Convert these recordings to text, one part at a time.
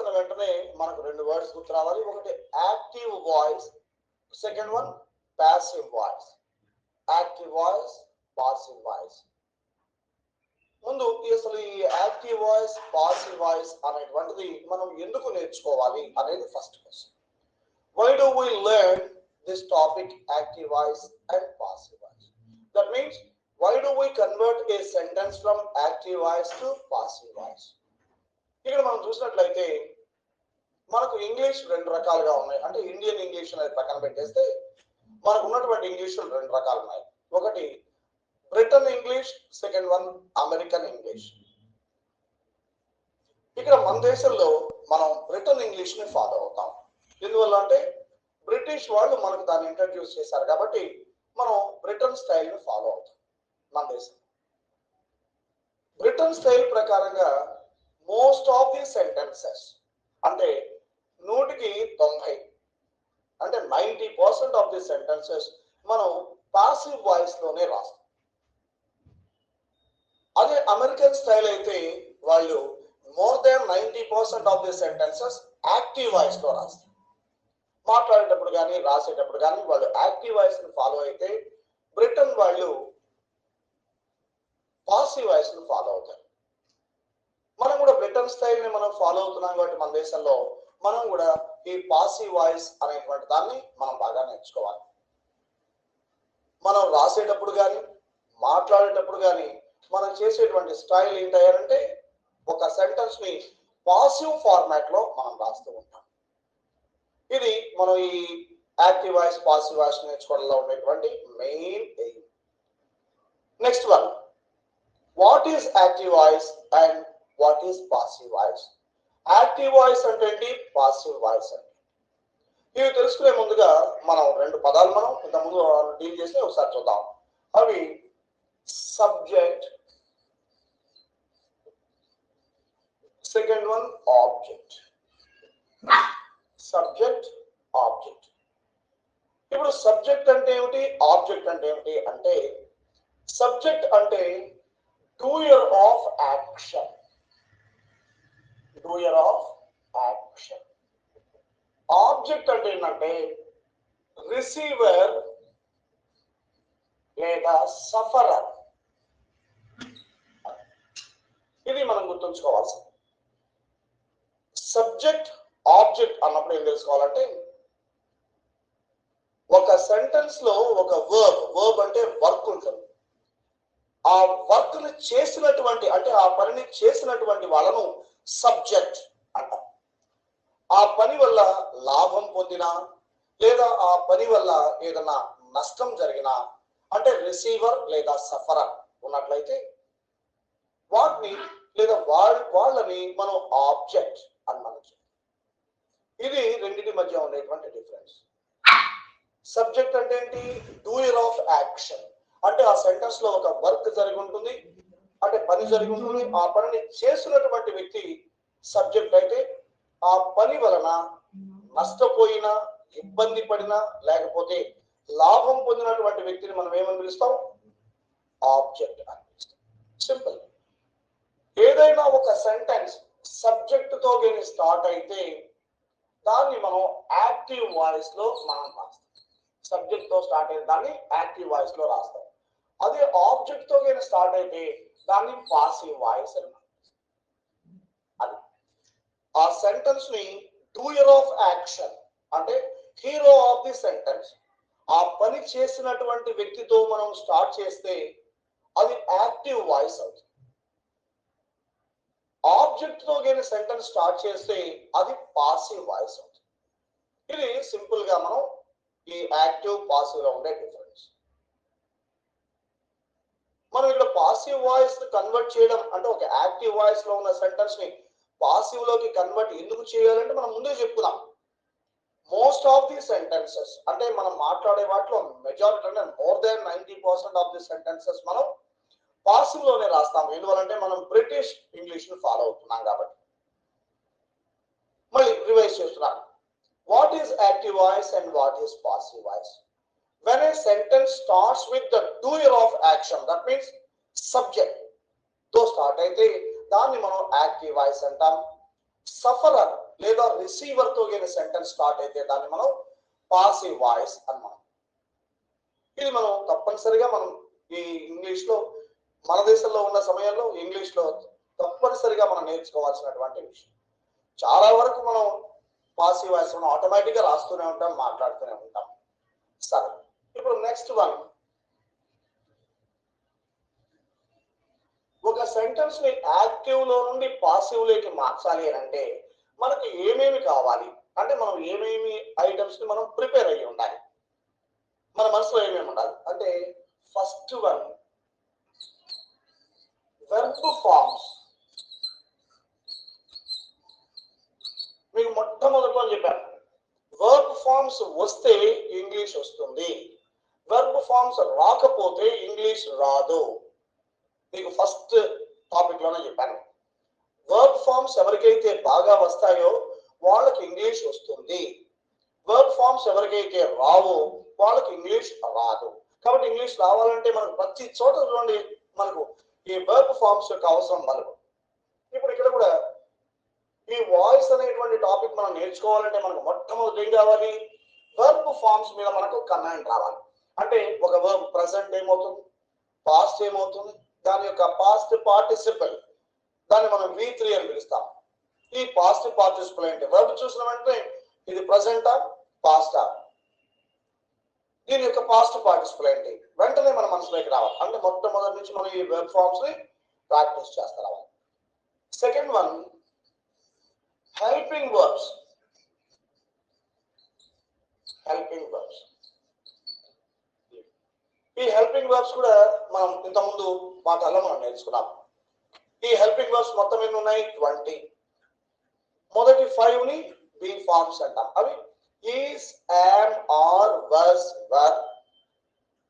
అన్న వెంటనే మనకు రెండు వర్డ్స్ గుర్తు రావాలి. ఒకటి active voice, second one passive voice. Active voice, passive voice. ముందు అసలు ఈ యాక్టివ్ వాయిస్, పాసివ్ వాయిస్ అనేటువంటిది మనం ఎందుకు నేర్చుకోవాలి అనేది first question. Why do we learn this topic active voice and passive voice? That means why do we convert a sentence from active voice to passive voice? ఇక్కడ మనం చూసినట్లయితే మనకు English రెండు రకాలుగా ఉన్నాయి. అంటే ఇండియన్ ఇంగ్లీష్ అనేది పక్కన పెట్టేస్తే మనకు ఉన్నటువంటి ఇంగ్లీష్ రెండు రకాలు ఉన్నాయి. ఒకటి Britain English, second one American English. ఇక్కడ మన దేశంలో మనం బ్రిటన్ ఇంగ్లీష్ ని ఫాలో అవుతాం. ఎందువల్ల అంటే బ్రిటిష్ వాళ్ళు మనకు దాన్ని ఇంట్రడ్యూస్ చేశారు కాబట్టి మనం బ్రిటన్ స్టైల్ ని ఫాలో అవుతాం. మన దేశం బ్రిటన్ స్టైల్ ప్రకారంగా మోస్ట్ ఆఫ్ ది సెంటెన్సెస్ అంటే 100% అంటే 90% ఆఫ్ ది సెంటెన్సెస్ మనం పాసివ్ వాయిస్ లోనే రాస్తాం. అదే అమెరికన్ స్టైల్ అయితే వాళ్ళు more than 90% of the sentences active voice లో రాస్తారు. మాట్లాడేటప్పుడు కానీ రాసేటప్పుడు కానీ వాళ్ళు యాక్టివ్ వాయిస్ ని ఫాలో అయితే, బ్రిటన్ వాళ్ళు పాసివ్ వాయిస్ ని ఫాలో అవుతారు. మనం కూడా బ్రిటన్ స్టైల్ ని మనం ఫాలో అవుతున్నాం కాబట్టి మన దేశంలో మనం కూడా ఈ పాసివ్ వాయిస్ అనేటువంటి దాన్ని మనం బాగా నేర్చుకోవాలి. మనం రాసేటప్పుడు కానీ మాట్లాడేటప్పుడు కానీ మనం చేసేటువంటి స్టైల్ ఏంటంటే ఒక సెంటెన్స్ ని పాసివ్ ఫార్మాట్ లో మనం రాస్తూ ఉంటాం. ఇది మనం ఈ యాక్టివ్ వాయిస్, పాసివ్ వాయిస్ నేర్చుకోవడంలో ఉండేటువంటి main aim. Next one, what is active voice and what is passive voice? Active voice అంటే ఏంటి, పాసివ్ వాయిస్ అంటే ఇవి తెలుసుకునే ముందుగా మనం రెండు పదాలు మనం ఇంతకుముందు డీల్ చేసి ఒకసారి చూద్దాం. అవి subject, second one object. Subject, object. ఇప్పుడు సబ్జెక్ట్ అంటే ఏమిటి, ఆబ్జెక్ట్ అంటే ఏమిటి అంటే సబ్జెక్ట్ అంటే doer of action, doer of action. Object అంటే ఏంటంటే రిసీవర్ లేదా సఫరర్. ఇది మనం గుర్తుంచుకోవాల్సింది. సబ్జెక్ట్, ఆబ్జెక్ట్ అన్నప్పుడు ఏం తెలుసుకోవాలంటే ఒక సెంటెన్స్ లో ఒక వర్బ్ అంటే వర్క్ ఉంటుంది. ఆ వర్క్ ని చేసినటువంటి అంటే ఆ పనిని చేసినటువంటి వాళ్ళను సబ్జెక్ట్ అంటారు. ఆ పని వల్ల లాభం పొందినా లేదా ఆ పని వల్ల ఏదైనా నష్టం జరిగినా అంటే రిసీవర్ లేదా సఫరర్ ఉన్నట్లయితే వాటిని లేదా వాళ్ళని మనం ఆబ్జెక్ట్ అని మనం చెప్తాం. ఇది రెండింటి మధ్య ఉండేటువంటి డిఫరెన్స్. సబ్జెక్ట్ అంటే ఏంటి, డూయర్ ఆఫ్ యాక్షన్. అంటే ఆ సెంటెన్స్ లో ఒక వర్క్ జరిగి ఉంటుంది, అంటే పని జరిగి ఉంటుంది. ఆ పనిని చేసినటువంటి వ్యక్తి సబ్జెక్ట్ అయితే ఆ పని వలన నష్టపోయినా, ఇబ్బంది పడినా, లేకపోతే లాభం పొందినటువంటి వ్యక్తిని మనం ఏమని పిలుస్తాం, ఆబ్జెక్ట్ అని పిలుస్తాం. సింపుల్. ఏదైనా ఒక సెంటెన్స్ సబ్జెక్ట్ తో కానీ స్టార్ట్ అయితే దాన్ని మనం యాక్టివ్ వాయిస్ లో మనం రాస్తాం. సబ్జెక్ట్ తో స్టార్ట్ అయితే దాన్ని యాక్టివ్ వాయిస్ లో రాస్తాం. అదే ఆబ్జెక్ట్ తో కానీ స్టార్ట్ అయితే దాన్ని పాసివ్ వాయిస్ అని. అది ఆ సెంటెన్స్ ని డూయర్ ఆఫ్ యాక్షన్ అంటే హీరో ఆఫ్ ది సెంటెన్స్, ఆ పని చేసినటువంటి వ్యక్తితో మనం స్టార్ట్ చేస్తే అది యాక్టివ్ వాయిస్ అవుతుంది. ఆబ్జెక్ట్ తో కానీ సెంటెన్స్ స్టార్ట్ చేస్తే అది పాసివ్ వాయిస్ అవుతుంది. ఇది సింపుల్ గా మనం ఈ యాక్టివ్, పాసివ్ లో ఉండే డిఫరెన్స్. మనం ఇక్కడ పాసివ్ వాయిస్ కన్వర్ట్ చేయడం అంటే ఒక యాక్టివ్ వాయిస్ లో ఉన్న సెంటెన్స్ ని పాసివ్ లోకి కన్వర్ట్ ఎందుకు చేయాలంటే మనం ముందే చెప్పుకున్నాం. మోస్ట్ ఆఫ్ ది సెంటెన్సెస్ అంటే మనం మాట్లాడే వాటిలో మెజారిటీ అంటే more than 90% of the sentences మనం పాసివ్ లోనే రాస్తాం. ఎందువల్లంటే మనం బ్రిటిష్ ఇంగ్లీష్ ని ఫాలో అవుతున్నాం కాబట్టి. మళ్ళీ రివైజ్ చేస్తున్నాం. What is active voice and what is passive voice? When a sentence starts with the doer of action, that means subject తో స్టార్ట్ అయితే దాన్ని మనం యాక్టివ్ వాయిస్ అంటాం. సఫరర్ లేదా రిసీవర్ తో సెంటెన్స్ స్టార్ట్ అయితే దాన్ని మనం పాసివ్ వాయిస్ అన్నమాట. ఇది మనం తప్పనిసరిగా మనం ఈ ఇంగ్లీష్ లో మన దేశంలో ఉన్న సమయంలో ఇంగ్లీష్ లో తప్పనిసరిగా మనం నేర్చుకోవాల్సినటువంటి విషయం. చాలా వరకు మనం పాసివ్ వాయిస్ మనం ఆటోమేటిక్ గా రాస్తూనే ఉంటాం, మాట్లాడుతూనే ఉంటాం. సరే, ఇప్పుడు నెక్స్ట్ వన్, ఒక సెంటెన్స్ ని యాక్టివ్ లో నుండి పాసివ్ లోకి మార్చాలి అని అంటే మనకి ఏమేమి కావాలి అంటే మనం ఏమేమి ఐటమ్స్ ని మనం ప్రిపేర్ అయ్యి ఉండాలి, మన మనసులో ఏమేమి ఉండాలి అంటే ఫస్ట్ వన్ వెర్బ్ ఫార్మ్స్. మీకు మొట్టమొదటిలో చెప్పాను, వర్బ్ ఫార్మ్స్ వస్తే ఇంగ్లీష్ వస్తుంది, వర్బ్ ఫార్మ్స్ రాకపోతే ఇంగ్లీష్ రాదు. మీకు ఫస్ట్ టాపిక్ లోనే చెప్పాను, వర్బ్ ఫార్మ్స్ ఎవరికైతే బాగా వస్తాయో వాళ్ళకి ఇంగ్లీష్ వస్తుంది, వర్బ్ ఫార్మ్స్ ఎవరికైతే రావో వాళ్ళకి ఇంగ్లీష్ రాదు. కాబట్టి ఇంగ్లీష్ రావాలంటే మనకు ప్రతి చోట చూడండి మనకు ఈ వర్బ్ ఫార్మ్స్ యొక్క అవసరం మనకు. ఇప్పుడు ఇక్కడ కూడా ఈ వాయిస్ అనేటువంటి టాపిక్ మనం నేర్చుకోవాలంటే మనకు మొట్టమొదటి ఏం కావాలి, వర్బ్ ఫార్మ్స్ మీద మనకు కమాండ్ రావాలి. అంటే ఒక వర్బ్ ప్రెసెంట్ ఏమవుతుంది, పాస్ట్ ఏమవుతుంది, దాని యొక్క పాస్ట్ పార్టిసిపల్ దాన్ని మనం V3 అని పిలుస్తాం. ఈ పాస్ట్ పార్టిసిపల్ అంటే వర్బ్ చూసిన వెంటనే ఇది ప్రెసెంటా పాస్టా, దీని యొక్క పాస్ట్ పార్టిసిపల్ ఏంటి వెంటనే మన మనసులోకి రావాలి. అంటే మొట్టమొదటి నుంచి మనం ఈ వర్బ్ ఫార్మ్స్ ని ప్రాక్టీస్ చేస్తా రావాలి. Second one helping verbs. Helping verbs, ఈ హెల్పింగ్ వర్బ్స్ కూడా మనం ఇంతకుముందు పాఠాల్లో మనం నేర్చుకున్నాం. ఈ హెల్పింగ్ వర్బ్స్ మొత్తం ఎన్ని ఉన్నాయి, 20. మొదటి 5 ని బి ఫార్మ్స్ అంటాం. అవి ఈస్, యామ్, ఆర్, వస్, వర్,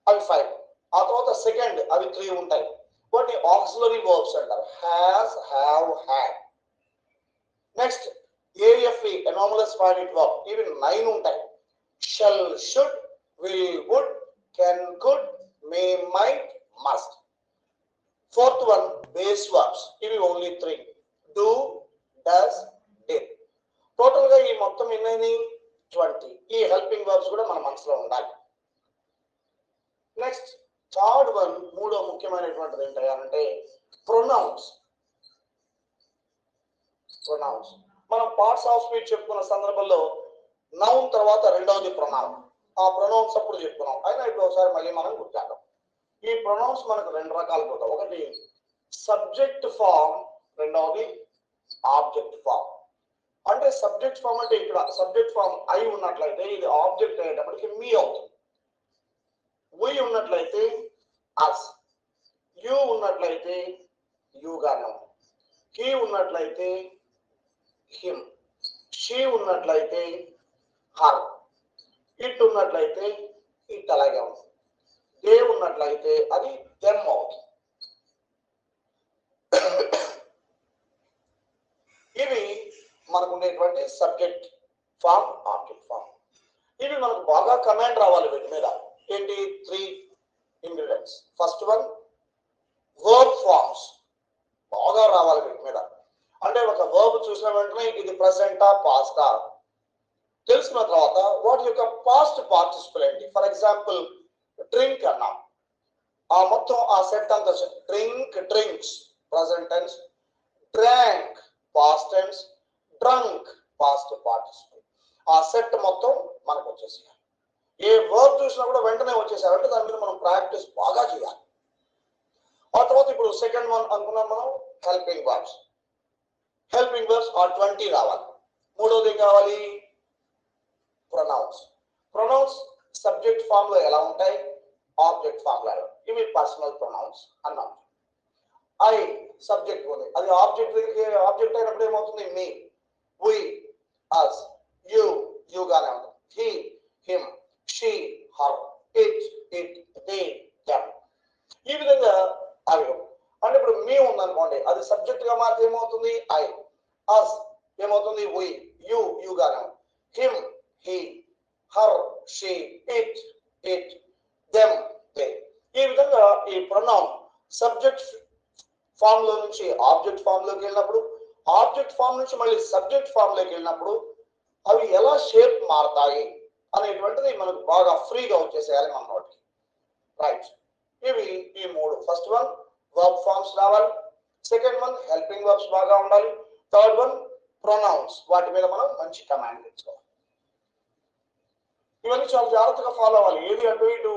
అవి 5. ఆ తర్వాత సెకండ్ అవి 3 ఉంటాయి, వాటిని ఆక్సిలరీ వర్బ్స్ అంటారు. Has, have, had. Next AFE anomalous finite verb, ఇవి 9 ఉంటాయి. Shall, should, will, would, can, could, may, might, must. Fourth one base verbs, ఇవి only 3, do, does, did. Total గా ఈ మొత్తం ఎన్ని 20. ఈ హెల్పింగ్ వర్బ్స్ కూడా మన మనసులో ఉండాలి. నెక్స్ట్ థర్డ్ వన్, మూడో ముఖ్యమైనటువంటిది ఏంటంటే ప్రొనౌన్స్. ప్రొనౌన్స్ మనం పార్ట్స్ ఆఫ్ స్పీచ్ చెప్పుకున్న సందర్భంలో నౌన్ తర్వాత రెండవది ప్రొనౌన్. ఆ ప్రొనౌన్స్ అప్పుడు చెప్పుకున్నాం, అయినా ఇప్పుడు ఒకసారి మళ్ళీ మనం గుర్తాం. ఈ ప్రొనౌన్స్ మనకు 2 రకాలు పోతాయి. ఒకటి సబ్జెక్ట్ ఫామ్, రెండవది ఆబ్జెక్ట్ ఫామ్. అంటే సబ్జెక్ట్ ఫామ్ అంటే ఇక్కడ సబ్జెక్ట్ ఫామ్ ఐ ఉన్నట్లయితే ఇది ఆబ్జెక్ట్ అయ్యేటప్పటికి మీ అవుతుంది. వి ఉన్నట్లయితే అస్, యు ఉన్నట్లయితే యుగానే ఉంది, హీ ఉన్నట్లయితే హిమ్, షీ ఉన్నట్లయితే హర్, ఇట్ ఉన్నట్లయితే ఇట్ అలాగే ఉంది, దే ఉన్నట్లయితే అది దెమ్ అవుతుంది. ఇవి మనకు ఉండేటువంటి సబ్జెక్ట్ ఫామ్, ఆబ్జెక్ట్ ఫామ్. ఇవి మనకు బాగా కమాండ్ రావాలి వీటి మీద. ఏంటి 3 ingredients. First one verb forms బాగా రావాలి వీటి మీద. అంటే ఒక వర్బ్ చూసిన వెంటనే ఇది ప్రెసెంటా పాస్టా తెలుసుకున్న తర్వాత వాటి యొక్క పాస్ట్ పార్టిసిపల్ ఏంటి. ఫర్ ఎగ్జాంపుల్ డ్రింక్ అన్నాం, ఆ మొత్తం ఆ సెట్ అంతా drink, drinks present tense, drank past tense, drunk past participle. ఆ సెట్ మొత్తం మనకు వచ్చేసి ఏ వర్బ్ చూసినా కూడా వెంటనే వచ్చేసారంటే దాని మీద మనం ప్రాక్టీస్ బాగా చేయాలి. ఆ తర్వాత ఇప్పుడు సెకండ్ వన్ అనుకున్నాం మనం హెల్పింగ్ వర్బ్స్. హెల్పింగ్ వర్బ్స్ ఆ 20 రావాలి. మూడోది ఏం కావాలి, ప్రొనౌన్స్. ప్రొనౌన్స్ సబ్జెక్ట్ ఫామ్ లో ఎలా ఉంటాయి, ఆబ్జెక్ట్ ఫామ్ లో. ఇవి పర్సనల్ ప్రొనౌన్స్ అన్నాం. ఐ సబ్జెక్ట్ ఉంది, అది ఆబ్జెక్ట్ ఆబ్జెక్ట్ అయినప్పుడు ఏమవుతుంది, మీ, వి, అస్, యు, యుగానే ఉంటుంది, he, him, she, her, it, they, them. ఈ విధంగా అవి. అంటే ఇప్పుడు మీ ఉందనుకోండి, అది సబ్జెక్ట్ గా మారితే ఏమవుతుంది ఐ, అస్ ఏమవుతుంది వి, యు, యుగానే ఉంటుంది, him, he, her, she, it, them, they. ఈ విధంగా ఈ ప్రొనౌన్ సబ్జెక్ట్ ఫామ్ లో నుంచి ఆబ్జెక్ట్ ఫామ్ లోకి వెళ్ళినప్పుడు, ఆబ్జెక్ట్ ఫామ్ నుంచి మళ్ళీ సబ్జెక్ట్ ఫామ్ లోకి వెళ్ళినప్పుడు అవి ఎలా షేప్ మారతాయి అనేటువంటిది మనకు బాగా ఫ్రీగా వచ్చేసేయాలి మన నోటికి. రైట్, ఇవి ఈ మూడు. ఫస్ట్ వన్ వర్బ్ ఫార్మ్స్ రావాలి, సెకండ్ వన్ హెల్పింగ్ వర్బ్స్ బాగా ఉండాలి, థర్డ్ వన్ ప్రొనౌన్స్, వాటి మీద మనం మంచి కమాండ్ తెచ్చుకోవాలి. ఇవన్నీ చాలా జాగ్రత్తగా ఫాలో అవ్వాలి. ఏది అటు ఇటు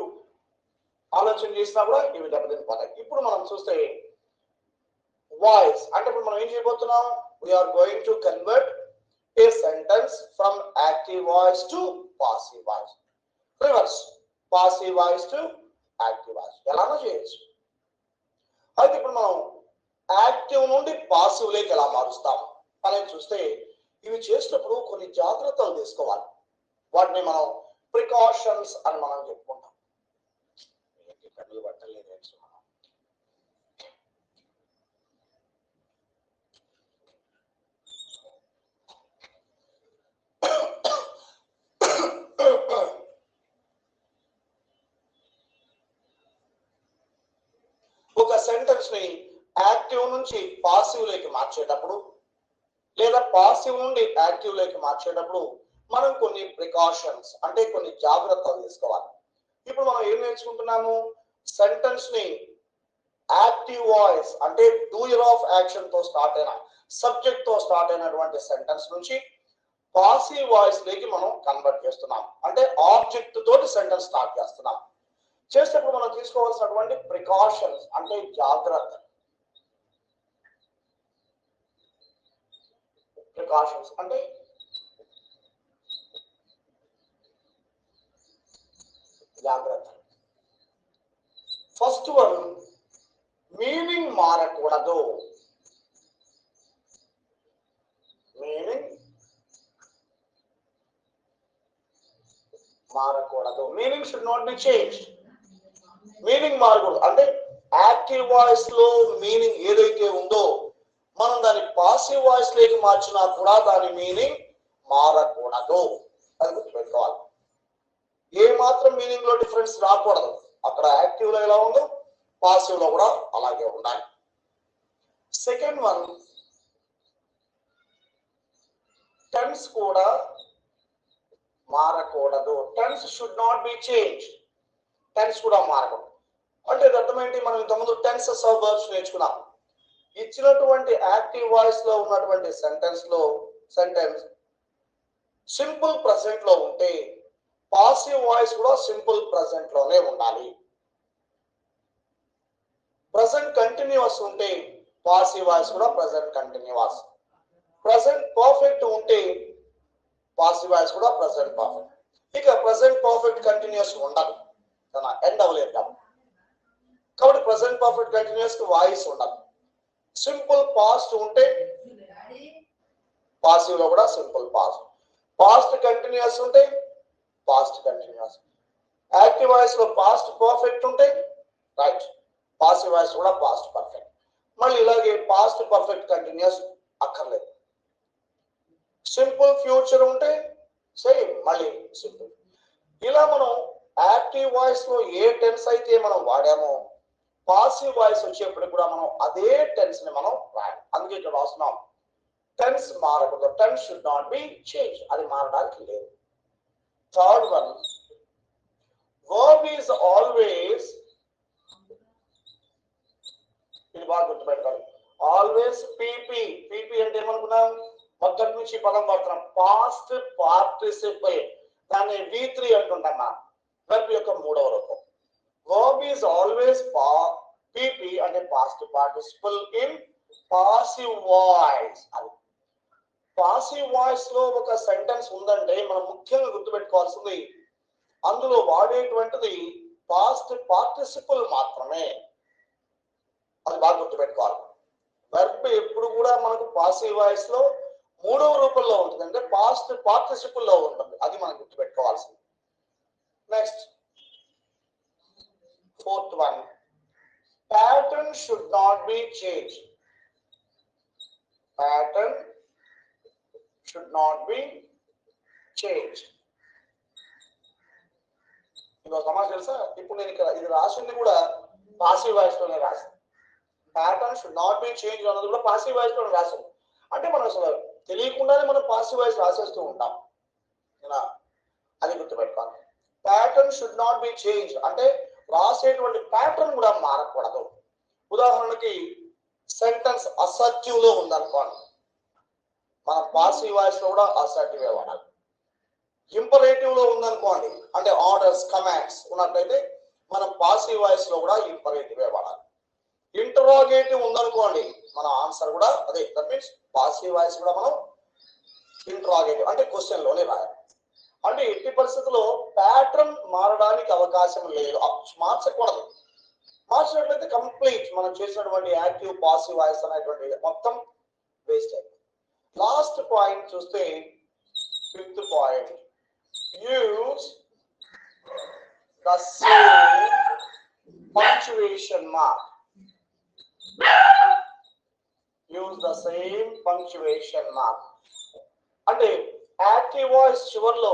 ఆలోచన చేసినా కూడా ఇవి దెబ్బతినిపోతాయి. ఇప్పుడు మనం చూస్తే వాయిస్ అంటే ఇప్పుడు మనం ఏం చేయబోతున్నాం, we are going to convert a sentence from active voice to passive voice, reverse passive voice to active voice, ఎలానో చేయొచ్చు. అయితే ఇప్పుడు మనం యాక్టివ్ నుండి పాసివ్ లోకి ఎలా మారుస్తాం అనేది చూస్తే ఇవి చేసినప్పుడు కొన్ని జాగ్రత్తలు తీసుకోవాలి. వాటిని మనం ప్రికాషన్స్ అని మనం చెప్పుకుంటాం. ఒక సెంటెన్స్ ని యాక్టివ్ నుంచి పాసివ్ లోకి మార్చేటప్పుడు లేదా పాసివ్ నుండి యాక్టివ్ లోకి మార్చేటప్పుడు మనం కొన్ని ప్రికాషన్స్ అంటే కొన్ని జాగ్రత్తలు తీసుకోవాలి. ఇప్పుడు మనం ఏం నేర్చుకుంటున్నాము, సెంటెన్స్ ని యాక్టివ్ వాయిస్ అంటే డూయర్ ఆఫ్ యాక్షన్ తో స్టార్ట్ అయిన సబ్జెక్ట్ తో స్టార్ట్ అయినటువంటి సెంటెన్స్ నుంచి పాసివ్ వాయిస్ లోకి మనం కన్వర్ట్ చేస్తున్నాం, అంటే ఆబ్జెక్ట్ తోటి సెంటెన్స్ స్టార్ట్ చేస్తున్నాం. చేసేటప్పుడు మనం తీసుకోవాల్సినటువంటి ప్రికాషన్స్ అంటే జాగ్రత్త, ప్రికాషన్స్ అంటే జాగ్రత్త. ఫస్ట్ వన్, మీనింగ్ మారకూడదు. మీనింగ్ మారకూడదు, meaning should not be changed. Meaning మారకూడదు అంటే యాక్టివ్ వాయిస్ లో మీనింగ్ ఏదైతే ఉందో మనం దాన్ని పాసివ్ వాయిస్ లోకి మార్చినా కూడా దాని మీనింగ్ మారకూడదు, అది గుర్తుపెట్టుకోవాలి. ఏ మాత్రం మీనింగ్ లో డిఫరెన్స్ రాకూడదు. అక్కడ యాక్టివ్ లో ఎలా ఉందో పాసివ్ లో కూడా అలాగే ఉండాలి. సెకండ్ వన్, టెన్స్ కూడా మారకూడదు. Tense should not be change, tense కూడా మారకూడదు. అంటే అర్థమేంటి, మనం ఇంతకుముందు టెన్సెస్ ఆఫ్ వర్బ్స్ నేర్చుకున్నాం. ఇచ్చినటువంటి యాక్టివ్ వాయిస్ లో ఉన్నటువంటి సెంటెన్స్ సింపుల్ ప్రెసెంట్ లో ఉంటే పాసివ్ వాయిస్ కూడా సింపుల్ ప్రెసెంట్ లోనే ఉండాలి. ప్రెసెంట్ కంటిన్యూస్ ఉంటే పాసివ్ వాయిస్ కూడా ప్రెసెంట్ కంటిన్యూస్. ప్రెసెంట్ పర్ఫెక్ట్ ఉంటే పాసివ్ వాయిస్ కూడా ప్రెసెంట్ పర్ఫెక్ట్. ఇక ప్రెసెంట్ పర్ఫెక్ట్ కంటిన్యూస్ ఉండదు, ఎండ్ అవ్వలేదు కాబట్టి ప్రెసెంట్ పర్ఫెక్ట్ కంటిన్యూస్ కి వాయిస్ ఉండదు. సింపుల్ పాస్ట్ ఉంటే పాసివ్ లో కూడా సింపుల్ పాస్ట్. పాస్ట్ కంటిన్యూస్ ఉంటే పాస్ట్ కంటిన్యూస్. యాక్టివ్ వాయిస్ లో పాస్ట్ పర్ఫెక్ట్ ఉంటే రైట్, పాసివ్ వాయిస్ కూడా పాస్ట్ పర్ఫెక్ట్. మళ్ళీ ఇలాగే పాస్ట్ పర్ఫెక్ట్ కంటిన్యూస్ అక్కర్లేదు. సింపుల్ ఫ్యూచర్ ఉంటే సేమ్ మళ్ళీ సింపుల్. ఇలా మనం యాక్టివ్ వాయిస్ లో ఏ టెన్స్ అయితే మనం వాడామో పాసివ్ వాయిస్ వచ్చేప్పటికి కూడా మనం అదే టెన్స్ ని మనం రాయాలి. అందుకే ఇక్కడ రాస్తున్నాం టెన్స్ మారకూడదు, tense should not be change, అది మారడానికి లేదు. Third one, verb is always, ఇది బాగా గుర్తుపెట్టాలి, ఆల్వేస్ పీపీ. పీపీ అంటే ఏమనుకున్నాం, మొదటి నుంచి పదం వాడుతున్నాం, పాస్ట్ పార్టిసిపల్, దాన్ని V3 అంటుంటాం, వర్బ్ యొక్క మూడవ రూపం. వర్బ్ ఈజ్ ఆల్వేస్ PP అంటే past participle in passive voice. అది పాసివ్ వాయిస్ లో ఒక సెంటెన్స్ ఉందంటే మనం ముఖ్యంగా గుర్తుపెట్టుకోవాల్సింది అందులో వాడేటువంటిది పాస్ట్ పార్టిసిపల్ మాత్రమే. అది బాగా గుర్తుపెట్టుకోవాలి. వర్బ్ ఎప్పుడు కూడా మనకు పాసివ్ వాయిస్ లో మూడవ రూపంలో ఉంటుంది, అంటే పాస్ట్ పార్టిసిపల్ లో ఉంటుంది. అది మనం గుర్తుపెట్టుకోవాల్సింది. Next fourth one, pattern should not be changed. Pattern should not be changed. ఇంకో సమాచారం తెలుసా, ఇప్పుడు నేను ఇక్కడ ఇది రాసింది కూడా పాసివ్ వాయిస్ లోనే రాసింది. Pattern should not be change అన్నది కూడా పాసివ్ వాయిస్ లోనే రాసింది. అంటే మనం అసలు తెలియకుండానే మనం పాసివ్ వాయిస్ రాసేస్తూ ఉంటాం. అది గుర్తుపెట్టుకోవాలి. Pattern should not be change అంటే రాసేటువంటి ప్యాటర్న్ కూడా మారకూడదు. ఉదాహరణకి సెంటెన్స్ అసర్టివ్ లో ఉందనుకోండి, మన పాసివ్ వాయిస్ లో కూడా అసర్టివ్ వాడాలి. ఇంపరేటివ్ లో ఉందనుకోండి, అంటే ఆర్డర్స్ కమాండ్స్ ఉన్నట్లయితే మనం పాసివ్ వాయిస్ లో కూడా ఇంపరేటివ్ వాడాలి. ఇంటరాగేటివ్ ఉందనుకోండి, మన ఆన్సర్ కూడా అదే. దట్ మీన్స్ పాసివ్ వాయిస్ కూడా మనం ఇంటరాగేటివ్ అంటే క్వశ్చన్ లోనే రాయాలి. అంటే ఎట్టి పరిస్థితుల్లో ప్యాటర్న్ మారడానికి అవకాశం లేదు, మార్చకూడదు. మార్చినట్లయితే కంప్లీట్ మనం చేసినటువంటి యాక్టివ్ పాసివ్ వాయిస్ అనేటువంటి మొత్తం వేస్ట్ అయింది. లాస్ట్ పాయింట్ చూస్తే 5th point, use the same punctuation mark. Use the same punctuation mark అంటే యాక్టివ్ వాయిస్ చివరిలో,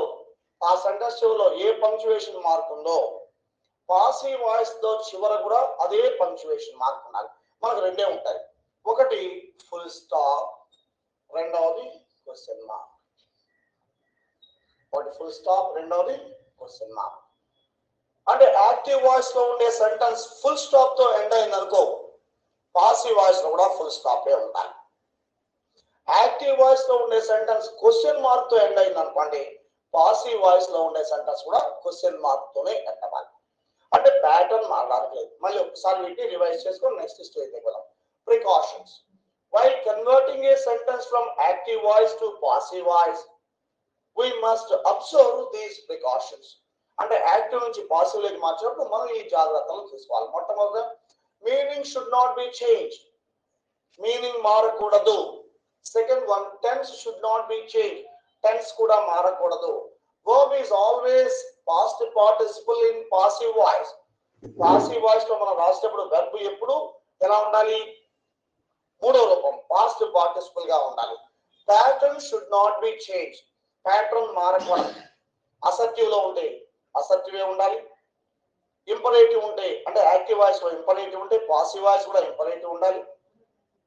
ఆ సెంటెన్స్ చివరిలో ఏ పంక్చువేషన్ మార్క్ ఉందో పాసివ్ వాయిస్ తో చివర కూడా అదే పంక్చువేషన్ మార్క్ ఉండాలి. మనకు రెండే ఉంటాయి, ఒకటి ఫుల్ స్టాప్, రెండవది క్వశ్చన్ మార్క్. ఒకటి ఫుల్ స్టాప్, రెండవది క్వశ్చన్ మార్క్. అంటే యాక్టివ్ వాయిస్ లో ఉండే సెంటెన్స్ ఫుల్ స్టాప్ తో ఎండ్ అయింది అనుకో, పాసివ్ వాయిస్ లో కూడా ఫుల్ స్టాప్ ఉండాలి. యాక్టివ్ వాయిస్ లో ఉండే సెంటెన్స్ క్వశ్చన్ మార్క్ తో ఎండ్ అయింది అనుకోండి, పాసివ్ వాయిస్ లో ఉండే సెంటెన్స్ కూడా క్వశ్చన్ మార్క్ తోనే ఎండ్ అవ్వాలి. అంటే ప్యాటర్న్ మారడానికి లేదు. మళ్ళీ ఒకసారి వీటిని రివైజ్ చేసుకొని నెక్స్ట్ స్టేజ్ దగ్గర precautions. While converting a sentence from active voice to passive voice we must observe these precautions. అంటే యాక్టివ్ నుంచి పాసివ్ లోకి మార్చినప్పుడు మనం ఈ జాగ్రత్తలు తీసుకోవాలి. మొట్టమొదట meaning should not be change, meaning మారకూడదు. Second one, tense should not be change, tense కూడా మారకూడదు. verb is always past participle in passive voice. Passive voice లో మనం రాసేటప్పుడు వెర్బ్ ఎప్పుడు ఎలా ఉండాలి? మూడవ రూపం పాస్ట్ పార్టిసిపల్ గా ఉండాలి. Pattern should not be change, pattern మారకూడదు. అసర్టివ్ లో ఉంటే అసర్టివే ఉండాలి. ఇంపరేటివ్ ఉంటే అంటే యాక్టివ్ వాయిస్ లో ఇంపరేటివ్ ఉంటే పాసివ్ వాయిస్ కూడా ఇంపరేటివ్ ఉండాలి.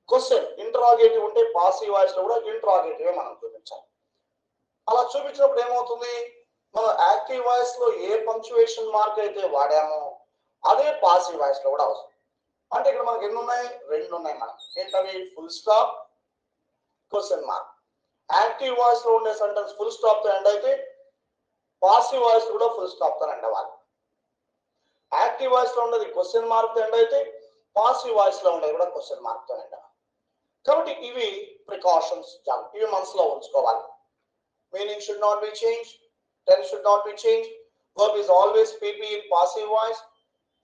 క్వశ్చన్ ఇంటరాగేటివ్ ఉంటే పాసివ్ వాయిస్ లో కూడా ఇంటరాగేటివ్ మనం చూపించాలి. అలా చూపించినప్పుడు ఏమవుతుంది, మనం యాక్టివ్ వాయిస్ లో ఏ పంక్చువేషన్ మార్క్ అయితే వాడామో అదే పాసివ్ వాయిస్ లో కూడా వస్తుంది. అంటే ఇక్కడ మనకి ఎన్ని ఉన్నాయి? రెండు ఉన్నాయి. మనకి ఏంటవి? Full stop, question mark. Active voice లో ఉండే సెంటెన్స్ ఫుల్ స్టాప్ తో ఎండ్ అయితే పాసివ్ వాయిస్ కూడా ఫుల్ స్టాప్ తో ఎండ్ అవ్వాలి. యాక్టివ్ వాయిస్ లో ఉండేది క్వశ్చన్ మార్క్ తో ఎండ్ అయితే పాసివ్ వాయిస్ లో ఉండేది కూడా క్వశ్చన్ మార్క్ తో ఎండ్ అవ్వాలి. కాబట్టి ఇవి ప్రికాషన్స్, ఇవి మనసులో ఉంచుకోవాలి. Meaning should not be change, tense should not be change, verb is always pp in passive voice,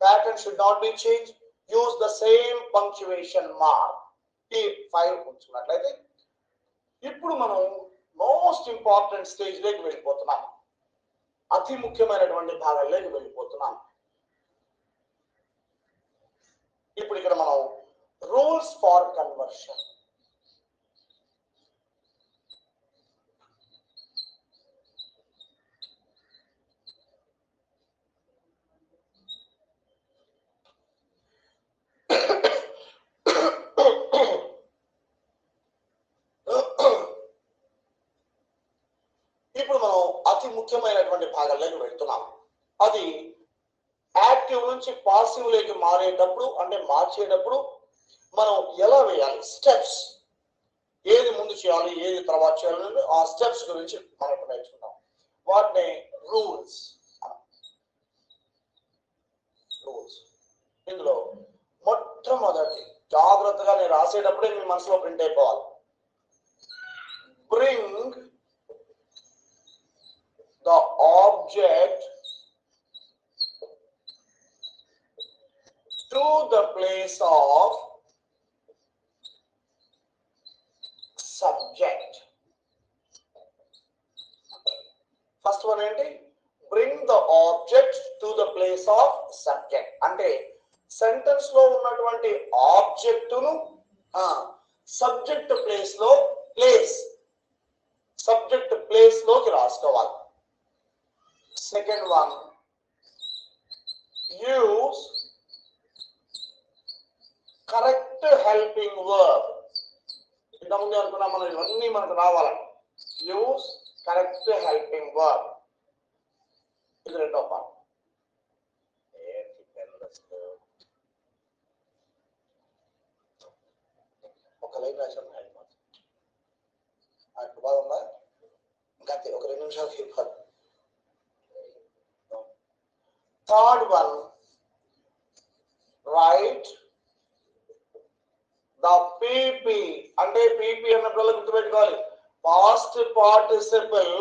pattern should not be changed, use the same punctuation mark. ఈ 5 ఉంచుకున్నట్లయితే ఇప్పుడు మనం మోస్ట్ ఇంపార్టెంట్ స్టేజ్ లోకి వెళ్ళిపోతున్నాం, అతి ముఖ్యమైనటువంటి భాగాల్లోకి వెళ్ళిపోతున్నాం. ఇప్పుడు ఇక్కడ మనం రూల్స్ ఫార్ కన్వర్షన్. ఇప్పుడు మనం అతి ముఖ్యమైనటువంటి భాగాల్లోకి వెళ్తున్నాం. అది యాక్టివ్ నుంచి పాసివ్ లోకి మారేటప్పుడు అంటే మార్చేటప్పుడు మనం ఎలా వేయాలి, స్టెప్స్, ఏది ముందు చేయాలి ఏది తర్వాత చేయాలి, ఆ స్టెప్స్ గురించి మనం నేర్చుకుంటాం. వాటిని రూల్స్. రూల్స్ ఇందులో మొట్టమొదటి జాగ్రత్తగా నేను రాసేటప్పుడే మీ మనసులో ప్రింట్ అయిపోవాలి. Bring the object to the place of subject. First one ఏంటి? bring the object to the place of subject. అంటే సెంటెన్స్ లో ఉన్నటువంటి ఆబ్జెక్ట్ ను సబ్జెక్ట్ ప్లేస్ లో సబ్జెక్ట్ ప్లేస్ లోకి రాసుకోవాలి. Second one, use correct helping verb. ఇంతకుముందు అనుకున్నాం మనం ఇవన్నీ మనకు రావాలని. యూస్ కరెక్ట్ హెల్పింగ్ వర్బ్, ఇది రెండో పార్ట్. ఒక లైన్ రాశాను ఇప్పుడు బాగుందా? ఇంకా ఒక 2 నిమిషాలు చెప్పాలి. Third one, write the PP. అంటే పీపీ అన్నప్పుడు గుర్తుపెట్టుకోవాలి, past participle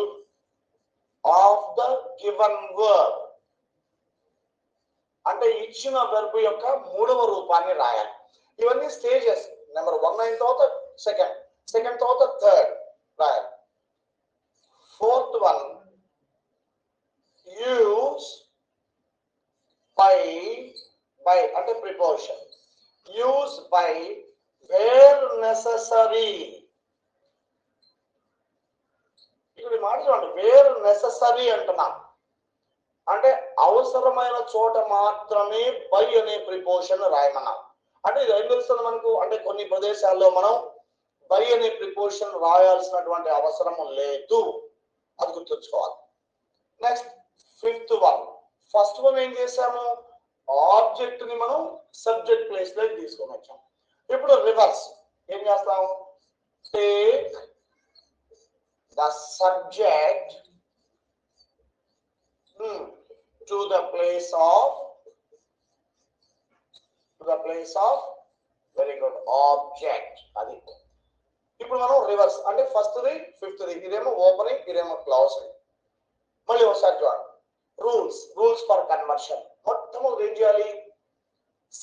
of the given verb. అంటే ఇచ్చిన వెర్బ్ యొక్క మూడవ రూపాన్ని రాయాలి. ఇవన్నీ స్టేజెస్. నెంబర్ 1 అయిన తర్వాత సెకండ్, సెకండ్ తర్వాత థర్డ్ రాయాలి. ఫోర్త్ వన్, యూస్ బై అంటే preposition. Use by where necessary. ఇక్కడ మాట చూడండి, వేర్ నెససరీ అంటున్నా అంటే అవసరమైన చోట మాత్రమే బై అనే ప్రిపోజిషన్ రాయమన్నాం. అంటే ఇది ఏం తెలుస్తుంది మనకు అంటే కొన్ని ప్రదేశాల్లో మనం బై అనే ప్రిపోజిషన్ రాయాల్సినటువంటి అవసరం లేదు, అది గుర్తుంచుకోవాలి. Next fifth one, first one ఏం చేశాము, ఆబ్జెక్ట్ ని మనం సబ్జెక్ట్ ప్లేస్ లోకి తీసుకొని వచ్చాం. ఇప్పుడు రివర్స్ ఏం చేస్తాము, take the subject to the place of very good object. అది ఇప్పుడు మనం రివర్స్ అంటే ఫస్ట్ ది ఫిఫ్త్ ది, ఇదేమో ఓపెనింగ్ ఇదేమో క్లోజింగ్. మళ్ళీ ఒకసారి చూడండి, రూల్స్ ఫర్ కన్వర్షన్. మొట్టమొదటి ఏం చేయాలి,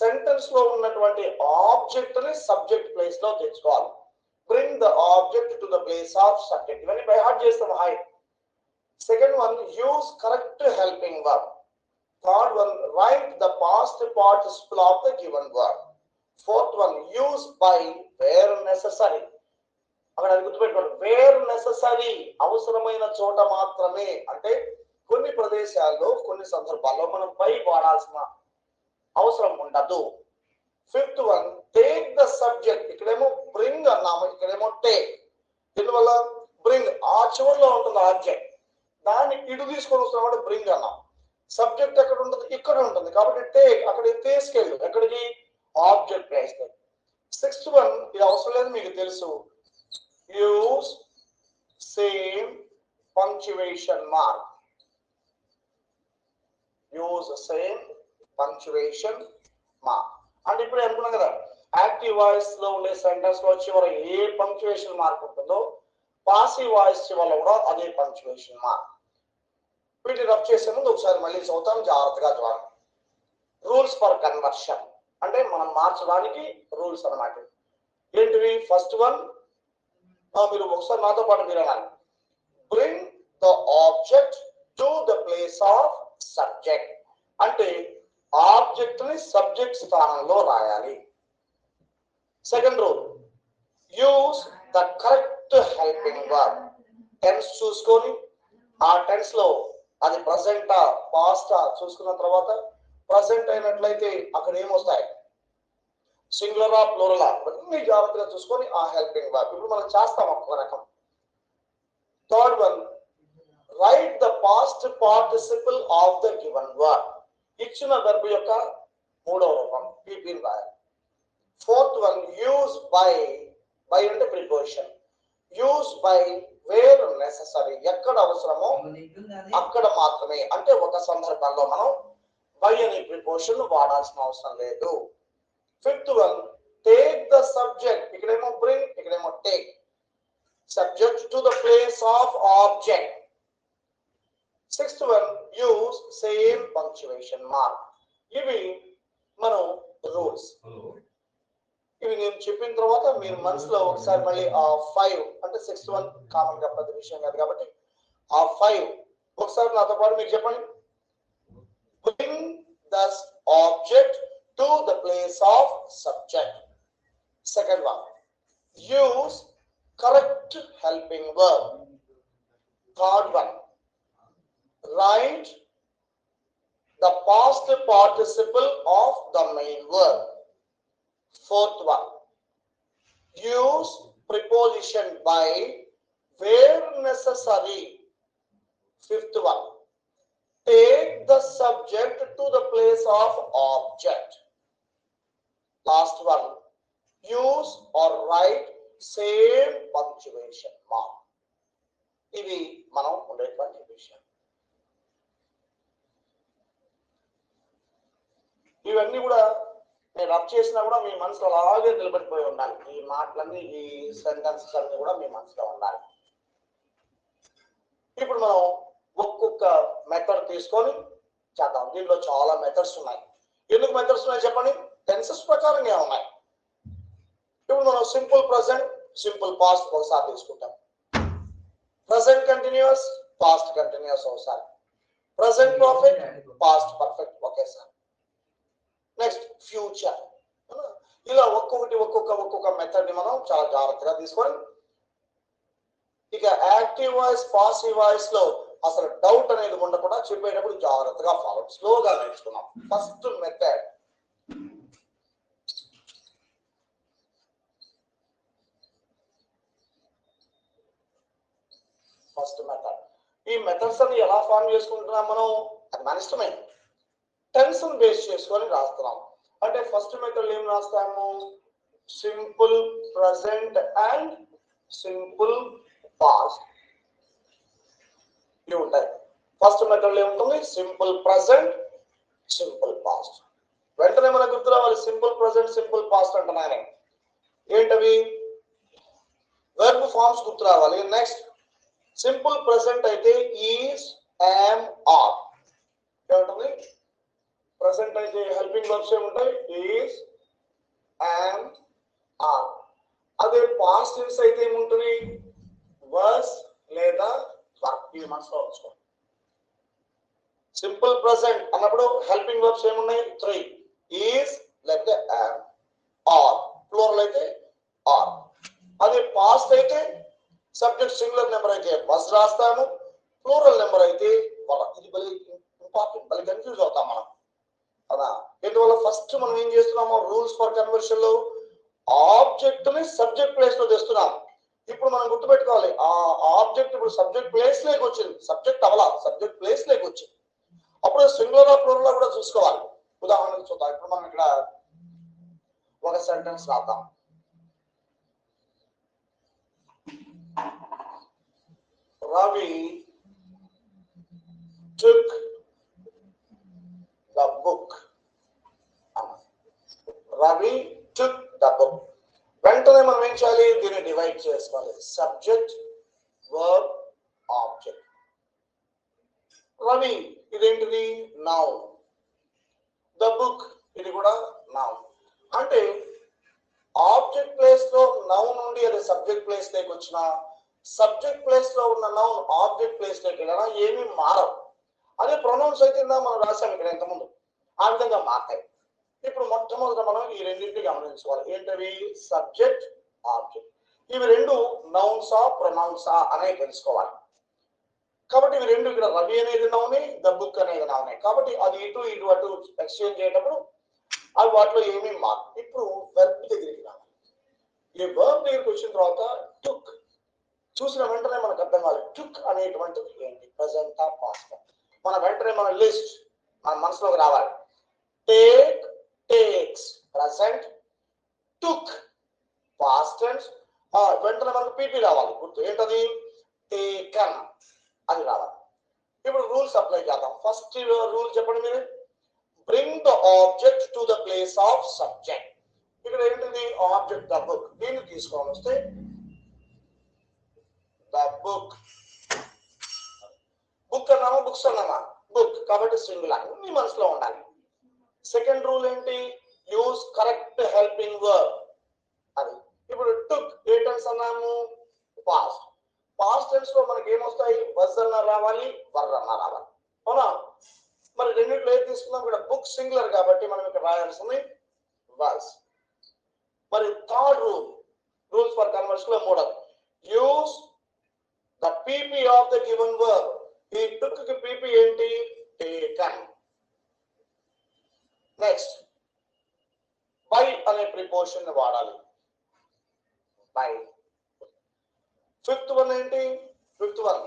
సెంటెన్స్ లో ఉన్నటువంటి ఆబ్జెక్ట్ ని సబ్జెక్ట్ ప్లేస్ లో తెచ్చుకోవాలి. Bring the object to the place of subject. ఇవన్నీ బై హార్ట్ చేస్తాం. High. Second one, use correct helping verb. Third one, write the past participle of the given verb. Fourth one, use by where necessary. అక్కడ గుర్తుపెట్టుకోండి, wear necessary అవసరమైన చోట మాత్రమే. అంటే కొన్ని ప్రదేశాల్లో కొన్ని సందర్భాల్లో మనం బై వాడాల్సిన అవసరం ఉండదు. Fifth one, take the subject. ఇక్కడేమో బ్రింగ్ అన్నాము, ఇక్కడేమో టేక్. దీనివల్ల బ్రింగ్ ఆ చివరిలో ఉంటుంది ఆబ్జెక్ట్, దాన్ని ఇటు తీసుకొని వస్తున్నాం, బ్రింగ్ అన్నాం. సబ్జెక్ట్ ఎక్కడ ఉంటుంది, ఇక్కడ ఉంటుంది, కాబట్టి టేక్ అక్కడికి తీసుకెళ్ళు, ఎక్కడికి, ఆబ్జెక్ట్ ప్లేస్. సిక్స్త్ వన్, ఇది అవసరం లేదు మీకు తెలుసు, use same punctuation mark. Use same punctuation mark అంటే ఇప్పుడు అనుకున్నాం కదా, యాక్టివ్ వాయిస్ లో ఉండే సెంటెన్స్ లో చివర ఏ పంక్చువేషన్ మార్క్ ఉంటుందో పాసివ్ వాయిస్ చివరలో కూడా అదే పంక్చువేషన్ మార్క్. వీటిని రబ్ చేసే ముందు ఒకసారి మళ్ళీ చదువుతాం, జాగ్రత్తగా చూడాలి. రూల్స్ ఫర్ కన్వర్షన్ అంటే మనం మార్చడానికి రూల్స్ అన్నమాట. ఏంటివి, ఫస్ట్ వన్ మీరు ఒకసారి నాతో పాటు మీరు అనాలి, bring the object to the place of subject. అంటే ఆబ్జెక్ట్ ని సబ్జెక్ట్ స్థానంలో రాయాలి. Second rule, use the correct helping verb. Tense చూసుకొని ఆ టెన్స్ లో అది ప్రజెంటా పాస్టా చూసుకున్న తర్వాత ప్రజెంట్ అయినట్లయితే అక్కడ ఏమొస్తాయి, సింగులరా ప్లూరలా, అన్ని జాగ్రత్తగా చూసుకొని ఆ హెల్పింగ్ వర్బ్ ఇప్పుడు మనం చేస్తాం ఒక్కొక్క రకం. Third one, write the past participle of the given verb. ఇచ్చిన వెర్బ్ యొక్క మూడవ రూపం పీపీని రాయాలి. ఫోర్త్ వన్, యూస్ బై అంటే preposition. Use by where necessary, ఎక్కడ అవసరమో అక్కడ మాత్రమే. అంటే ఒక సందర్భంలో మనం బై అనే ప్రిపోజిషన్ వాడాల్సిన అవసరం లేదు. Fifth one, take the subject. ఇక్కడేమో బ్రింగ్, ఇక్కడేమో take. Subject to the place of object. Sixth one, use same punctuation mark. ఇవి మనం రూల్స్. ఇవి నేను చెప్పిన తర్వాత మీరు మనసులో ఒకసారి మళ్ళీ ఆ 5 అంటే 6th వన్ కామన్ గా పెద్ద విషయం కాదు కాబట్టి ఆ 5 ఒకసారి నాతో పాటు మీరు చెప్పండి. Bring the object to the place of subject. Second one, use correct helping verb. Third one, write the past participle of the main verb. Fourth one, use preposition by where necessary. Fifth one, take the subject to the place of object. Last one, use or write same punctuation mark. ఇవి మనం ఉండేటువంటి విషయం. ఇవన్నీ కూడా నేను rub చేసినా కూడా మీ మనసులో అలాగే నిలబడిపోయి ఉండాలి. ఈ మాటలన్నీ, ఈ సెంటెన్సెస్ అన్ని కూడా మీ మనసులో ఉండాలి. ఇప్పుడు మనం ఒక్కొక్క మెథడ్ తీసుకొని చేద్దాం. దీంట్లో చాలా మెథడ్స్ ఉన్నాయి. ఎందుకు మెథడ్స్ ఉన్నాయి చెప్పండి? టెన్సెస్ ప్రకారంగా ఉన్నాయి. ఇప్పుడు మనం సింపుల్ ప్రెసెంట్, సింపుల్ పాస్ట్ ఒకసారి తీసుకుంటాం. ప్రెసెంట్ కంటిన్యూస్, పాస్ట్ కంటిన్యూస్ ఒకసారి, ప్రెసెంట్ పర్ఫెక్ట్, పాస్ట్ పర్ఫెక్ట్ ఒకేసారి. Next future. ఇలా ఒక్కొక్క మెథడ్ ని మనం చాలా జాగ్రత్తగా తీసుకొని, ఇక యాక్టివ్ వాయిస్, పాసివ్ వాయిస్ లో అసలు డౌట్ అనేది ఉండకుండా చెప్పేటప్పుడు జాగ్రత్తగా ఫాలో, స్లోగా నేర్చుకున్నాం. ఫస్ట్ మెథడ్, ఈ మెథడ్స్ అన్ని ఎలా ఫార్మ్ చేసుకుంటున్నాం మనం, అది మన ఇష్టమే. టెన్స్ బేస్ చేసుకొని రాస్తున్నాం. అంటే ఫస్ట్ మెథడ్ ఏం రాస్తాము? Simple present and simple past ఇవి ఉంటాయి. ఫస్ట్ మెథడ్ ఏముంటుంది? Simple present, simple past. వెంటనే మనకు గుర్తు రావాలి సింపుల్ ప్రెసెంట్, సింపుల్ పాస్ట్ అంటున్నానే ఏంటవి? వెర్బ్ ఫార్మ్స్ గుర్తు రావాలి. నెక్స్ట్ సింపుల్ ప్రెసెంట్ అయితే ఈస్, యామ్, ఆర్ ఏముంటుంది? ప్రెసెంట్ అయితే హెల్పింగ్ వర్బ్స్ ఏముంటాయి? Is, am, are. అదే పాస్ట్ టెన్స్ అయితే ఏముంటుంది? వాస్ లేదా వర్బ్. ఇవి మనసులో ఉంచుకోండి. సింపుల్ ప్రెసెంట్ అన్నప్పుడు హెల్పింగ్ వర్బ్స్ ఏమున్నాయి? 3. ఈస్ లేకపోతే యామ్, ఆర్. ప్లూరల్ అయితే ఆర్. అదే పాస్ట్ అయితే సబ్జెక్ట్ సింగులర్ నెంబర్ అయితే వస్ రాస్తాము, ప్లూరల్ నెంబర్ అయితే వర. ఇది బలి ఇంపార్టెంట్, బలి కన్ఫ్యూజ్ అవుతాం మనం కదా. ఎందువల్ల ఫస్ట్ మనం ఏం చేస్తున్నాము? రూల్స్ ఫర్ కన్వర్షన్ లో ఆబ్జెక్ట్ ని సబ్జెక్ట్ ప్లేస్ లో తెస్తున్నాం. ఇప్పుడు మనం గుర్తుపెట్టుకోవాలి, ఆ ఆబ్జెక్ట్ ఇప్పుడు సబ్జెక్ట్ ప్లేస్ లేకి వచ్చింది, సబ్జెక్ట్ అవలా సబ్జెక్ట్ ప్లేస్ లేకి వచ్చింది. అప్పుడు సింగులర్ ప్లూరల్ కూడా చూసుకోవాలి. ఉదాహరణకు చూద్దాం. ఇప్పుడు మనం ఇక్కడ ఒక సెంటెన్స్ రాద్దాం. Ravi took the book. Ravi took the book. వెంటనే మనం ఏం చేయాలి? దీన్ని డివైడ్ చేసుకోవాలి. Subject, verb, object. రవి ఇదేంటిది? నౌన్. ద బుక్ ఇది కూడా నౌన్. అంటే ఆబ్జెక్ట్ ప్లేస్ లో నౌన్ నుండి అది సబ్జెక్ట్ ప్లేస్ లోకి వచ్చిన, సబ్జెక్ట్ ప్లేస్ లో ఉన్న నౌన్ ఆబ్జెక్ట్ ప్లేస్ లోకి వెళ్ళినా ఏమీ మారవు. అదే ప్రొనౌన్స్ అయితే మనం రాసాం ఇక్కడ ఇంతకుముందు, ఆ విధంగా మారుతాయి. ఇప్పుడు మొట్టమొదట మనం ఈ రెండింటిని గమనించుకోవాలి. ఏంటవి? Subject, object. ఇవి రెండు నౌన్సా ప్రొనౌన్సా అనేది తెలుసుకోవాలి. కాబట్టి ఇవి రెండు, ఇక్కడ రవి అనేది నౌనే, ద బుక్ అనేది నౌనే. కాబట్టి అది ఇటు ఇటు అటు ఎక్స్చేంజ్ చేయటప్పుడు అవి వాటిలో ఏమీ మారు. ఇప్పుడు వెర్బ్ దగ్గరికి రావాలి. ఈ వెర్బ్ దగ్గరికి వచ్చిన తర్వాత టుక్ చూసిన వెంటనే మనకు అర్థం కావాలి. టుక్ అనేటువంటిది ఏంటి? ప్రెసెంటా, పాస్ట్? మన వెంటనే మన లిస్ట్ మన మనసులోకి రావాలి. టేక్, టేక్స్ ప్రెసెంట్, టుక్ పాస్ట్ టెన్స్. వెంటనే మనకు పీపీ రావాలి. గుర్తు ఏంటది? టేకన్ అది రావాలి. ఇప్పుడు రూల్స్ అప్లై చేద్దాం. ఫస్ట్ రూల్ చెప్పండి మీరు. Bring the object to the place of subject. ఇక్కడ ఏంటిది? Object the book. దీన్ని తీసుకొని వస్తే ద బుక్. బుక్ అన్నామా, బుక్స్ అన్నామా? బుక్ కాబట్టి సింగులర్. అన్ని మనసులో ఉండాలి. సెకండ్ రూల్ ఏంటి? Use correct helping verb. అది ఇప్పుడు టుక్ ఏ టెన్స్ అన్నాము? పాస్ట్. పాస్ట్ టెన్స్ లో మనకి ఏమొస్తాయి? వజ్ అన్న రావాలి, వర్ అన్న రావాలి. అవునా? మరి రెండింటిలో ఏది తీసుకున్నాం? ఇక్కడ బుక్ సింగులర్ కాబట్టి మనం ఇక్కడ రాయాల్సింది వాజ్. మరి third rule, rules for conversion లో మూడోది, use the PP of the given verb. ఈ టుక్ కి పీపీ ఏంటి? టేకన్. నెక్స్ట్ బై అనే ప్రిపోజిషన్ వాడాలి. బై ఫిఫ్త్ వన్ ఏంటి? ఫిఫ్త్ వన్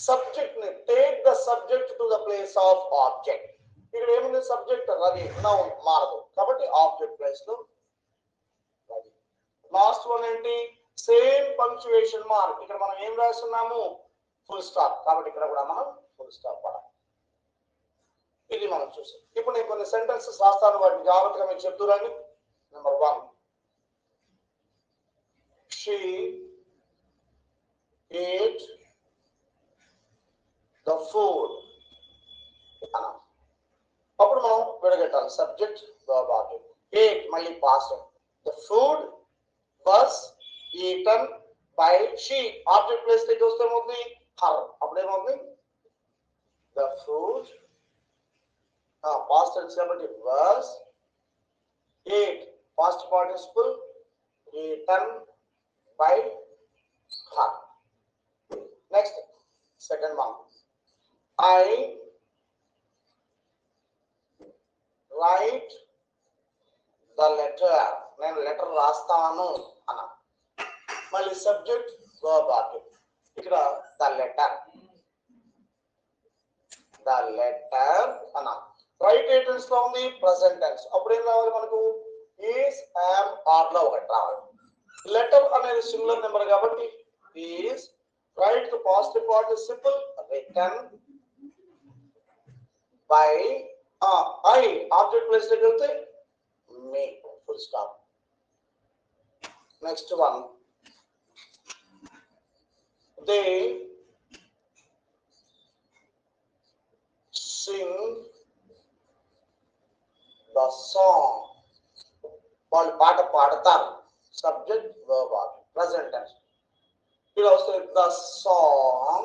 సబ్జెక్ట్ ని take the subject to the place of object. ఇక్కడ ఏముంది? సబ్జెక్ట్ రవి, నౌన్ మారదు కాబట్టి ఆబ్జెక్ట్ ప్లేస్ లో రవి. లాస్ట్ వన్ ఏంటి? Same punctuation mark. ఇక్కడ మనం ఏం రాస్తున్నాము? Full stop. కాబట్టి ఇక్కడ కూడా మనం ఫుల్ స్టాప్ పడాలి. ఇది మనం చూసాం. ఇప్పుడు నేను కొన్ని సెంటెన్సెస్ రాస్తాను, వాటిని జాగ్రత్తగా మీరు చెప్తురండి. Number 1, she ate the food. అప్పుడు మనం విడగట్టాలి సబ్జెక్ట్ verb object. ate మళ్ళీ past. The food was eaten by she. Object place దగ్గర వస్తే ఏమవుతుంది? her. అప్పుడు ఏమవుతుంది? The food past tense కాబట్టి was, ate past participle, eaten by her. Next, second one, I write the letter. నేను letter రాస్తాను అన్న. మళ్ళీ సబ్జెక్ట్ verb object. ఇక్కడ the letter అన్న. రైట్ ఏ టెన్స్ లో ఉంది? Present tense. అప్పుడు ఏం రావాలి మనకు? ఈస్, యామ్, ఆర్ లో ఒకటి రావాలి. లెటర్ అనేది సింగులర్ నెంబర్ కాబట్టి is, right to past participle written by, I object place దగ్గర వెళ్తే me, full stop. Next one, they sing the song. వాళ్ళు పాట పాడతారు. Subject verb object. Present tense. ఇలా వస్తే the song,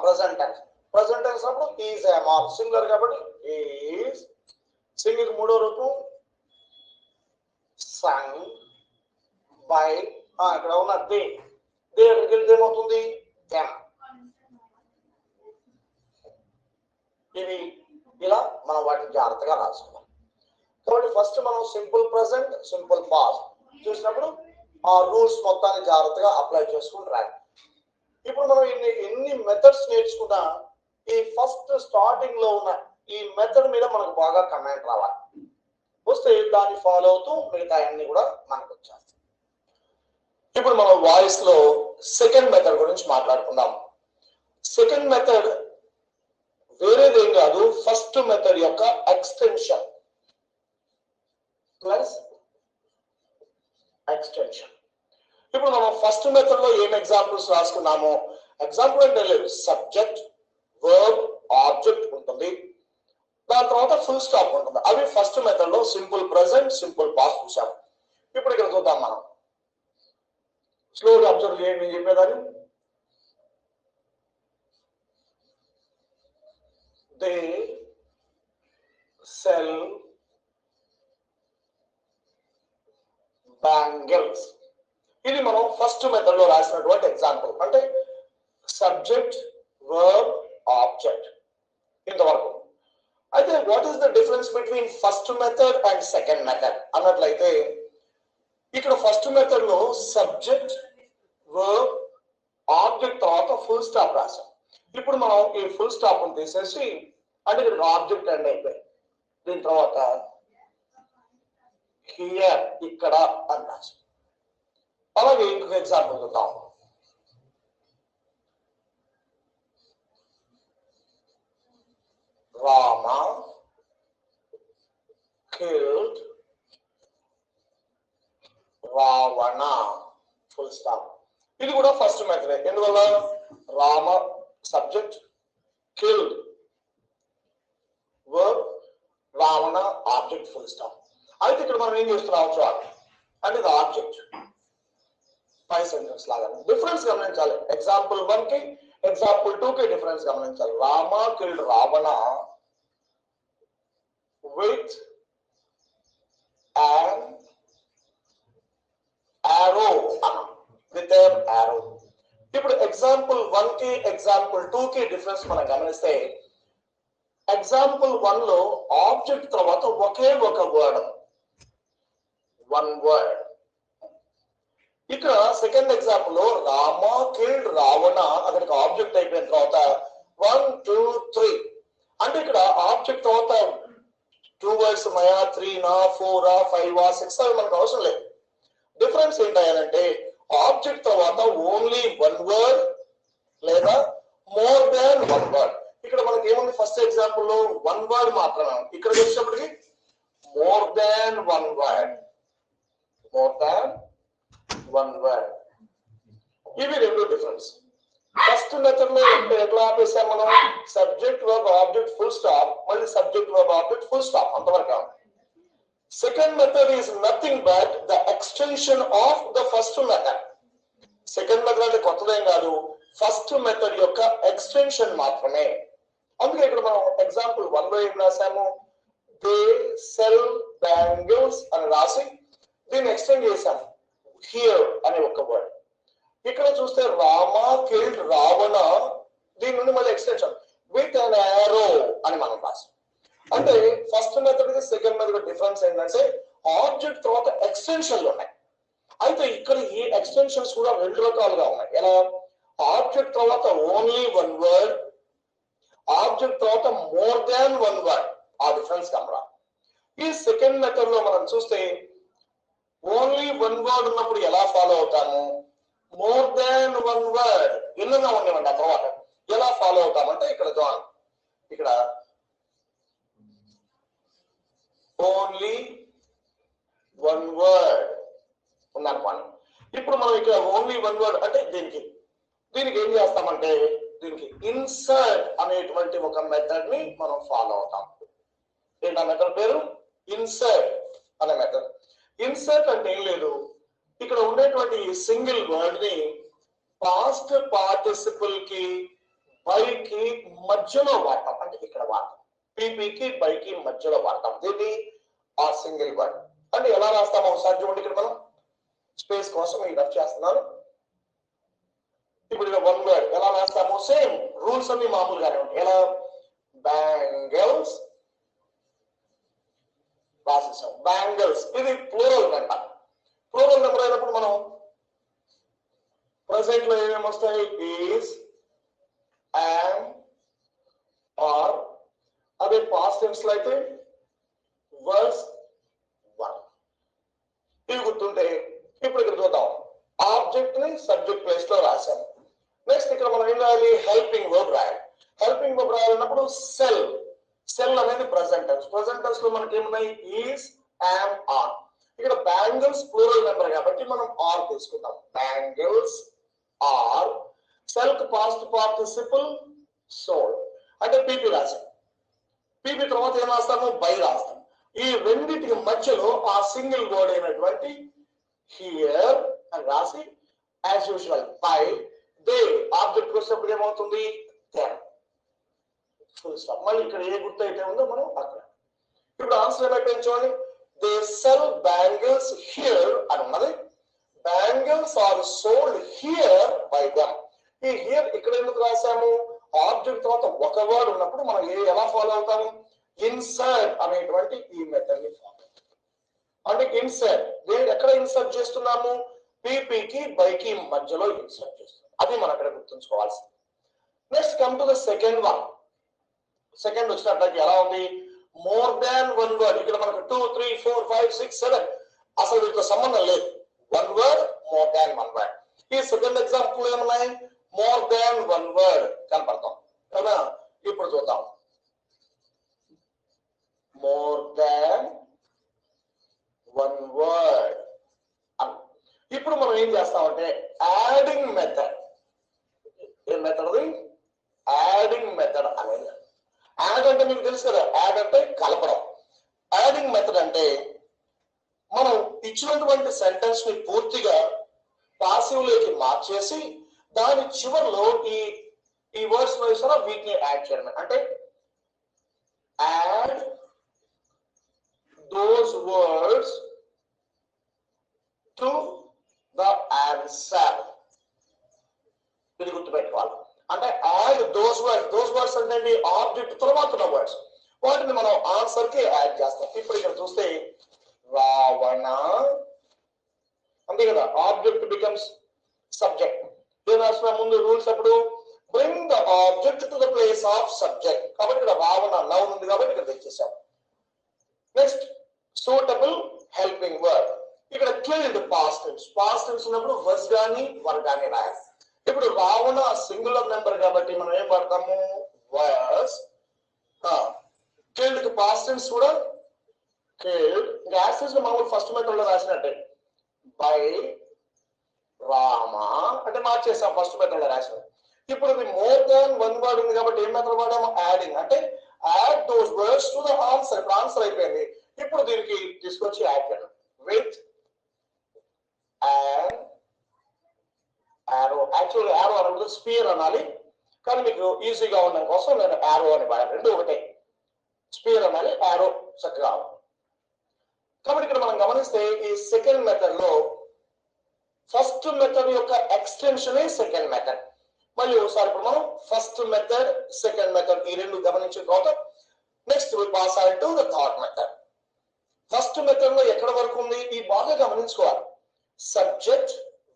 present tense. Present tense అప్పుడు is, am, are singular కాబట్టి is. Sing కి మూడో రూపం సంగ్ బై. ఇక్కడ ఉన్న దే ఎక్కడికి వెళ్తే ఏమవుతుంది? them. ఇవి ఇలా మనం వాటిని జాగ్రత్తగా రాసుకోవాలి. కాబట్టి ఫస్ట్ మనం సింపుల్ ప్రెసెంట్, సింపుల్ పాస్ట్ చూసినప్పుడు ఆ రూల్స్ మొత్తాన్ని జాగ్రత్తగా అప్లై చేసుకుని రాయాలి. ఇప్పుడు మనం ఎన్ని మెథడ్స్ నేర్చుకున్నా ఈ ఫస్ట్ స్టార్టింగ్ లో ఉన్న ఈ మెథడ్ మీద మనకు బాగా కమాండ్ రావాలి. వస్తే దాన్ని ఫాలో అవుతూ మిగతా అన్ని కూడా మనకు వచ్చాయి. ఇప్పుడు మనం వాయిస్ లో సెకండ్ మెథడ్ గురించి మాట్లాడుకుందాం. సెకండ్ మెథడ్ వేరేదేం కాదు, ఫస్ట్ మెథడ్ యొక్క ఎక్స్టెన్షన్ ప్లస్ ఎక్స్టెన్షన్. ఇప్పుడు మనం ఫస్ట్ మెథడ్ లో ఏం ఎగ్జాంపుల్స్ రాసుకున్నామో, ఎగ్జాంపుల్ అంటే లేదు, సబ్జెక్ట్, వర్బ్, ఆబ్జెక్ట్ ఉంటుంది, దాని తర్వాత ఫుల్ స్టాప్ ఉంటుంది. అవి ఫస్ట్ మెథడ్ లో సింపుల్ ప్రెసెంట్, సింపుల్ పాస్ట్ చూసాం. ఇప్పుడు ఇక్కడ చూద్దాం మనం. స్లోగా అబ్జర్వ్ చేయండి నేను చెప్పేదాన్ని. They sell bangles. ఇది మనం ఫస్ట్ మెథడ్ లో రాసినటువంటి ఎగ్జాంపుల్. అంటే సబ్జెక్ట్, వర్బ్, ఆబ్జెక్ట్ ఇంతవరకు. అయితే what is the difference between first method and second method అన్నట్లయితే, ఇక్కడ ఫస్ట్ మెథడ్ లో సబ్జెక్ట్, వర్బ్, ఆబ్జెక్ట్ తర్వాత ఫుల్ స్టాప్ రాసాం. ఇప్పుడు మనం ఈ ఫుల్ స్టాప్ తీసేసి, అంటే ఇక్కడ ఆబ్జెక్ట్ అండ్ అయిపోయి, దీని తర్వాత హియర్ ఇక్కడ అని రాసాం. అలాగే ఇంకొక ఎగ్జాంపుల్ చూద్దాం. Rama killed Ravana. Full stop. ఇది కూడా ఫస్ట్ మెథడ్. ఎందువల్ల? Rama subject, killed verb, Ravana object, full stop. అయితే ఇక్కడ మనం ఏం చేస్తున్నాం చూడాలి. అంటే ఇది ఆబ్జెక్ట్ పై సెంటెన్స్ లాగా. డిఫరెన్స్ గమనించాలి. ఎగ్జాంపుల్ 1 కి ఎగ్జాంపుల్ 2 కి డిఫరెన్స్ గమనించాలి. Rama killed Ravana with an arrow అన్న, విత్ an arrow. ఇప్పుడు ఎగ్జాంపుల్ 1 కి ఎగ్జాంపుల్ 2 కి డిఫరెన్స్ మనం గమనిస్తే, ఎగ్జాంపుల్ 1 లో ఆబ్జెక్ట్ తర్వాత ఒకే ఒక వర్డ్, వన్ వర్డ్. ఇక్కడ సెకండ్ ఎగ్జాంపుల్ లో రామ కిల్డ్ రావణ అక్కడికి ఆబ్జెక్ట్ అయిపోయిన తర్వాత 1 2 3 అంటే ఇక్కడ ఆబ్జెక్ట్ తర్వాత 2 వర్డ్స్ ఉన్నాయా 3 నా 4 5 6 అవి మనకు అవసరం లేదు. డిఫరెన్స్ ఏంటంటే ఆబ్జెక్ట్ తర్వాత ఓన్లీ 1 వర్డ్ లేదా మోర్ దాన్ 1 వర్డ్. ఇక్కడ మనకి ఏముంది ఫస్ట్ ఎగ్జాంపుల్ లో 1 వర్డ్ మాత్రమే, ఇక్కడ వచ్చేటప్పటికి more than 1 word, more than 1 word. ఇవి రెండు డిఫరెన్స్. ఫస్ట్ మెథడ్ లో ఎట్లా ఆపేసాం మనం, subject verb object full stop, మళ్ళీ subject verb object full stop అంతవరకు. Second method is nothing but the extension of the first method. Second method అంటే కొత్తదేం కాదు, ఫస్ట్ మెథడ్ యొక్క ఎక్స్టెన్షన్ మాత్రమే. అందుకే ఇక్కడ మనం ఎగ్జాంపుల్ 1 లో ఏం రాసాము, దే సెల్ బ్యాంగిల్స్ అని రాసి దీన్ని ఎక్స్టెండ్ చేశాము హియర్ అనే ఒక వర్డ్. ఇక్కడ చూస్తే రామ కిల్డ్ రావణ, దీని నుండి మళ్ళీ ఎక్స్టెన్షన్ విత్ అన్ యారో అని మనం రాసాం. అంటే ఫస్ట్ మెథడ్ కి సెకండ్ మెథడ్ డిఫరెన్స్ ఏంటంటే ఆబ్జెక్ట్ తర్వాత ఎక్స్టెన్షన్లు ఉన్నాయి. అయితే ఇక్కడ ఈ ఎక్స్టెన్షన్స్ కూడా రెండు రకాలుగా ఉన్నాయి. ఎలా, ఆబ్జెక్ట్ తర్వాత ఓన్లీ 1 వర్డ్, ఆబ్జెక్ట్ తర్వాత మోర్ దాన్ 1 వర్డ్. ఆ డిఫరెన్స్ కమరా. ఈ సెకండ్ మెథడ్ లో మనం చూస్తే ఓన్లీ 1 వర్డ్ ఉన్నప్పుడు ఎలా ఫాలో అవుతాము, మోర్ దాన్ 1 వర్డ్ ఎన్నుగా ఉండేవండి ఆ తర్వాత ఎలా ఫాలో అవుతామంటే ఇక్కడ జాన్, ఇక్కడ ఓన్లీ 1 వర్డ్ ఉందనుకోండి. ఇప్పుడు మనం ఇక్కడ ఓన్లీ 1 వర్డ్ అంటే దీనికి ఏం చేస్తామంటే దీనికి ఇన్సర్ట్ అనేటువంటి ఒక మెథడ్ ని మనం ఫాలో అవుతాం. ఏంటి ఆ మెథడ్ పేరు, ఇన్సర్ట్ అనే మెథడ్. ఇన్సర్ట్ అంటే ఏం లేదు, ఇక్కడ ఉండేటువంటి సింగిల్ వర్డ్ ని పాస్ట్ పార్టిసిపుల్ కి బై కి మధ్యలో వాడతాం. అంటే ఇక్కడ వాడతాం, పీపీకి బై కి మధ్యలో వాడతాం దీన్ని ఆ సింగిల్ వర్డ్. అంటే ఎలా రాస్తామో ఒకసారి చూడండి. ఇక్కడ మనం స్పేస్ కోసం ఈ రఫ్ చేస్తున్నాను. ఇప్పుడు ఇక్కడ 1 వర్డ్ ఎలా రాస్తాము, సేమ్ రూల్స్ అన్ని మామూలుగానే ఉంటాయి. ఎలా, బ్యాంగిల్స్ రాసేసాం, బ్యాంగిల్స్ ఇది ప్లూరల్ నెంబర్. ప్లూరల్ నెంబర్ అయినప్పుడు మనం ప్రెసెంట్ లో ఏమేమి వస్తాయి, ఈజ్, యామ్, ఆర్. అదే పాస్ట్ టెన్స్ లో అయితే వర్స్ 1. ఇవి గుర్తుంటే ఇప్పుడు ఇక్కడ చూద్దాం. ఆబ్జెక్ట్ ని సబ్జెక్ట్ ప్లేస్ లో రాశాం. నెక్స్ట్ ఇక్కడ మనం ఏం రాయాలి, హెల్పింగ్ వర్బ్ రాయాలి. హెల్పింగ్ వర్బ్ రాయాలన్నప్పుడు సెల్, సెల్ అనేది ప్రెసెంట్ టెన్స్. ప్రెసెంట్ టెన్స్ లో మనకి ఏమున్నాయి, ఈజ్, యామ్, ఆర్. ఇక్కడ బ్యాంగిల్స్ ప్లూరల్ నెంబర్ కాబట్టి మనం ఆర్ తీసుకుంటాం. Bangles are. సెల్ కి పాస్ట్ పార్టిసిపుల్ సోల్డ్ అంటే పీపీ రాశాం. పీపీ తర్వాత ఏం రాస్తాము, బై రాస్తాం. ఈ రెండింటికి మధ్యలో ఆ సింగిల్ వర్డ్ అయినటువంటి హియర్ అని రాసి as usual by. They object వచ్చేటప్పుడు ఏమవుతుంది, దెన్ ఫుల్ స్టాప్. మళ్ళీ ఇక్కడ ఏ గుర్తు అయితే ఉందో మనం అక్కడ. ఇప్పుడు ఆన్సర్ ఏమైపోయింది చూడండి, దే సెల్ బ్యాంగిల్స్ హియర్ అని ఉన్నది. Bangles are sold here by them. ఈ హియర్ ఇక్కడ ఎందుకు రాసాము, ఆబ్జెక్ట్ తర్వాత ఒక వర్డ్ ఉన్నప్పుడు మనం ఎలా ఫాలో అవుతాము, ఇన్సర్ట్ అనేటువంటి ఈ మెథడ్ ని ఫాలో. అంటే ఇన్సర్ట్ ఎక్కడ ఇన్సర్ట్ చేస్తున్నాము, పీపీకి బైకి మధ్యలో ఇన్సర్ట్ చేస్తున్నాం. అది మనం అక్కడ గుర్తుంచుకోవాల్సింది. Next come to the second one. Second వచ్చినట్లయితే ఎలా ఉంది, మోర్ దాన్ 1 వర్డ్. ఇక్కడ మనకు 2 3 4 5 6 7 అసలు వీటితో సంబంధం లేదు. 1 వర్డ్, మోర్ దాన్ 1 వర్డ్. ఈ సెకండ్ ఎగ్జాంపుల్ ఏమున్నాయి, మోర్ దాన్ 1 వర్డ్ కనపడతాం కదా. ఇప్పుడు చూద్దాం, మోర్ దాన్ 1 వర్డ్. ఇప్పుడు మనం ఏం చేస్తామంటే యాడింగ్ మెథడ్. ఏ మెథడ్ అది, యాడింగ్ మెథడ్ అనేది. యాడ్ అంటే మీకు తెలుసు కదా, యాడ్ అంటే కలపడం. యాడింగ్ మెథడ్ అంటే మనం ఇచ్చినటువంటి సెంటెన్స్ ని పూర్తిగా పాసివ్ లోకి మార్చేసి దాని చివరిలో ఈ వర్డ్స్ వేసిన వీటిని యాడ్ చేయడం. అంటే add those words to the answer. ఇది గుర్తుపెట్టుకోవాలి. అంటే యాడ్ దోస్ వర్డ్స్ అంటే ఆబ్జెక్ట్ తర్వాత ఉన్న వర్డ్స్, వాటిని మనం ఆన్సర్ కి యాడ్ చేస్తాం. ఇప్పుడు ఇక్కడ చూస్తే రావణ అంతే కదా, ఆబ్జెక్ట్ బికమ్స్ సబ్జెక్ట్. ఏం రాసిన ముందు రూల్స్ అప్పుడు bring the object to the place of subject. కాబట్టి ఇక్కడ రావణ నౌన్ ఉంది కాబట్టి ఇక్కడ తెచ్చేసాం. Next suitable helping word. ఇక్కడ killed past tense. Past tense ఉన్నప్పుడు వస్ గాని వర్ గాని రాయాలి. ఇప్పుడు రావణ సింగులర్ నెంబర్ కాబట్టి మనం ఏం వాడతాము వస్. కిల్డ్ కి పాస్ట్ టెన్స్ కూడా కిల్డ్. యాక్సెస్ మామూలు ఫస్ట్ మెథడ్ లో రాసినట్టే బై రామ అంటే మార్చేసాం ఫస్ట్ మెథడ్ లో రాసినట్టు. ఇప్పుడు ఇది మోర్ దాన్ వన్ వర్డ్ ఉంది కాబట్టి ఏం మెథడ్ వాడాము యాడింగ్. అంటే add those words to the answer. ఇప్పుడు ఆన్సర్ అయిపోయింది. ఇప్పుడు దీనికి తీసుకొచ్చి యాడ్ చేయడం విత్ అండ్ యారో. యాక్చువల్గా యారో అనదు స్పియర్ అనాలి, కానీ మీకు ఈజీగా ఉండడం కోసం నేను యారో అని వాడాను. రెండు ఒకటే, స్పియర్ అనాలి, యారో చక్కగా. కాబట్టి ఇక్కడ మనం గమనిస్తే ఈ సెకండ్ మెథడ్ లో ఫస్ట్ మెథడ్ యొక్క ఎక్స్టెన్షన్ సెకండ్ మెథడ్. మళ్ళీ ఒకసారి ఇప్పుడు మనం ఫస్ట్ మెథడ్ సెకండ్ మెథడ్ ఈ రెండు గమనించిన తర్వాత next will pass on to the third method. First method లో ఎక్కడ వరకు ఉంది ఈ బాగా గమనించుకోవాలి. సబ్జెక్ట్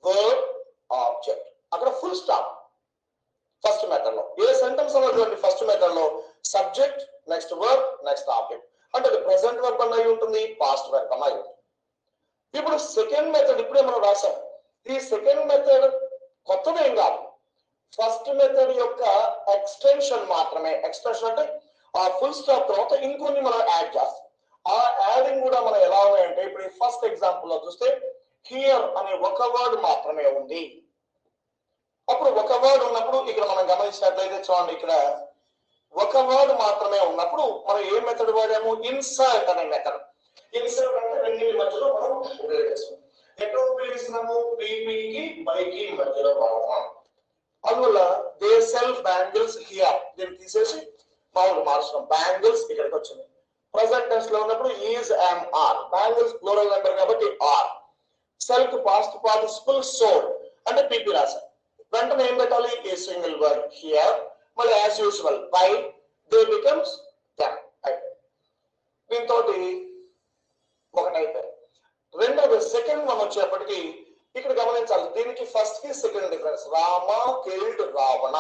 వర్బ్ ఆబ్జెక్ట్, అక్కడ ఫుల్ స్టాప్. ఫస్ట్ మెథడ్ లో ఏ సెంటెన్స్ అన్నటువంటి ఫస్ట్ మెథడ్ లో subject next verb next object. అంటే అది ప్రెసెంట్ వర్బ్ అన్నది ఉంటుంది, పాస్ట్ వర్బ్ అన్నది ఉంటుంది. ఇప్పుడు సెకండ్ మెథడ్ ఇప్పుడే మనం రాసాం. ఈ సెకండ్ మెథడ్ కొత్తదేం కాదు, ఫస్ట్ మెథడ్ యొక్క ఎక్స్టెన్షన్ మాత్రమే. ఎక్స్టెన్షన్ అంటే ఆ ఫుల్ స్టాప్ తర్వాత ఇంకొన్ని మనం యాడ్ చేస్తాం. ఆ యాడింగ్ కూడా మనం ఎలా ఉన్నాయంటే ఇప్పుడు ఫస్ట్ ఎగ్జాంపుల్ లో చూస్తే హియర్ అనే ఒక వర్డ్ మాత్రమే ఉంది. అప్పుడు ఒక వర్డ్ ఉన్నప్పుడు ఇక్కడ మనం గమనించినట్లయితే చూడండి, ఇక్కడ ఒక వర్డ్ మాత్రమే ఉన్నప్పుడు మనం ఏ మెథడ్ వాడాము ఇన్సర్ట్ అనే మెథడ్. ఇన్సర్ట్ అంటే రెండింటి మధ్యలో మనం ఉపయోగిస్తాం. ఎక్కడ ఉపయోగిస్తున్నాము పీపీకి బైకి మధ్యలో వాడతాం. అందువల్ల దే సెల్ బ్యాంగిల్స్ హియర్, దీన్ని తీసేసి మామూలు మార్చడం బ్యాంగిల్స్ ఇక్కడికి వచ్చింది. ప్రెసెంట్ టెన్స్ లో ఉన్నప్పుడు is and are. Bangles plural number కాబట్టి ఆర్. సెల్ కు పాస్ట్ పార్టిసిపుల్ సోల్డ్ అంటే పీపీ రాశారు. వెంటనే ఏం పెట్టాలి ఏ సింగిల్ వర్డ్ హియర్. మళ్ళీ as usual by they becomes them అయిపోయింది. దీంతో ఒకటి అయిపోయింది. రెండోది సెకండ్ వన్ వచ్చేప్పటికి ఇక్కడ గమనించాలి, దీనికి ఫస్ట్ కి second difference. Rama killed Ravana.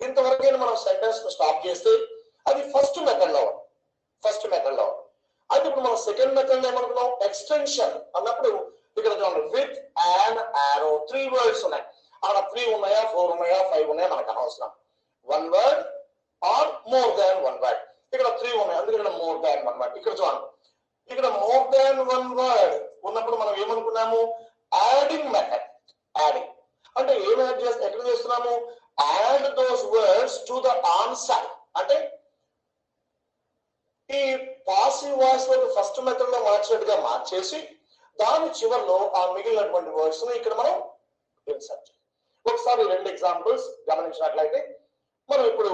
ఇంతవరకే మనం సెంటెన్స్ స్టాప్ చేస్తే అది ఫస్ట్ మెథడ్ లో. ఫస్ట్ మెథడ్ లో అయితే ఇప్పుడు మనం సెకండ్ మెథడ్ లో ఏమనుకున్నాం ఎక్స్టెన్షన్ అన్నప్పుడు ఇక్కడ చూడండి విత్ అండ్ యారో. 3 వర్డ్స్ ఉన్నాయి. అక్కడ 3 ఉన్నాయా 4 ఉన్నాయా 5 ఉన్నాయా మనకు అనవసరం. 1 word or more than 1 word. ఇక్కడ 3 ఉన్నాయి అందుకే ఇక్కడ మోర్ దాన్ 1 వర్డ్. ఇక్కడ చూడండి, ఇక్కడ మోర్ దాన్ 1 వర్డ్ ఉన్నప్పుడు మనం ఏమనుకున్నాము యాడింగ్ మెథడ్. యాడింగ్ అంటే ఏం యాడ్ చేస్తే ఎక్కడ చేస్తున్నాము add those words to the answer. అంటే ఈ పాసివ్ వాయిస్ లో ఫస్ట్ మెథడ్ లో మార్చినట్టుగా మార్చేసి దాని చివరిలో ఆ మిగిలినటువంటి వర్డ్స్ ని ఇక్కడ మనం ఇన్సర్ట్. ఒకసారి 2 ఎగ్జాంపుల్స్ గమనించినట్లయితే మనం ఇప్పుడు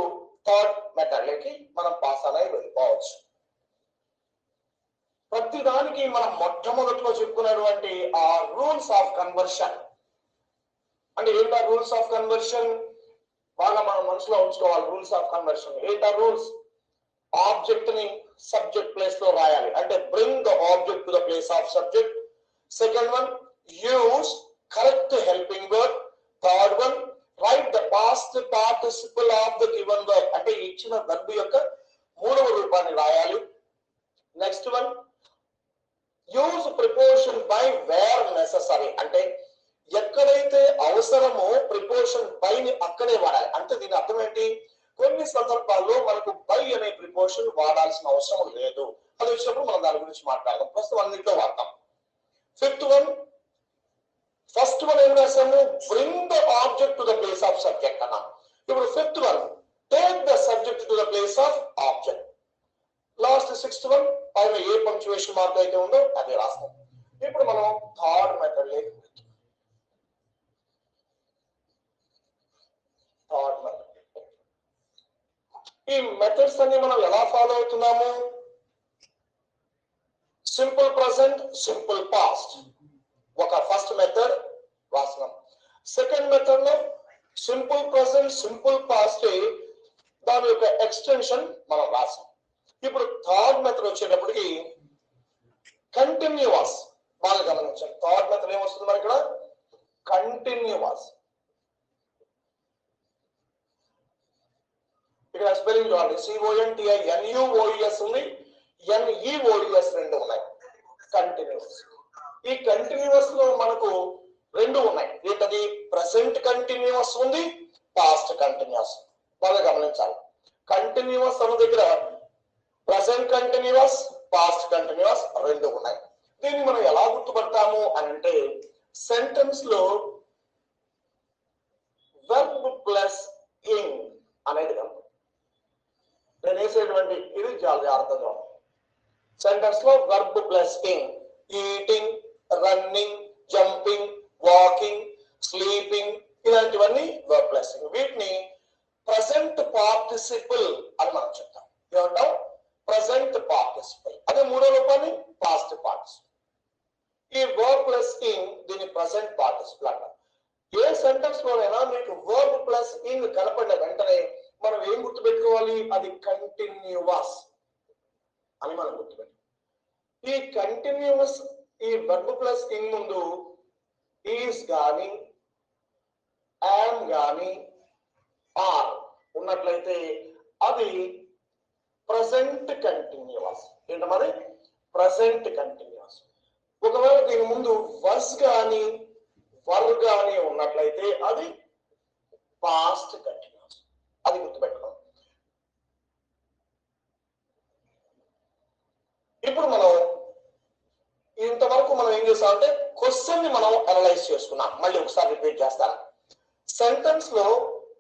థర్డ్ మెథడ్ లోకి మనం పాస్ అనేది వెళ్ళిపోవచ్చు. ప్రతి దానికి మనం మొట్టమొదటిలో చెప్పుకున్నటువంటి ఆ రూల్స్ ఆఫ్ కన్వర్షన్. అంటే ఏంటా రూల్స్ ఆఫ్ కన్వర్షన్ బాగా మనం మనసులో ఉంచుకోవాలి. రూల్స్ ఆఫ్ కన్వర్షన్ ఏంటా రూల్స్? ఆబ్జెక్ట్ ని సబ్జెక్ట్ ప్లేస్ లో రాయాలి, అంటే bring the object to the place of subject. Second one use correct helping word. Third one write the past participle of the given verb, అంటే ఇచ్చిన verb యొక్క 3వ రూపాన్ని రాయాలి. Next one use preposition by where necessary, అంటే ఎక్కడైతే అవసరమో preposition by ని అక్కడే వాడాలి. అంటే దీని అర్థం ఏంటి, కొన్ని సందర్భాల్లో మనకు బై అనే ప్రిపోజిషన్ వాడాల్సిన అవసరం లేదు. అది వచ్చినప్పుడు మనం దాని గురించి మాట్లాడదాం. ప్రస్తుతం అన్నింటిలో వాడతాం. ఫిఫ్త్ వన్, ఫస్ట్ వన్ ఏం రాసాము bring the object to the place of subject అన్నా. ఇప్పుడు fifth one take the subject to the place of object. Last sixth one పైన ఏ పంక్చువేషన్ మార్క్ అయితే ఉందో అదే రాస్తాం. ఇప్పుడు మనం థర్డ్ మెథడ్ లేక థర్డ్ మెథడ్. ఈ మెథడ్స్ అన్ని మనం ఎలా ఫాలో అవుతున్నాము? సింపుల్ ప్రెసెంట్, సింపుల్ పాస్ట్ ఒక ఫస్ట్ మెథడ్ రాస్తున్నాం. సెకండ్ మెథడ్ లో సింపుల్ ప్రెసెంట్, సింపుల్ పాస్ట్ దాని యొక్క ఎక్స్టెన్షన్ మనం రాసాం. ఇప్పుడు థర్డ్ మెథడ్ వచ్చేటప్పటికి కంటిన్యూస్. బాగా గమనించండి, థర్డ్ మెథడ్ ఏమొస్తుంది మరి ఇక్కడ కంటిన్యూస్. ఇక్కడ స్పెల్లింగ్ చూడండి, CONTINUOES ఉంది, NEODS రెండు ఉన్నాయి. కంటిన్యూస్. ఈ కంటిన్యూస్ లో మనకు రెండు ఉన్నాయి. ఏంటది? ప్రెసెంట్ కంటిన్యూస్ ఉంది, పాస్ట్ కంటిన్యూస్. బాగా గమనించాలి. కంటిన్యూస్ అన్న దగ్గర ప్రెసెంట్ కంటిన్యూస్, పాస్ట్ కంటిన్యూస్ రెండు ఉన్నాయి. దీన్ని మనం ఎలా గుర్తుపడతాము అని అంటే, సెంటెన్స్ లో వెర్బ్ ప్లస్ ఇంగ్ అనేది కనుక నేను వేసేటువంటి ఇది చాలా జాగ్రత్తగా ఉంది. సెంటెన్స్ లో verb plus ing, eating, running, jumping, walking, sleeping, ఇలాంటివన్నీ వెర్బ్ ప్లస్ ఇంగ్. వీటిని ప్రెసెంట్ పార్టిసిపుల్ అని మనం చెప్తాం. ఏమంటాం? Present participle. అదే మూడో రూపాన్ని పాస్ట్ పార్టిసిపుల్. ఈ వర్బ్ ప్లస్ ఇంగ్ దీన్ని ప్రెసెంట్ పార్టిసిపుల్ అంటాం. ఏ సెంటెన్స్ లోనైనా మీకు వర్బ్ ప్లస్ ఇంగ్ కనపడిన వెంటనే మనం ఏం గుర్తుపెట్టుకోవాలి? అది కంటిన్యూస్ అని మనం గుర్తుపెట్టుకోవాలి. ఈ కంటిన్యూస్ ఈ వర్బ్ ప్లస్ ఇంగ్ ముందు ఈస్ గాని, యామ్ గాని, ఆర్ ఉన్నట్లయితే అది ప్రెసెంట్ కంటిన్యూస్. ఏంటన్నది? Present continuous. ఒకవేళ దీని ముందు వర్స్ గాని, వర్ గాని ఉన్నట్లయితే అది పాస్ట్ కంటిన్యూస్. అది గుర్తుపెట్టుకోండి. ఇప్పుడు మనం ఇంతవరకు మనం ఏం చేస్తామంటే క్వశ్చన్ ని మనం అనలైజ్ చేసుకున్నాం. మళ్ళీ ఒకసారి రిపీట్ చేస్తాను. సెంటెన్స్ లో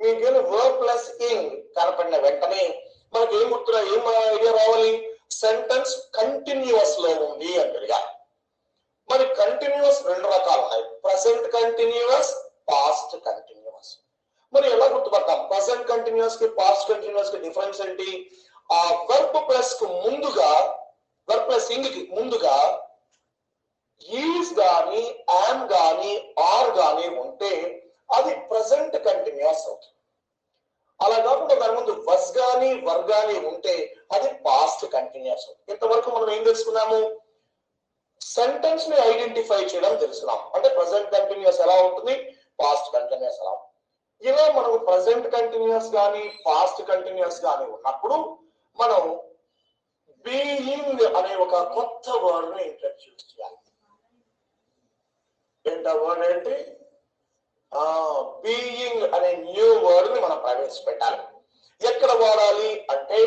మీకు వర్బ్ ప్లస్ ఇంగ్ కనపడిన వెంటనే మనకి ఏం ఏం ఐడియా రావాలి? సెంటెన్స్ కంటిన్యూస్ లో ఉంది అని తెలియాలి. మరి కంటిన్యూస్ రెండు రకాలు ఉన్నాయి, ప్రెసెంట్ కంటిన్యూస్, పాస్ట్ కంటిన్యూస్. మరి ఎలా గుర్తుపడతాం? ప్రెసెంట్ కంటిన్యూస్ కి పాస్ట్ కంటిన్యూస్ కి డిఫరెన్స్ ఏంటి? ఆ వర్బ్ ప్లస్ కు ముందుగా, వర్బ్ ప్లస్ ఇంగ్ కి ముందుగా ఈస్ గాని, యామ్ గాని, ఆర్ గాని ఉంటే అది ప్రెసెంట్ కంటిన్యూస్ అవుతుంది. అలా కాకుండా దాని ముందు వస్ గాని, వర్ గాని ఉంటే అది పాస్ట్ కంటిన్యూస్ అవుతుంది. ఇంతవరకు మనం ఏం తెలుసుకున్నాము? సెంటెన్స్ ని ఐడెంటిఫై చేయడం తెలుసుకున్నాం. అంటే ప్రెసెంట్ కంటిన్యూస్ ఎలా ఉంటుంది, పాస్ట్ కంటిన్యూస్ ఎలా ఉంటుంది. ఇలా మనం ప్రెసెంట్ కంటిన్యూస్ గాని, పాస్ట్ కంటిన్యూస్ గాని ఉన్నప్పుడు మనం బీయింగ్ అనే ఒక కొత్త వర్డ్ ని ఇంట్రడ్యూస్ చేయాలి. ఏంటా వర్డ్ ఏంటి? బీయింగ్ అనే న్యూ వర్డ్ ని మనం ప్రవేశపెట్టాలి. ఎక్కడ వాడాలి అంటే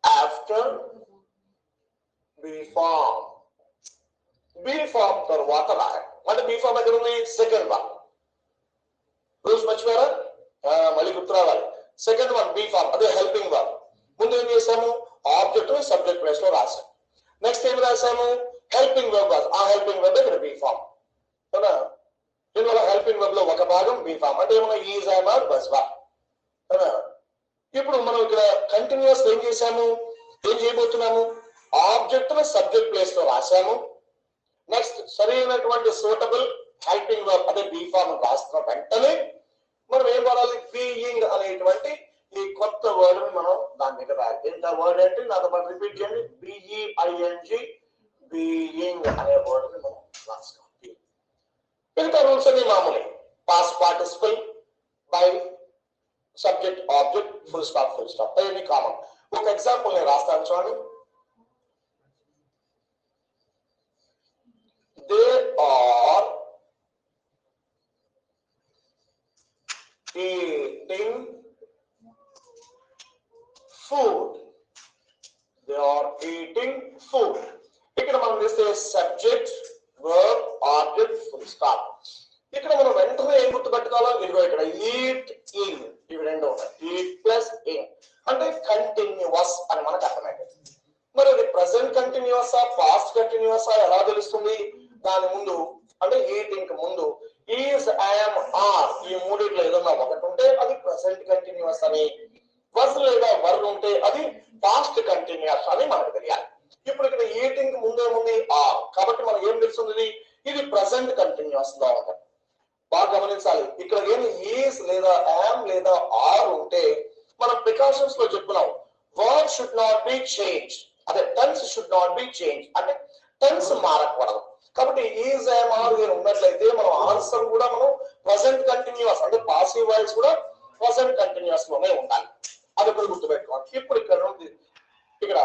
after be form. Be form తర్వాత రాయాలి. అంటే బీ ఫామ్ ఎక్కడ ఉంది? Second one. రూల్స్ మర్చిపోయారా? మళ్ళీ గుర్తు రావాలి. సెకండ్ వన్ బీ ఫామ్, అదే హెల్పింగ్ వర్బ్. ముందు ఏం చేసాము? ఆబ్జెక్ట్ సబ్జెక్ట్ ప్లేస్ లో రాసాము. నెక్స్ట్ ఏం రాసాము? Helping verb. ఆ హెల్పింగ్ వర్బ్ ఇక్కడ బీ ఫామ్. దీనివల్ల హెల్పింగ్ వర్బ్ లో ఒక భాగం బీ ఫామ్. అంటే ఏమన్నా ఈజ్, యామ్, ఆర్, బస్ వా. ఇప్పుడు మనం ఇక్కడ కంటిన్యూస్ ఏం చేసాము? ఏం చేయబోతున్నాము? ఆబ్జెక్ట్ ను సబ్జెక్ట్ ప్లేస్ లో రాసాము. నెక్స్ట్ సరైనటువంటి సూటబుల్ హెల్పింగ్ వర్బ్ అదే బీ ఫామ్ రాస్తున్న వెంటనే మనం ఏం వాడాలి? బీయింగ్ అనేటువంటి ఈ కొత్త వర్డ్ ని మనం దాని మీద రాయాలి. ఎంత వర్డ్ అంటే నాతో పాటు రిపీట్ చేయండి. BEING, బీయింగ్ అనే వర్డ్ ని మనం రాసుకోవాలి. మిగతా రూల్స్ అన్ని మామూలే. Past participle, by, subject, object, full stop, full stop, అవన్నీ కామన్. ఒక ఎగ్జాంపుల్ నేను రాస్తాను చూడండి. They are eating food. They are eating food. ఇక్కడ మనం చేస్తే subject, verb, object, full stop. ఇక్కడ మనం వెంటనే ఏం గుర్తుపెట్టుకోవాలో ఇదిగో ఇక్కడ ఈట్, ఇన్, ఇవి రెండు ఉన్నాయి. ఈట్ ప్లస్ ఇన్ అంటే కంటిన్యూస్ అని మనకు అర్థమైంది. మరి అది ప్రెసెంట్ కంటిన్యూసా, పాస్ట్ కంటిన్యూసా ఎలా తెలుస్తుంది? దాని ముందు అంటే ఈటింగ్ ముందు ఈజ్, యామ్, ఆర్ ఈ మూడిట్లో ఏదన్నా ఒకటి ఉంటే అది ప్రెసెంట్ కంటిన్యూస్ అని, వస్ లేదా వర్ ఉంటే అది పాస్ట్ కంటిన్యూస్ అని మనకు తెలియాలి. ఇప్పుడు ఇక్కడ ఈటింగ్ ముందేముంది? ఆర్. కాబట్టి మనం ఏం తెలుస్తుంది? ఇది ప్రెసెంట్ కంటిన్యూస్ లో ఉంటుంది. బాగా గమనించాలి. ఇక్కడ ఏమి ఈజ్ లేదా యామ్ లేదా ఆర్ ఉంటే మనం ప్రికాషన్స్ లో చెప్పుకున్నాం, word should not be change. అదే tense should not be change అంటే టెన్స్ మారకూడదు. కాబట్టి ఈజ్ ఐఎమ్ ఆర్ ఉన్నట్లయితే మనం ఆన్సర్ కూడా మనం ప్రజెంట్ కంటిన్యూస్ అంటే పాసివ్ వాయిస్ కూడా ప్రజెంట్ కంటిన్యూస్ లోనే ఉండాలి. అది కూడా గుర్తుపెట్టుకోవాలి. ఇప్పుడు ఇక్కడ ఉంది ఇక్కడ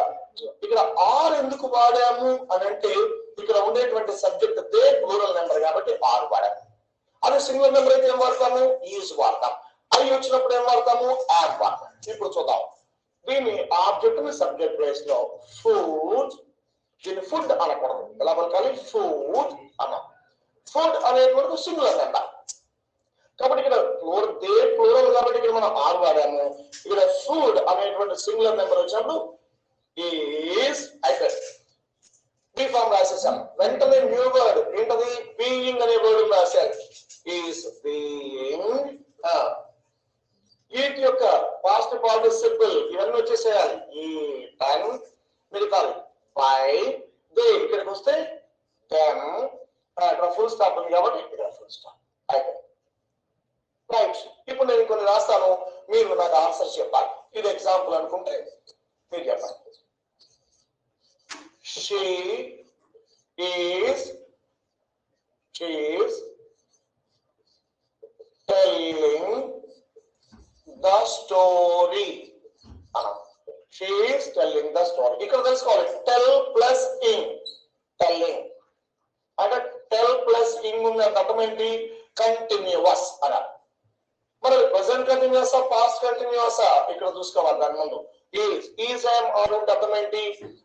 ఇక్కడ ఆర్ ఎందుకు వాడాము అని అంటే ఇక్కడ ఉండేటువంటి సబ్జెక్ట్ దే ప్లూరల్ నెంబర్ కాబట్టి ఆర్ వాడాము. అదే సింగులర్ నెంబర్ అయితే ఏం వాడతాము? ఈజ్ వాడతాం. ఐ వచ్చినప్పుడు ఏం వాడతాము? యామ్ వాడతాం. ఇప్పుడు చూద్దాం. దీన్ని ఆబ్జెక్ట్ ని సబ్జెక్ట్ ప్లేస్ లో ఫుడ్, దీన్ని ఫుడ్ అనకూడదు. ఎలా పలకాలి? ఫుడ్ అన్నాం. ఫుడ్ అనేటువంటి సింగులర్ నెంబర్ కాబట్టి ఇక్కడ దే ప్లూరల్ కాబట్టి ఇక్కడ మనం ఆర్ వాడాము. ఇక్కడ ఫుడ్ అనేటువంటి సింగులర్ నెంబర్ వచ్చినప్పుడు ఈజ్ అయిపోయింది. బి ఫామ్ రాసేసాం. వెంటనే న్యూ వర్డ్ ఏంటది? బీయింగ్ అనే వర్డ్ రాశారు. Is being. ఈట్ యొక్క పాస్ట్ పార్టిసిపుల్ ఇవన్నీ వచ్చేసేయాలి. ఈ టైం మిగతాది బై దే ఇక్కడికి వస్తే దెన్ ఇక్కడ ఫుల్ స్టాప్ ఉంది కాబట్టి ఇక్కడ ఫుల్ స్టాప్ అయిపోయింది. రైట్. ఇప్పుడు నేను కొన్ని రాస్తాను, మీరు నాకు ఆన్సర్ చెప్పాలి. ఇది ఎగ్జాంపుల్ అనుకుంటే మీరు చెప్పండి. She is telling the story. She is telling the story. ఇక్కడ తెలుసుకోవాలి. tell plus ing. telling అంటే tell plus ing ఉన్న అర్థం ఏంటి? కంటిన్యూస్ అలా. మరి ప్రెసెంట్ కంటిన్యూస్ పాస్ట్ కంటిన్యూస్ ఇక్కడ చూసుకోవాలి. దాని ముందు ఈజ్ ఐఎమ్ ఆర్ అర్థం ఏంటి?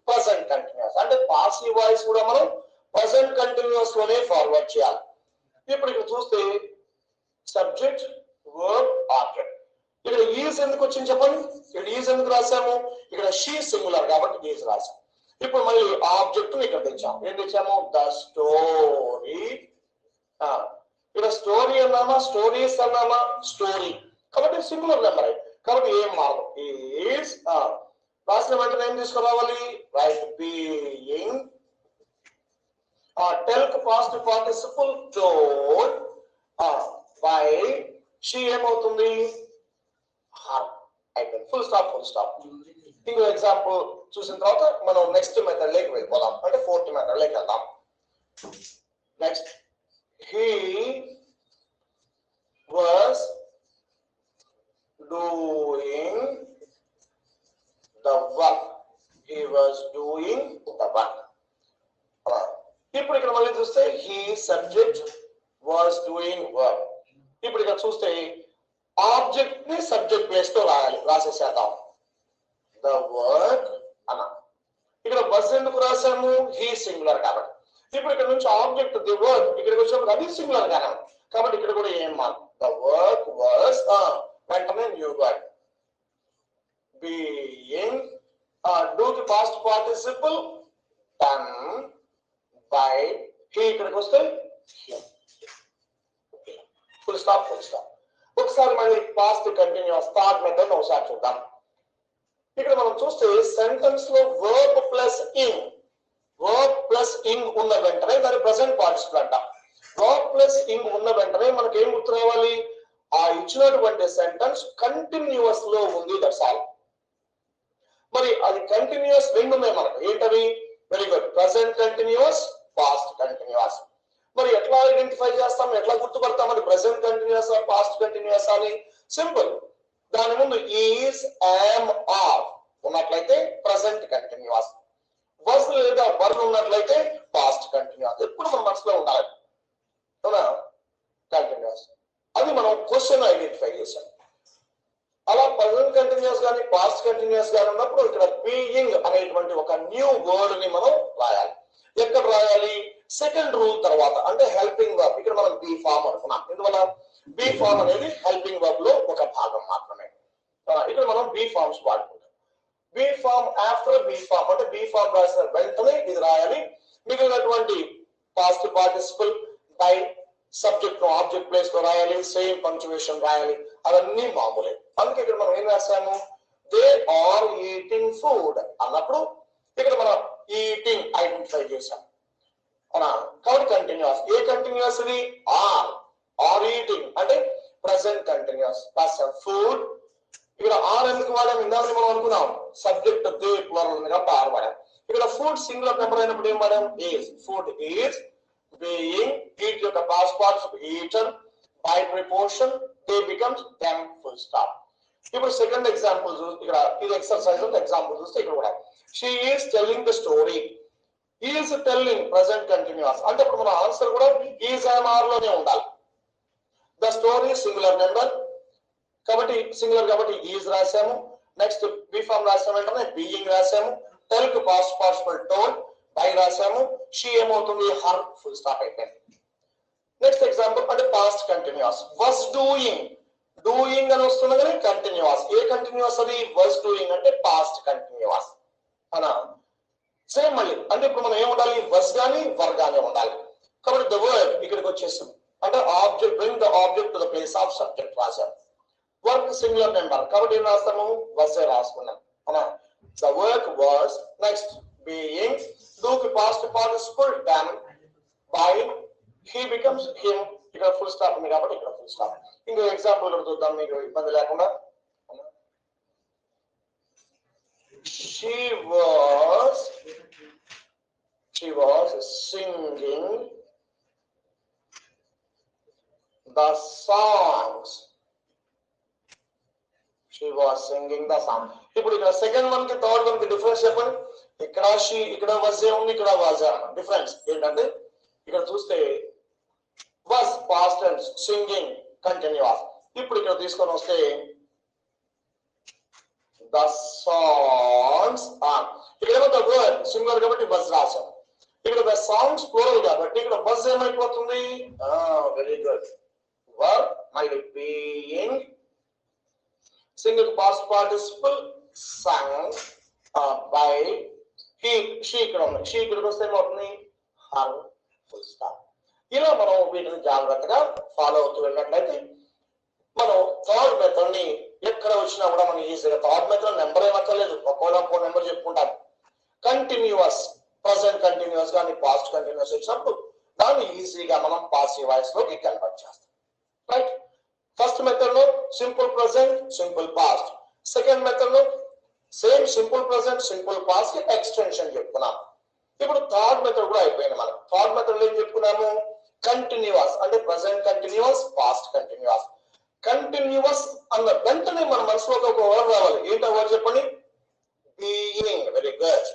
ప్రెసెంట్ కంటిన్యూస్ అంటే పాసివ్ వాయిస్ కూడా మనం ప్రెసెంట్ కంటిన్యూస్ లోనే ఫార్వర్డ్ చేయాలి. ఇప్పుడు ఇక్కడ చూస్తే సబ్జెక్ట్ వర్బ్ ఆబ్జెక్ట్. ఇక్కడ ఈజ్ ఎందుకు వచ్చింది చెప్పండి? ఇక్కడ ఈజ్ ఎందుకు రాసాము? ఇక్కడ షీ సింగులర్ కాబట్టి ఈజ్ రాసాము. ఇప్పుడు మళ్ళీ ఆబ్జెక్ట్ ఇక్కడ తెచ్చాము. ఏం తెచ్చాము? The story. ఇక్కడ స్టోరీ అన్నామా, స్టోరీస్ అన్నామా, స్టోరీ కాబట్టి సింగులర్ నెంబర్ కాబట్టి ఏం మారదు. ఈజ్ రాసిన వెంటనే ఏం తీసుకురావాలి? రైట్. బీయింగ్. టెల్ కు past participle told. By she ఏమవుతుంది? అయిపోయింది. Full stop. ఇంకో ఎగ్జాంపుల్ చూసిన తర్వాత మనం నెక్స్ట్ మెథడ్ లోకి వెళ్ళిపోదాం. అంటే ఫోర్త్ మెథడ్ లోకి వెళ్దాం. Next he was doing the work. ఇప్పుడు ఇక్కడ మళ్ళీ చూస్తే he subject was doing work. ఇప్పుడు ఇక్కడ చూస్తే ఆబ్జెక్ట్ ని సబ్జెక్ట్ ప్లేస్ తో రాసేసేద్దాం. the work అన్న. ఇక్కడ was ఎందుకు రాసాము? he సింగులర్ కాబట్టి. ఇప్పుడు ఇక్కడ నుంచి ఆబ్జెక్ట్ ది వర్క్ ఇక్కడికి వచ్చినప్పుడు అది సింగులర్ గానే ఉంది కాబట్టి ఇక్కడ కూడా ఏం మార్పు? ద వర్క్ వాస్ వెంటనే new word. Being do the past participle done by he ఇక్కడికి వస్తే ఫుల్ స్టాప్. ఒకసారి మళ్ళీ పాస్ట్ కంటిన్యూస్ థర్డ్ మెథడ్ ఒకసారి చూద్దాం. ఇక్కడ మనం చూస్తే సెంటెన్స్ లో వర్బ్ ప్లస్ ఇన్ ఉన్న వెంటనే దాని ప్రెసెంట్ పార్టిసిపుల్ అంట. వర్బ్ ప్లస్ ఇంగ్ ఉన్న వెంటనే మనకి ఏం గుర్తు రావాలి? ఆ ఇచ్చినటువంటి సెంటెన్స్ కంటిన్యూస్ లో ఉంది. That's all. మరి అది కంటిన్యూస్ రెండు ఉన్నాయి మనకు. ఏంటవి? Very good. Present continuous, past continuous. మరి ఎట్లా ఐడెంటిఫై చేస్తాం? ఎట్లా గుర్తుపడతాం? అది ప్రెసెంట్ కంటిన్యూస్ పాస్ట్ కంటిన్యూస్ అని? సింపుల్. దాని ముందు ఈజ్ యామ్ ఆర్ ఉన్నట్లయితే ప్రెసెంట్ కంటిన్యూస్. వర్స్ లేదా వర్బ్ ఉన్నట్లయితే పాస్ట్ కంటిన్యూస్. ఎప్పుడు మన మనసులో ఉండాలి. అవునా? కంటిన్యూస్. అది మనం క్వశ్చన్ ఐడెంటిఫై చేసాం. అలా ప్రెసెంట్ కంటిన్యూస్ కానీ పాస్ట్ కంటిన్యూస్ కానీ ఉన్నప్పుడు ఇక్కడ బీయింగ్ అనేటువంటి ఒక న్యూ వర్డ్ ని మనం రాయాలి. ఎక్కడ రాయాలి? సెకండ్ రూల్ తర్వాత అంటే హెల్పింగ్ వర్బ్. ఇక్కడ మనం బీ ఫామ్ అనుకున్నాం. ఎందువల్ల? బీ ఫామ్ అనేది హెల్పింగ్ వర్బ్ లో ఒక భాగం మాత్రమే. ఇక్కడ మనం బీ ఫార్మ్స్ వాడుకుంటాం. Be form after be form అంటే బీ ఫామ్ రాసిన వెంటనే ఇది రాయాలి. మిగిలినటువంటి పాస్ట్ పార్టిసిపుల్ బై సబ్జెక్ట్ ను ఆబ్జెక్ట్ ప్లేస్ లో రాయాలి. సేమ్ పంక్చువేషన్ రాయాలి. అవన్నీ మామూలే. అందుకే ఇక్కడ మనం ఏం రాసాము? దే ఆర్ ఈటింగ్ ఫుడ్ అన్నప్పుడు ఇక్కడ మనం ఈటింగ్ ఐడెంటిఫై చేసాం. అవునా? కాబట్టి కంటిన్యూస్. ఏ కంటిన్యూస్ ఇది? ఆర్ ఈటింగ్ అంటే ప్రెసెంట్ కంటిన్యూస్. ఫుడ్ ఇక్కడ ఆర్ ఎందుకు వాడాం? ఇందాక మనం అనుకున్నాం సబ్జెక్ట్ దే ప్లూరల్ కాబట్టి ఆర్ వాడాం. ఇక్కడ ఫుడ్ సింగులర్ నెంబర్ అయినప్పుడు ఏం వాడాం? Is. Food is being, eat యొక్క past participle eaten, by preposition they becomes them, full stop. ఇప్పుడు సెకండ్ ఎగ్జాంపుల్ ఇక్కడ ఇది ఎక్సర్సైజ్ ఎగ్జాంపుల్ చూస్తే ఇక్కడ కూడా she is telling the story. He is telling present continuous అంటే ఇప్పుడు మన ఆన్సర్ కూడా is am are లోనే ఉండాలి. The story singular number కాబట్టి సింగులర్ కాబట్టి is రాసాము. నెక్స్ట్ బి ఫార్మ్ రాసాము అంటే బీయింగ్ రాసాము. tell కు past participle told, by రాసాము. she ఏమవుతుంది her, ఫుల్ స్టాప్ అయిపోయింది. నెక్స్ట్ ఎగ్జాంపుల్ అంటే past continuous was doing, doing అని వస్తుంది కానీ కంటిన్యూస్. ఏ కంటిన్యూస్ అది? was doing అంటే పాస్ట్ కంటిన్యూస్ అనా. సేమ్ మళ్ళీ అంటే ఇప్పుడు మనం ఏముండాలి? was గానీ వర్ గానీ ఉండాలి. కాబట్టి ద వర్డ్ ఇక్కడికి వచ్చేస్తుంది అంటే object, bring the object to the place of subject రాసాం. వర్క్ సింగులర్ నెంబర్ కాబట్టి ఏం రాస్తాము? was రాసుకున్నాం అనా. The work was. Next being, do కి past participle done, by he becomes him. ఇక్కడ ఫుల్ స్టాప్ ఉంది కాబట్టి ఇక్కడ ఫుల్ స్టాప్. ఇంకో ఎగ్జాంపుల్ కూడా చూద్దాం మీకు ఇబ్బంది లేకుండా. she was singing the songs. she was singing the song. ఇప్పుడు ఇక్కడ సెకండ్ వన్ కి థర్డ్ వన్ కి డిఫరెన్స్ చెప్పండి. ఇక్కడ she, ఇక్కడ was ఉంది, ఇక్కడ was డిఫరెన్స్ ఏంటంటే ఇక్కడ చూస్తే was past tense, singing continuous. ఇప్పుడు ఇక్కడ తీసుకొని వస్తే the songs ఇక్కడ the word సింగులర్ కాబట్టి was రాసాం. ఇక్కడ the songs plural కాబట్టి ఇక్కడ was ఏమైపోతుంది? Very good. were మళ్ళీ being, single past participle sung, by he, she ఇక్కడ ఉంది. she ఇక్కడికి వస్తే ఏమవుతుంది? her, full stop. ఇలా మనం వీటిని జాగ్రత్తగా ఫాలో అవుతూ వెళ్ళినట్లయితే మనం థర్డ్ మెథడ్ ని ఎక్కడ వచ్చినా కూడా మనం ఈజీగా, థర్డ్ మెథడ్ నెంబర్ ఏమక్కర్లేదు, ఒక్కో నెంబర్ చెప్పుకుంటాం. కంటిన్యూస్, ప్రెసెంట్ కంటిన్యూస్ కానీ పాస్ట్ కంటిన్యూస్ వచ్చినప్పుడు దాన్ని ఈజీగా మనం పాసివ్ వాయిస్ లోకి కన్వర్ట్ చేస్తాం. రైట్. ఫస్ట్ మెథడ్ లో simple present, simple past. Second method లో same simple present, simple past extension చెప్పుకున్నాం. ఇప్పుడు థర్డ్ మెథడ్ కూడా అయిపోయింది. మనం థర్డ్ మెథడ్ లో ఏం చెప్పుకున్నాము? కంటిన్యూస్ అంటే present continuous, past continuous. Continuous అన్న వెంటనే మన మనసులో ఒక వర్డ్ రావాలి. ఏంటో వర్డ్ చెప్పండి? బీయింగ్. Very good.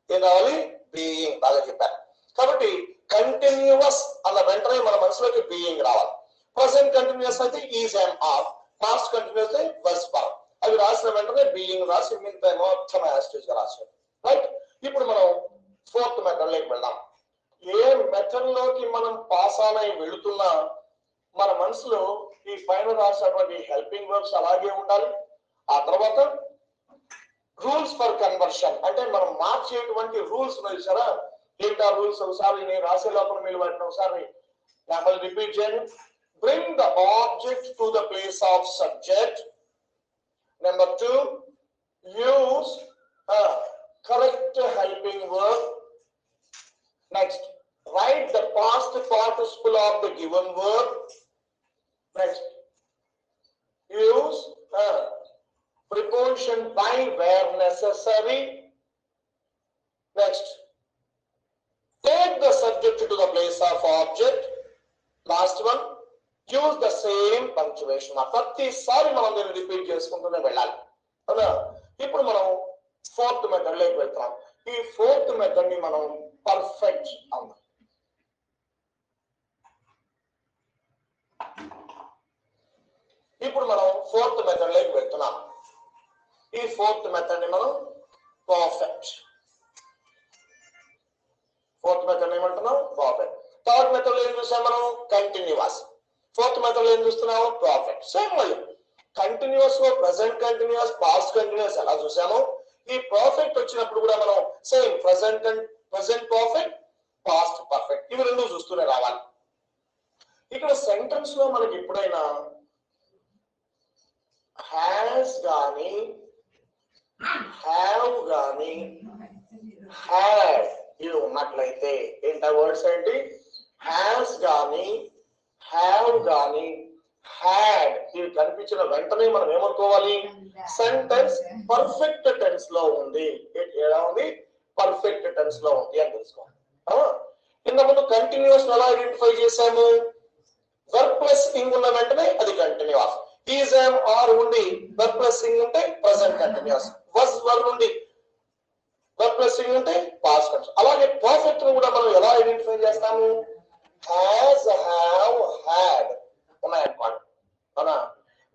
ఏం రావాలి? బీయింగ్. బాగా చెప్పారు. కాబట్టి కంటిన్యూస్ అన్న వెంటనే మన మనసులోకి బీయింగ్ రావాలి. ప్రెసెంట్ కంటిన్యూస్ అయితే is and are, past continuous అయితే was ఫార్మ్. అవి రాసిన వెంటనే బీయింగ్ రాసి మిగతా మొత్తం యాస్టేజ్ గా రాశారు. రైట్. ఇప్పుడు మనం ఫోర్త్ మెథడ్ లోకి వెళ్దాం. ఏ మెథడ్ లోకి మనం పాస్ ఆనై వెళుతున్నా మన మనసులో ఈ పైన రాసినటువంటి హెల్పింగ్ వర్బ్స్ అలాగే ఉండాలి. ఆ తర్వాత రూల్స్ ఫర్ కన్వర్షన్ అంటే మనం మార్చేటువంటి రూల్స్ ఉన్నాయి సరే. ఏంటా రూల్స్? ఒకసారి నేను రాసే లోపల మీరు వాటిని ఒకసారి మళ్ళీ రిపీట్ చేయండి. Bring the object to the place of subject. Number 2, use correct helping verb. Next, write the past participle of the given verb. Next, use preposition by where necessary. Next, take the subject to the place of object. Last one, use the same punctuation. ప్రతిసారి మనం దీన్ని repeat చేసుకుంటూనే వెళ్ళాలి. అవునా? ఇప్పుడు మనం fourth method లోకి వెళ్తాం. ఈ ఫోర్త్ మెథడ్ ని మనం పర్ఫెక్ట్ అన్నాం. ఇప్పుడు మనం ఫోర్త్ మెథడ్ లోకి వెళ్తున్నాం. ఈ ఫోర్త్ మెథడ్ ని మనం పర్ఫెక్ట్. ఫోర్త్ మెథడ్ ఏమంటున్నాం? పర్ఫెక్ట్. థర్డ్ మెథడ్ లో ఏం చూసాం మనం? కంటిన్యూస్. ఫోర్త్ మెథడ్ లో ఏం చూస్తున్నాము? పర్ఫెక్ట్. సేమ్ మళ్ళీ కంటిన్యూస్ లో ప్రెసెంట్ కంటిన్యూస్, పాస్ట్ కంటిన్యూస్ ఎలా చూసాము, ఈ పర్ఫెక్ట్ వచ్చినప్పుడు కూడా మనం same present perfect, past perfect ఇవి రెండు చూస్తూనే రావాలి. ఇక్కడ సెంటెన్స్ లో మనకి ఎప్పుడైనా హ్యాస్ గాని హ్యావ్ గాని హ్యాడ్ ఇవి ఉన్నట్లయితే ఏంటా వర్డ్స్ ఏంటి? హ్యాస్ గాని హ్యావ్ గాని హ్యాడ్ ఇవి కనిపించిన వెంటనే మనం ఏమనుకోవాలి? సెంటెన్స్ పర్ఫెక్ట్ టెన్స్ లో ఉంది. ఎలా ఉంది? పర్ఫెక్ట్ టెన్స్ లో ఉంది అని తెలుసుకోవాలి. ఇంతకుముందు కంటిన్యూస్ ఎలా ఐడెంటిఫై చేశాము? వర్క్ ప్లస్ ఇంగ్ ఉన్న వెంటనే అది కంటిన్యూస్. ఈజ్ యామ్ ఆర్ ఉండి వర్క్ ప్లస్ ఇంగ్ ఉంటే ప్రెసెంట్ కంటిన్యూస్. వస్ వర్ ఉండి వర్క్ ప్లస్ ఇంగ్ ఉంటే పాస్ట్ కంటిన్యూస్. అలాగే పర్ఫెక్ట్ కూడా మనం ఎలా ఐడెంటిఫై చేస్తాము? హ్యాస్, హ్యావ్, హ్యాడ్ ఉన్నాయనుకోండి. అవునా?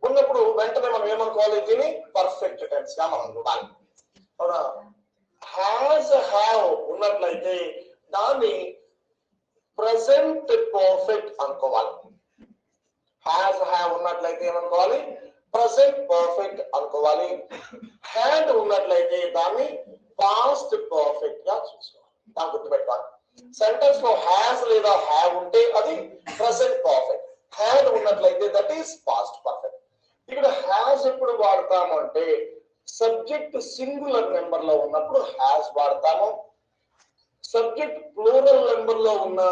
ఉన్నప్పుడు వెంటనే మనం ఏమనుకోవాలి? దీన్ని పర్ఫెక్ట్ టెన్స్ గా మనం చూడాలి. అవునా? హ్యాస్, హ్యావ్ ఉన్నట్లయితే దాన్ని ప్రెసెంట్ పర్ఫెక్ట్ అనుకోవాలి. హ్యాస్, హ్యావ్ ఉన్నట్లయితే ఏమనుకోవాలి? ప్రెసెంట్ పర్ఫెక్ట్ అనుకోవాలి. హ్యాడ్ ఉన్నట్లయితే దాన్ని పాస్ట్ పర్ఫెక్ట్ గా చూసుకోవాలి. దాన్ని గుర్తుపెట్టుకోవాలి. సెంటెన్స్ లో హ్యాస్ లేదా హ్యావ్ ఉంటే అది ప్రెసెంట్ పర్ఫెక్ట్. హ్యాడ్ ఉన్నట్లయితే దట్ ఈస్ పాస్ట్ పర్ఫెక్ట్. ఇక్కడ హ్యాస్ ఎప్పుడు వాడతాము అంటే సబ్జెక్ట్ సింగులర్ నెంబర్ లో ఉన్నప్పుడు హ్యాస్ వాడతాము. సబ్జెక్ట్ ప్లూరల్ నెంబర్ లో ఉన్న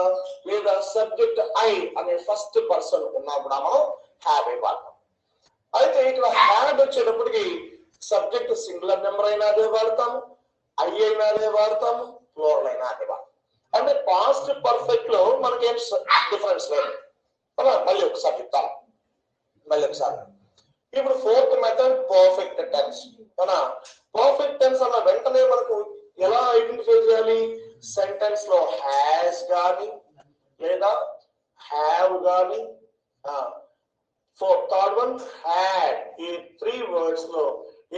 లేదా సబ్జెక్ట్ ఐ అనే ఫస్ట్ పర్సన్ ఉన్నప్పుడు మనం హ్యావ్ వాడతాం. అయితే ఇక్కడ హ్యాడ్ వచ్చేటప్పటికి సబ్జెక్ట్ సింగులర్ నెంబర్ అయినా అదే వాడతాము, ఐ అయినా అదే వాడతాము, ప్లూరల్ అయినా అదే వాడతాం. అంటే పాస్ట్ పర్ఫెక్ట్ లో మనకేం డిఫరెన్స్ లేదు. మళ్ళీ ఒకసారి చెప్తాను. ఇప్పుడు fourth method perfect tense. Perfect tense అన్న వెంటనే మనకు ఎలా ఐడెంటిఫై చేయాలి? సెంటెన్స్ లో హ్యాస్ గాని లేదా హ్యావ్ గాని, థర్డ్ వన్ హ్యాడ్, ఈ 3 వర్డ్స్ లో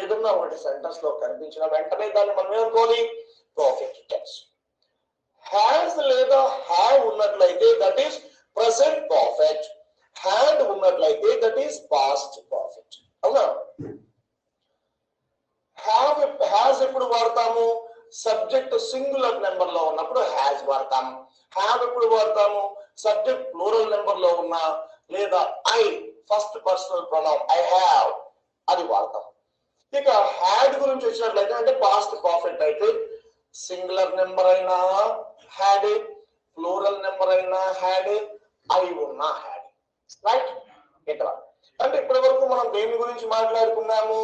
ఏదన్నా ఒకటి సెంటెన్స్ లో కనిపించిన వెంటనే దాన్ని మనం ఏమనుకోవాలి? Perfect tense. హ్యాస్ లేదా హ్యావ్ ఉన్నట్లయితే that is present perfect. Had ఉన్నట్లయితే దట్ ఈస్ పాస్ట్ పర్ఫెక్ట్. అవునా? హ్యాస్ ఎప్పుడు వాడతాము? సబ్జెక్ట్ సింగులర్ నెంబర్ లో ఉన్నప్పుడు హ్యాస్ వాడతాము. హ్యావ్ ఎప్పుడు వాడతాము? సబ్జెక్ట్ ప్లూరల్ నెంబర్ లో ఉన్నా లేదా I first personal pronoun I have అది వాడతాం. ఇక హ్యాడ్ గురించి వచ్చినట్లయితే అంటే పాస్ట్ పర్ఫెక్ట్ అయితే సింగులర్ నెంబర్ అయినా హ్యాడ్, ప్లూరల్ నెంబర్ అయినా హ్యాడ్, ఐ ఉన్నా హ్యాడ్. రైట్? ఇక్కడ అంటే ఇప్పటి వరకు మనం దేని గురించి మాట్లాడుకున్నాము?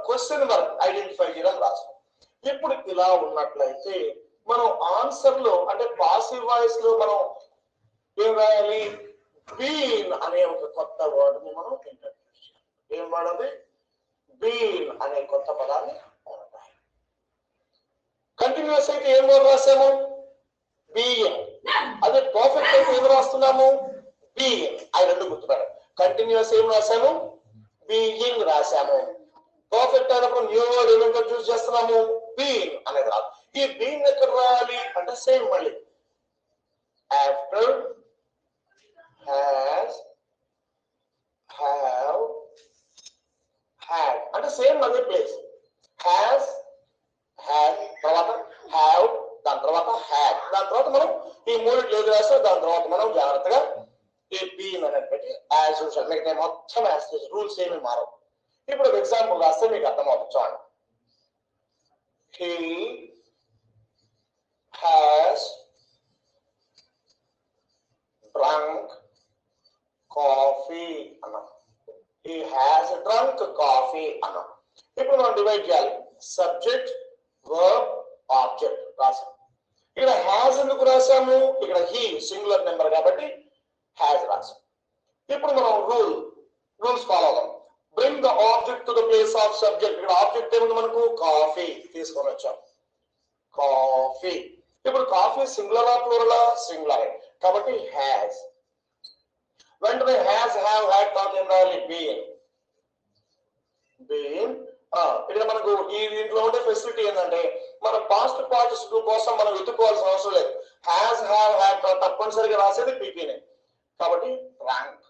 క్వశ్చన్ వర్క్ ఐడెంటిఫై చేయడం రాస్తాం. ఇప్పుడు ఇలా ఉన్నట్లయితే మనం ఆన్సర్ లో అంటే పాసివ్ వాయిస్ లో మనం ఏం రాయాలి? బీన్ అనే ఒక కొత్త వర్డ్ ని మనం ఇంట్రడ్యూస్ చేయాలి. ఏం వాడాలి? బీన్ అనే కొత్త పదాన్ని వాడాలి. కంటిన్యూస్ అయితే ఏం వర్డ్ రాసాము? బీయింగ్. అదే పర్ఫెక్ట్ అయితే ఏం రాస్తున్నాము? బీయింగ్. అవి రెండు గుర్తుపెట్టాలి. కంటిన్యూస్ ఏం రాసాము? బీయింగ్ రాసాము. పర్ఫెక్ట్ అయినప్పుడు న్యూ వర్డ్ ఏం ఇంట్రడ్యూస్ చేస్తున్నాము? బీయింగ్ అనేది రాదు. ఈ బీయింగ్ ఎక్కడ రాయాలి అంటే సేమ్ మళ్ళీ ఆఫ్టర్, హ్యాస్, హ్యావ్, హ్యాడ్ అంటే సేమ్ అదే ప్లేస్. హ్యాస్, హ్యాడ్ తర్వాత హ్యావ్, దాని తర్వాత హ్యాడ్, దాని తర్వాత మనం ఈ మూడు ఏది రాస్తే దాని తర్వాత మనం జాగ్రత్తగా ఈ బీయింగ్ అనేది పెట్టి యాజ్ యూజువల్ మిగతా మొత్తం యాజ్ రూల్స్ ఏమి మారవు. ఇప్పుడు ఒక ఎగ్జాంపుల్ రాస్తే మీకు అర్థమవుతుంది. చూడండి. He has drunk coffee అన్నాం. He has drunk coffee అన్నాం. ఇప్పుడు మనం డివైడ్ చేయాలి. సబ్జెక్ట్, వర్బ్, ఆబ్జెక్ట్ రాసాం. ఇక్కడ హ్యాస్ ఎందుకు రాసాము? ఇక్కడ హీ సింగులర్ నెంబర్ కాబట్టి హ్యాస్ రాసాం. ఇప్పుడు మనం రూల్స్ ఫాలో అవుదాం. Bring the object to the place of subject. ఇక్కడ ఆబ్జెక్ట్ ఏముంది మనకు? కాఫీ తీసుకొని వచ్చాం. కాఫీ. ఇప్పుడు కాఫీ సింగులరా ప్లూరలా? సింగులర్ కాబట్టి హ్యాస్. వెంటనే హ్యాస్, హ్యావ్, హ్యాడ్ తర్వాత ఏం రావాలి? బీయింగ్. ఇక్కడ మనకు ఈ దీంట్లో ఉండే ఫెసిలిటీ ఏంటంటే మన పాస్ట్ పార్టిసిపుల్ కోసం మనం వెతుక్కోవాల్సిన అవసరం లేదు. హ్యాస్, హ్యావ్, హ్యాడ్ తప్పనిసరిగా రాసేది పీపీనే కాబట్టి ర్యాంక్.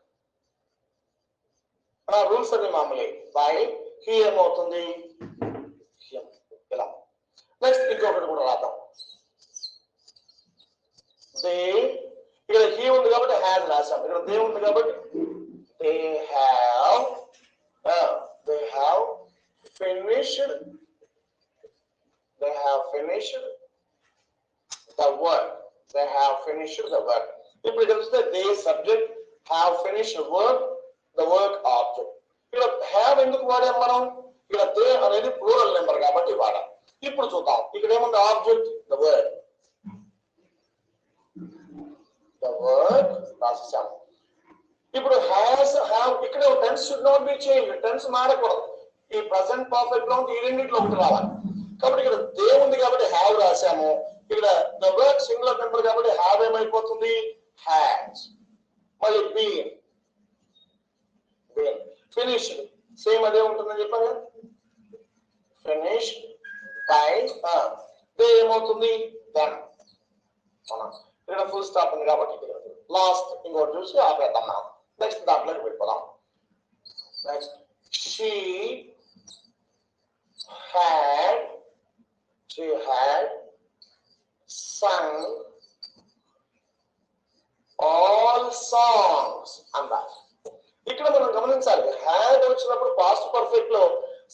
రూల్స్ అన్ని మామూలే. బై హీ ఏమవుతుంది? ఇలా. నెక్స్ట్ ఇంకొకటి కూడా రాద్దాం. దే, ఇక్కడ హీ ఉంది కాబట్టి హ్యాస్ రాసాం. ఇక్కడ దే ఉంది కాబట్టి they have finished the work. They have finished the work. ఇప్పుడు ఇక్కడ చూస్తే they subject, have finished work, the work object. ఇక్కడ హ్యావ్ ఎందుకు వాడాం మనం? ఇక్కడ దే అనేది ప్లూరల్ నెంబర్ కాబట్టి వాడాం. ఇప్పుడు చూద్దాం. ఇక్కడ ఏముంది? Object the word. The work రాసేసాము. ఇప్పుడు హ్యాస్ హ్యావ్ ఇక్కడ tense should not be change, tense మారకూడదు. ఈ ప్రెసెంట్ పర్ఫెక్ట్ లో ఈ రెండింటిలో ఒకటి రావాలి. కాబట్టి ఇక్కడ దే ఉంది కాబట్టి హ్యావ్ రాసాము. ఇక్కడ ద వర్క్ సింగులర్ నెంబర్ కాబట్టి హ్యావ్ ఏమైపోతుంది హ్యాస్. మళ్ళీ బీన్ బీన్ ఫినిష్డ్ సేమ్ అదే ఉంటుందని చెప్పాను కదా. ఫినిష్డ్ బై దే ఏమవుతుంది దెన్. ఇక్కడ ఫుల్ స్టాప్ ఉంది కాబట్టి లాస్ట్ ఇంకోటి చూసి ఆపేద్దాం మనం. నెక్స్ట్ దాంట్లోకి వెళ్ళిపోదాం. Next she had sung all songs అన్నారు. ఇక్కడ మనం గమనించాలి, హ్యాడ్ వచ్చినప్పుడు పాస్ట్ పర్ఫెక్ట్ లో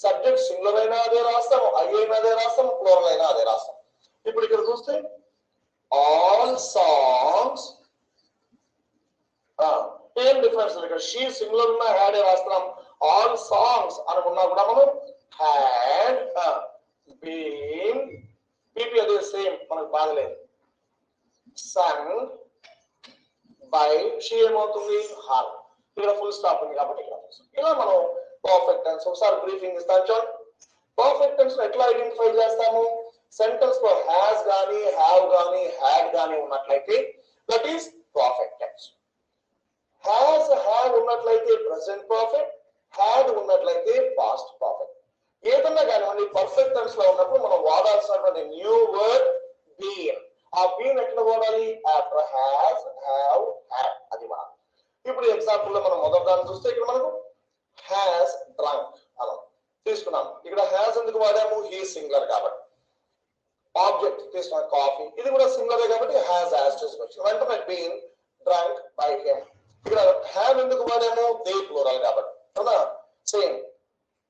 సబ్జెక్ట్ సింగులర్ అయినా అదే రాస్తాము, ఐ అయినా అదే రాస్తాము, ప్లూరల్ అయినా అదే రాస్తాం. ఇప్పుడు ఇక్కడ చూస్తే ఆల్ సాంగ్స్ ఏం డిఫరెన్స్ ఇక్కడ షీ సింగులర్ ఉన్న హ్యాడ్ రాస్తున్నాం. ఆల్ సాంగ్స్ అనుకున్నా కూడా మనం హ్యాడ్ బీన్ పీపీ అదే సేమ్ మనకు బాధలేదు. సంగ్ బై షీ ఏమవుతుంది హార్. ఇక్కడ ఫుల్ స్టాప్ ఉంది కాబట్టి ఇక్కడ ఇలా మనం పర్ఫెక్ట్ టెన్స్ ఒకసారి బ్రీఫింగ్ ఇస్తాను చూడండి. పర్ఫెక్ట్ టెన్స్ ఎట్లా ఐడెంటిఫై చేస్తాము? సెంటెన్స్ లో హ్యాస్ గానీ హ్యావ్ గానీ హ్యాడ్ గానీ ఉన్నట్లయితే that is perfect tense. Has have ఉన్నట్లయితే ప్రెసెంట్ పర్ఫెక్ట్, హ్యాడ్ ఉన్నట్లయితే పాస్ట్ పర్ఫెక్ట్. ఏదన్నా కానివ్వండి పర్ఫెక్ట్ టెన్స్ లో ఉన్నప్పుడు మనం వాడాల్సినటువంటి న్యూ వర్డ్ బీన్. ఆ బీన్ ఎట్లా వాడాలి? ఆఫ్టర్ హ్యాస్ హ్యావ్ హ్యాడ్ అది వాడాలి. ఇప్పుడు ఎగ్జాంపుల్ లో మనం మొదటి దాన్ని చూస్తే ఇక్కడ మనకు హ్యాస్ డ్రంక్ అలా తీసుకున్నాం. ఇక్కడ హ్యాస్ ఎందుకు వాడాము? హీ సింగులర్ కాబట్టి. ఆబ్జెక్ట్ తీసుకున్నాం కాఫీ, ఇది కూడా సింగులరే కాబట్టి హ్యాస్ యాస్టర్స్ వచ్చింది. వెంటనే బీన్ డ్రంక్ బై హిమ్. ఇక్కడ హ్యావ్ ఎందుకు వాడాము? దే ప్లూరల్ కాబట్టి. అవునా? Same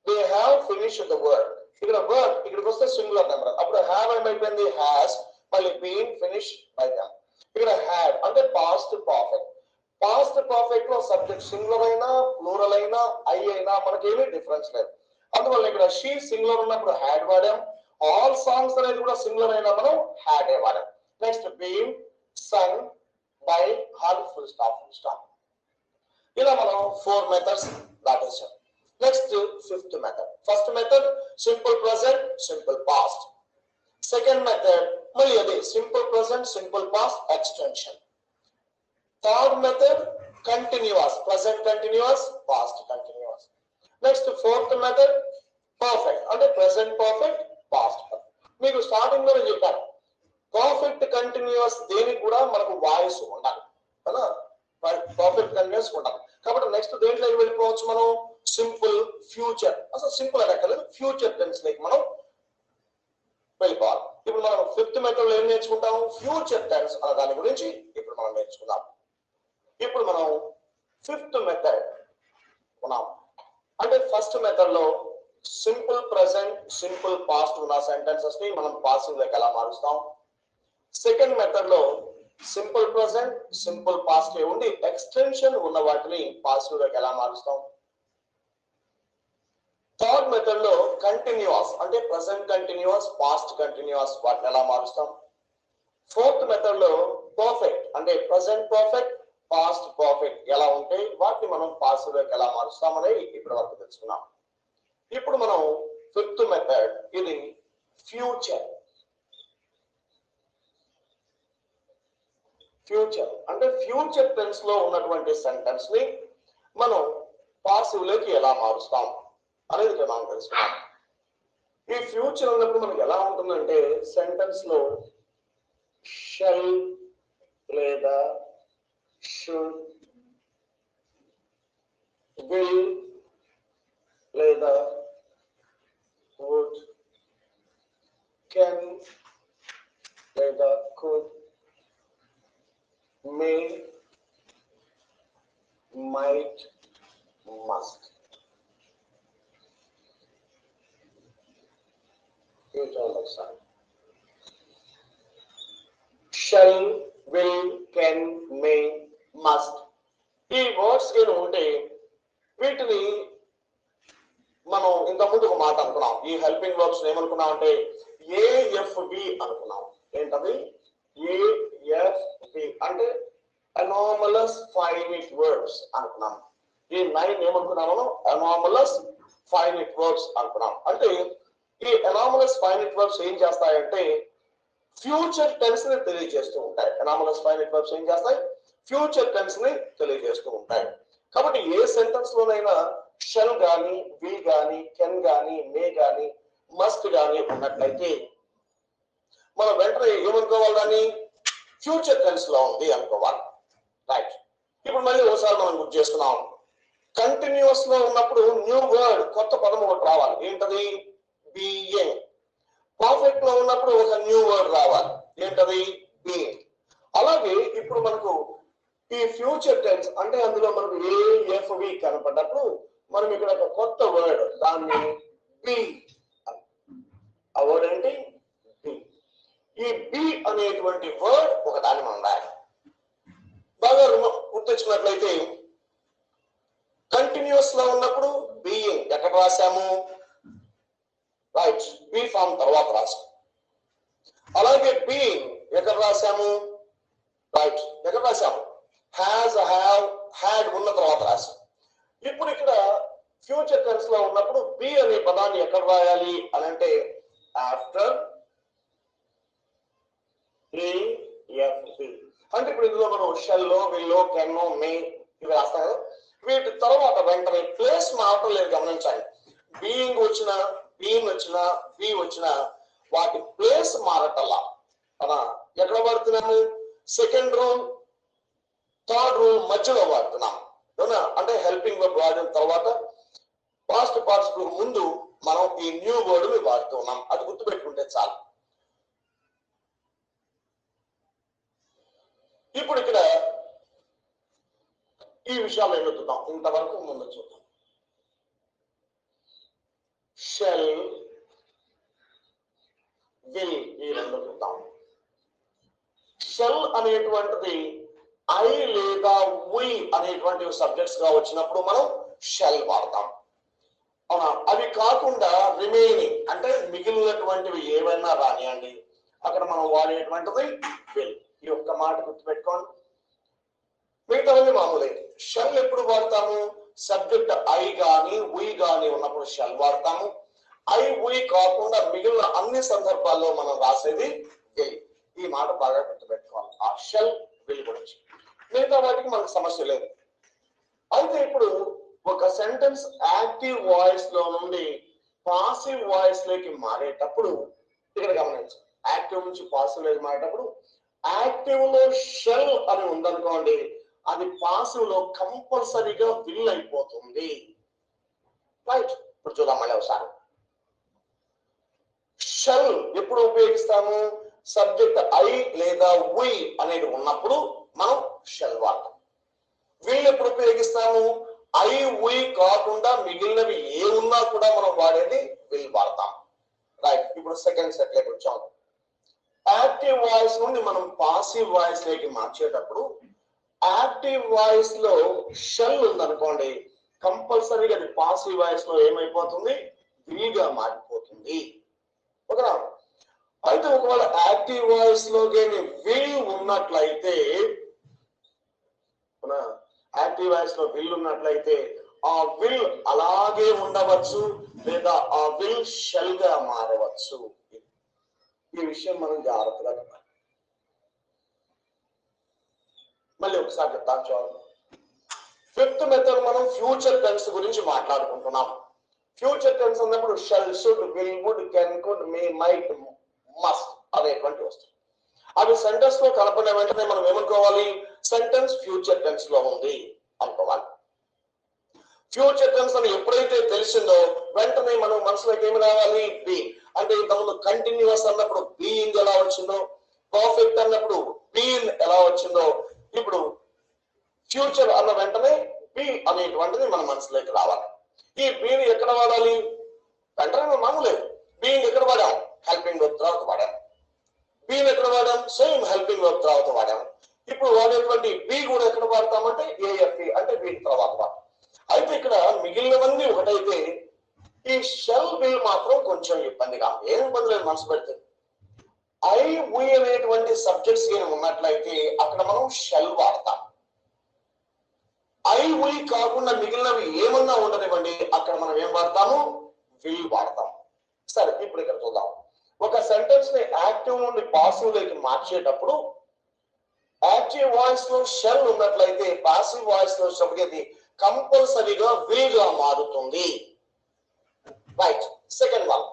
they have finished the work. ఇక్కడ వర్క్ ఇక్కడికి వస్తే సింగులర్ నెంబర్, అప్పుడు హ్యావ్ ఏమైపోయింది హ్యాస్, మళ్ళీ బీన్ ఫినిష్ బై దెమ్. ఇక్కడ హ్యాడ్ అంటే పాస్ట్ పర్ఫెక్ట్. పాస్ట్ పర్ఫెక్ట్ లో సబ్జెక్ట్ సింగులర్ అయినా ప్లూరల్ అయినా ఐ అయినా మనకేమీ డిఫరెన్స్ లేదు. అందువల్ల ఇక్కడ షీ సింగులర్ ఉన్నప్పుడు హ్యాడ్ వాడాం. ఆల్ సాంగ్స్ అనేది కూడా సింగులర్ అయినా మనం హ్యాడ్ ఏ వాడాం. Next been sung by her full stop full stop. ఇలా మనం 4 మెథడ్స్ దాటేసాం. Next 5th method. First method simple present simple past. Second method మళ్ళీ అదే simple present simple past extension. Third method continuous present continuous past continuous. Next 4th method perfect అంటే present perfect past perfect. మీకు starting లోనే చెప్పాను perfect continuous దేనికి కూడా మనకు voice ఉండాలి కదా, పర్ఫెక్ట్ కంటిన్యూస్ ఉండాలి. కాబట్టి నెక్స్ట్ దేంట్లోకి వెళ్ళిపోవచ్చు మనం? Simple future. అసలు సింపుల్ అనక్కర్లేదు, ఫ్యూచర్ టెన్స్ లోకి మనం వెళ్ళిపోవాలి. ఇప్పుడు మనం 5th మెథడ్ లో ఏం నేర్చుకుంటాము? ఫ్యూచర్ టెన్స్ అనే దాని గురించి ఇప్పుడు మనం నేర్చుకుందాం. ఇప్పుడు మనం 5th మెథడ్ ఉన్నాం. అంటే ఫస్ట్ మెథడ్ లో సింపుల్ ప్రెసెంట్ సింపుల్ పాస్ట్ ఉన్న సెంటెన్సెస్ ని మనం పాసివ్ లోకి ఎలా మారుస్తాం. సెకండ్ మెథడ్ లో సింపుల్ ప్రెసెంట్ సింపుల్ పాస్ట్ ఉండి ఎక్స్టెన్షన్ ఉన్న వాటిని పాసివ్ లోకి ఎలా మారుస్తాం. థర్డ్ మెథడ్ లో కంటిన్యూస్ అంటే ప్రెసెంట్ కంటిన్యూస్ పాస్ట్ కంటిన్యూస్ వాటిని ఎలా మారుస్తాం. 4th మెథడ్ లో పర్ఫెక్ట్ అంటే ప్రెసెంట్ పర్ఫెక్ట్ పాస్ట్ పర్ఫెక్ట్ ఎలా ఉంటే వాటిని మనం పాసివ్ లోకి ఎలా మారుస్తాం అనేది ఇప్పటి వరకు తెలుసుకున్నాం. ఇప్పుడు మనం 5th మెథడ్ ఇది ఫ్యూచర్. ఫ్యూచర్ అంటే ఫ్యూచర్ టెన్స్ లో ఉన్నటువంటి సెంటెన్స్ ని మనం పాసివ్ లోకి ఎలా మారుస్తాం అనేది మనం తెలుసుకున్నాం. ఈ ఫ్యూచర్ ఉన్నప్పుడు మనకి ఎలా ఉంటుందంటే సెంటెన్స్ లో షల్ లేదా షుడ్, విల్ లేదా వుడ్, కెన్ లేదా could, may, might, must. Shall, will, can, may, must ఈ వర్డ్స్ ఏమి ఉంటే వీటిని మనం ఇంతకుముందు ఒక మాట అనుకున్నాం. ఈ హెల్పింగ్ వర్బ్స్ ఏమనుకున్నాం అంటే ఏఎఫ్బి అనుకున్నాం. ఏంటది? ఏఎఫ్బి అంటే అనామలస్ ఫైనిట్ వర్బ్స్ అనుకున్నాం. ఈ 9 ఏమనుకున్నాము? అనామలస్ ఫైనిట్ వర్బ్స్ అనుకున్నాం. అంటే ఈ అనామలస్ ఫైనిట్ వర్బ్స్ ఏం చేస్తాయంటే ఫ్యూచర్ టెన్స్ ని తెలియజేస్తూ ఉంటాయి. అనామలస్ ఫైనిట్ వర్బ్స్ ఏం చేస్తాయి? ఫ్యూచర్ టెన్స్ ని తెలియజేస్తూ ఉంటాయి. కాబట్టి ఏ సెంటెన్స్ లోనైనా షెల్ గాని, విల్ గాని, కెన్ గాని, మే గాని, మస్ట్ గాని ఉన్నట్లయితే మనం వెంటనే ఏమనుకోవాలి? దాన్ని ఫ్యూచర్ టెన్స్ లో ఉంది అనుకోవాలి. రైట్. ఇప్పుడు మళ్ళీ ఒకసారి మనం గుర్తు చేసుకున్నాం. కంటిన్యూస్ లో ఉన్నప్పుడు న్యూ వర్డ్, కొత్త పదం ఒకటి రావాలి. ఏంటది? బీయింగ్. పర్ఫెక్ట్ లో ఉన్నప్పుడు ఒక న్యూ వర్డ్ రావాలి. ఏంటది? బీయింగ్. అలాగే ఇప్పుడు మనకు ఈ ఫ్యూచర్ టెన్స్ అంటే అందులో మనకు ఏఎఫ్వి కనపడ్డప్పుడు మనం ఇక్కడ ఒక కొత్త వర్డ్, దాన్ని బి. ఆ వర్డ్ ఏంటి? బి. ఈ బి అనేటువంటి వర్డ్ ఒకదాన్ని మనం రాయాలి. బాగా గుర్తించినట్లయితే కంటిన్యూస్ లో ఉన్నప్పుడు బీయింగ్ ఎక్కడ రాశాము? రైట్, బి ఫామ్ తర్వాత రాశాము. అలాగే బీయింగ్ ఎక్కడ రాశాము? రైట్, ఎక్కడ రాశాము? హ్యాజ్, హ్యావ్, హ్యాడ్ ఉన్న తర్వాత రాశాం. ఇప్పుడు ఇక్కడ ఫ్యూచర్ టెన్స్ లో ఉన్నప్పుడు బి అనే పదాన్ని ఎక్కడ రాయాలి అని అంటే ఆఫ్టర్ ఏఎఫ్బి. అంటే ఇప్పుడు ఇందులో మనం షెల్లో, విల్లో, కెన్నో, మే ఇవి రాస్తాం కదా. వీటి తర్వాత వెంటనే ప్లేస్ మారటం లేదు, గమనించండి. బీయింగ్ వచ్చిన, బీయింగ్ వచ్చిన, బి వచ్చిన వాటి ప్లేస్ మారటల్లా కదా. ఎక్కడ వాడుతున్నాము? సెకండ్ రూల్, థర్డ్ రూల్ మధ్యలో వాడుతున్నాం. అంటే హెల్పింగ్ వర్బ్ వాడిన తర్వాత పాస్ట్ పార్టిసిపుల్ ముందు మనం ఈ న్యూ వర్డ్ ని వాడుతున్నాం. అది గుర్తుపెట్టుకుంటే చాలు. ఇప్పుడు ఇక్కడ ఈ విషయాలు ఏమి చూద్దాం. ఇంతవరకు ముందు చూద్దాం. షెల్, విల్, ఈ రెండు చూద్దాం. షెల్ అనేటువంటిది ఐ లేదా వి అనేటువంటి సబ్జెక్ట్స్ గా వచ్చినప్పుడు మనం షెల్ వాడతాం. అవునా? అవి కాకుండా రిమైనింగ్ అంటే మిగిలినటువంటివి ఏవైనా రానియండి, అక్కడ మనం వాడేటువంటిది విల్. ఈ ఒక్క మాట గుర్తుపెట్టుకోండి. మిగతావన్నీ మామూలే. షెల్ ఎప్పుడు వాడతాము? సబ్జెక్ట్ ఐ గాని, వి గాని ఉన్నప్పుడు షెల్ వాడతాము. ఐ, వి కాకుండా మిగిలిన అన్ని సందర్భాల్లో మనం రాసేది విల్. ఈ మాట బాగా గుర్తుపెట్టుకోవాలి ఆ షెల్, విల్ గురించి. మిగతా వాటికి మనకు సమస్య లేదు. అయితే ఇప్పుడు ఒక సెంటెన్స్ యాక్టివ్ వాయిస్ లో నుండి పాసివ్ వాయిస్ లోకి మారేటప్పుడు ఇక్కడ గమనించు. యాక్టివ్ నుంచి పాసివ్ లోకి మారేటప్పుడు యాక్టివ్ లో షెల్ అని ఉందనుకోండి, అది పాసివ్ లో కంపల్సరీగా విల్ అయిపోతుంది. రైట్. ఇప్పుడు చూద్దాం మళ్ళీ ఒకసారి. షెల్ ఎప్పుడు ఉపయోగిస్తాము? సబ్జెక్ట్ ఐ లేదా వి అనేది ఉన్నప్పుడు మనం షెల్ వాడతాం. విల్ ఎప్పుడు ఉపయోగిస్తాము? ఐ, వి కాకుండా మిగిలినవి ఏ ఉన్నా కూడా మనం వాడేది విల్ వాడతాం. రైట్. ఇప్పుడు సెకండ్ సెట్ లోకి వచ్చాం. యాక్టివ్ వాయిస్ నుండి మనం పాసివ్ వాయిస్ లోకి మార్చేటప్పుడు యాక్టివ్ వాయిస్ లో షెల్ ఉందనుకోండి, కంపల్సరీగా అది పాసివ్ వాయిస్ లో ఏమైపోతుంది? విల్ గా మారిపోతుంది. ఓకేనా? అయితే ఒకవేళ యాక్టివ్ వాయిస్ లో విల్ ఉన్నట్లయితే, యాక్టివ్ వాయిస్ లో విల్ ఉన్నట్లయితే ఆ విల్ అలాగే ఉండవచ్చు, లేదా ఆ విల్ షెల్ గా మారవచ్చు. ఈ విషయం మనం జాగ్రత్తగా చెప్పాలి. మళ్ళీ ఒకసారి చెప్తాను చూడండి. ఫిఫ్త్ మెథడ్ మనం ఫ్యూచర్ టెన్స్ గురించి మాట్లాడుకుంటున్నాం. ఫ్యూచర్ టెన్స్ అన్నప్పుడు shall, should, will, would, can, could, may, might, must అనేటువంటి వస్తుంది. అవి సెంటెన్స్ లో కలపడిన వెంటనే మనం ఏమనుకోవాలి? సెంటెన్స్ ఫ్యూచర్ టెన్స్ లో ఉంది అనుకోవాలి. ఫ్యూచర్ టెన్స్ అని ఎప్పుడైతే తెలిసిందో వెంటనే మనం మనసులోకి ఏమి రావాలి? బి. అంటే ఇంతకుముందు కంటిన్యూస్ అన్నప్పుడు బీయింగ్ ఎలా వచ్చిందో, పర్ఫెక్ట్ అన్నప్పుడు బీన్ ఎలా వచ్చిందో, ఇప్పుడు ఫ్యూచర్ అన్న వెంటనే బి అనేటువంటిది మన మనసులోకి రావాలి. ఈ బీని ఎక్కడ వాడాలి? వెంటనే మామూలే. బీయింగ్ ఎక్కడ వాడాం? హెల్పింగ్ వర్బ్ తర్వాత వాడాం. బీని ఎక్కడ వాడాం? సేమ్ హెల్పింగ్ వర్బ్ తర్వాత వాడాం. ఇప్పుడు వాడేటువంటి బి కూడా ఎక్కడ వాడతామంటే ఏఎఫ్ఈ అంటే బి తర్వాత వాడతాం. అయితే ఇక్కడ మిగిలినవన్నీ ఒకటైతే ఈ షెల్, విల్ మాత్రం కొంచెం ఇబ్బందిగా. ఏం ఇబ్బంది లేదు మనసు పెడితే. ఐ, వి అనేటువంటి సబ్జెక్ట్స్ ఏమి ఉన్నట్లయితే అక్కడ మనం షెల్ వాడతాం. ఐ ఉయ్ కాకుండా మిగిలినవి ఏమన్నా ఉండనివ్వండి, అక్కడ మనం ఏం వాడతాము? విల్ వాడతాం. సరే, ఇప్పుడు ఇక్కడ చూద్దాం. ఒక సెంటెన్స్ ని యాక్టివ్ నుండి పాసివ్ లోకి మార్చేటప్పుడు యాక్టివ్ వాయిస్ లో షెల్ ఉన్నట్లయితే పాసివ్ వాయిస్ లో వచ్చేది కంపల్సరీగా విల్ గా మారుతుంది. రైట్. సెకండ్ వన్,